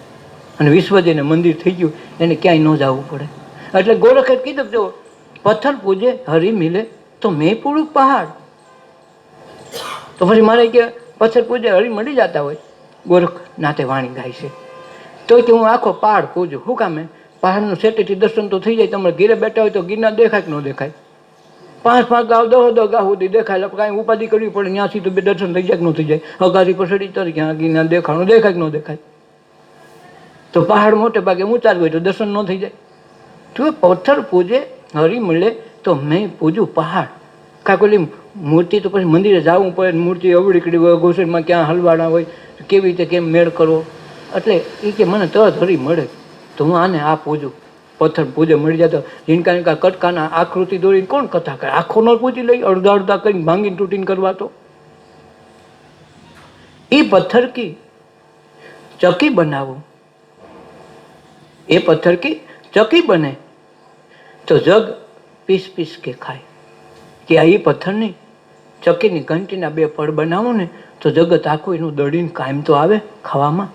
અને વિશ્વ જેને મંદિર થઈ ગયું એને ક્યાંય ન જવું પડે એટલે ગોરખે કીધું જો પથ્થર પૂજે હરી મિલે તો મેં પૂરું પહાડ તો પછી મારે કે પથ્થર પૂજે હરી મળી જતા હોય ગોરખ નાતે વાણી ગાય છે તો કે હું આખો પહાડ પૂજું શું કામે પહાડનું સેટેથી દર્શન તો થઈ જાય તમારે ઘેરે બેઠા હોય તો ગિરનાર દેખાય કે ન દેખાય 5 ગાવ 10 ગાવ સુધી દેખાય એટલે કાંઈ ઉપાધિ કરવી પડે ત્યાંથી તો બે દર્શન થઈ જાય કે ન થઈ જાય અગારી પસડી તરી ક્યાં ગિરનાર દેખાણું દેખાય કે ન દેખાય તો પહાડ મોટે ભાગે ઊંચાર હોય તો દર્શન ન થઈ જાય તો પથ્થર પૂજે હરી મળે તો મેં પૂજું પહાડ કાંઈક ઓલી મૂર્તિ તો પછી મંદિરે જવું પડે મૂર્તિ અવળીકડી હોય ઘોસડીમાં ક્યાં હલવાડા હોય કેવી રીતે કેમ મેળ કરવો એટલે એ કે મને તરત હરી મળે તો હું આને આ પૂજું પથ્થર પૂજે મળી જાય તો ઝીણકા કટકાના આકૃતિ દોરીને કોણ કથા કરે આખો ન પૂજી લઈ અડધા અડધા કરીને ભાંગીને તૂટીને કરવા તો એ પથ્થર કી ચકી બનાવો એ પથ્થર કી ચકી બને તો જગ પીસ પીસ કે ખાય કે આ એ પથ્થર નહીં ચકીની ઘંટીના 2 પડ બનાવો ને તો જગત આખું એનું દળીને કાયમ તો આવે ખાવામાં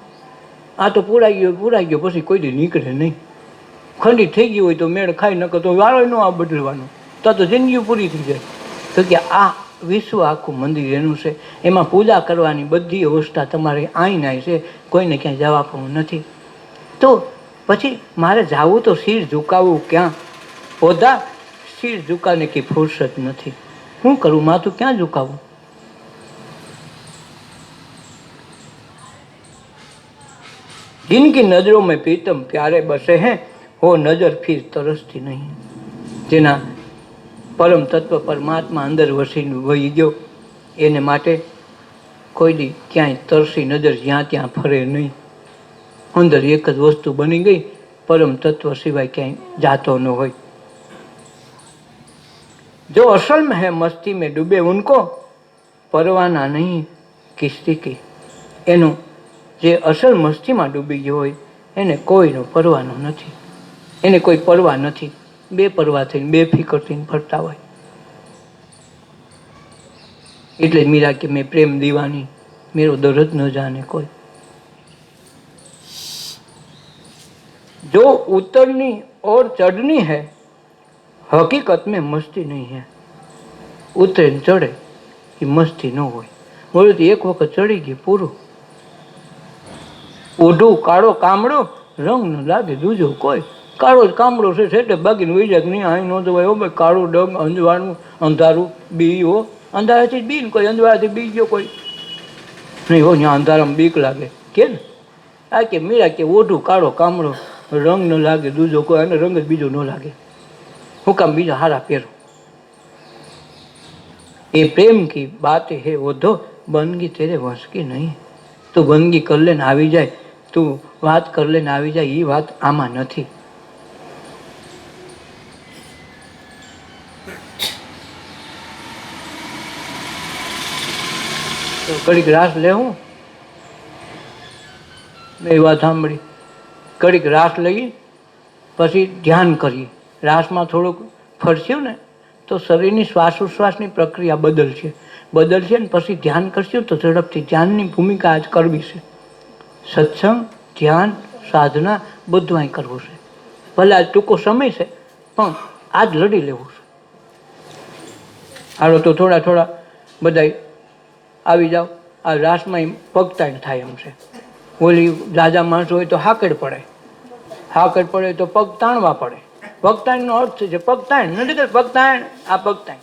આ તો પૂરાઈ ગયો પછી કોઈ દી નીકળે નહીં ખંડિત થઈ ગયું હોય તો મેળ ખાઈ નકર તો વારો ન આ બદલવાનો તો જિંદગી પૂરી થઈ જાય તો કે આ વિશ્વ આખું મંદિર એનું છે એમાં પૂજા કરવાની બધી અવસ્થા તમારે આઈ છે કોઈને ક્યાંય જવા પણ નથી તો પછી મારે જાવું તો શિર ઝુકાવવું ક્યાં પોધા શિર ઝુકાને કે ફુરસત નથી શું કરું માથું ક્યાં ઝુકાવું जिनकी नजरों में प्रीतम प्यारे बसे हैं वो नजर फिर तरसती नहीं જેના પરમ તત્વ પરમાત્મા અંદર વસીને વહી ગયો, એને માટે કોઈ દી ક્યાંય તરસી નજર જ્યાં ત્યાં ફરે નહીં. અંદર એક જ વસ્તુ બની ગઈ, પરમ તત્વ સિવાય ક્યાંય જાતો ન હોય. જો અસલ में है मस्ती में डूबे उनको परवाना नहीं किस्ती की. એનું જે અસલ મસ્તીમાં ડૂબી ગયો હોય એને કોઈનો પરવાનો નથી, એને કોઈ પરવા નથી. બે પરવા થઈને બે ફિકર થઈને ફરતા હોય. એટલે મીરા કે મેં પ્રેમ દીવાની, મેરો દર્દ ન જાને કોઈ. जो उतरनी और चढ़नी है हकीकत में मस्ती नहीं है. उतरे ने चढ़े એ મસ્તી ન હોય. બોલો તો એક વખત ચડી ગઈ પૂરું. ઓઢું કાળો કામડો રંગ ન લાગે દૂજો કોઈ. કાળો જ કામડો છે સેટે બાકીને વહી જાય નહીં અહીં ન જવાય. ભાઈ કાળું ડંગ અંજવાળું અંધારું બી હો. અંધારાથી બી ને કોઈ અંજવાળાથી બી ગયો કોઈ નહીં હો. ત્યાં અંધારામાં બીક લાગે કે ને. આ કે મીરા કે ઓઢું કાળો કામડો રંગ ન લાગે દૂજો કોઈ, અને રંગ જ બીજો ન લાગે. હું કામ બીજા હારા પહેરો. ये प्रेम की बात है ओधो बनगी तेरे वश की नहीं. તું બંદગી કર લે ને આવી જાય, તું વાત કર લે ને આવી જાય, એ વાત આમાં નથી. તો ઘડીક રાસ લેવું, મેં એ વાત સાંભળી. ઘડીક રાસ લઈએ પછી ધ્યાન કરીએ. રાસમાં થોડુંક ફરસ્યું ને તો શરીરની શ્વાસોશ્વાસની પ્રક્રિયા બદલશે ને પછી ધ્યાન કરશું તો ઝડપથી ધ્યાનની ભૂમિકા આજ કરવી છે. સત્સંગ, ધ્યાન, સાધના બધું અહીં કરવું છે. ભલે આજ ટૂંકો સમય છે પણ આજ લડી લેવું છે. હાલો તો થોડા થોડા બધા આવી જાઓ. આ રાસમાં પગતાણ થાય એમ છે. ઓલી જાજા માણસો હોય તો હાકડ પડે, હાકડ પડે તો પગ તાણવા પડે. પગતાણનો અર્થ છે પગતાણ, નથી કે પગતાણ. આ પગતાણ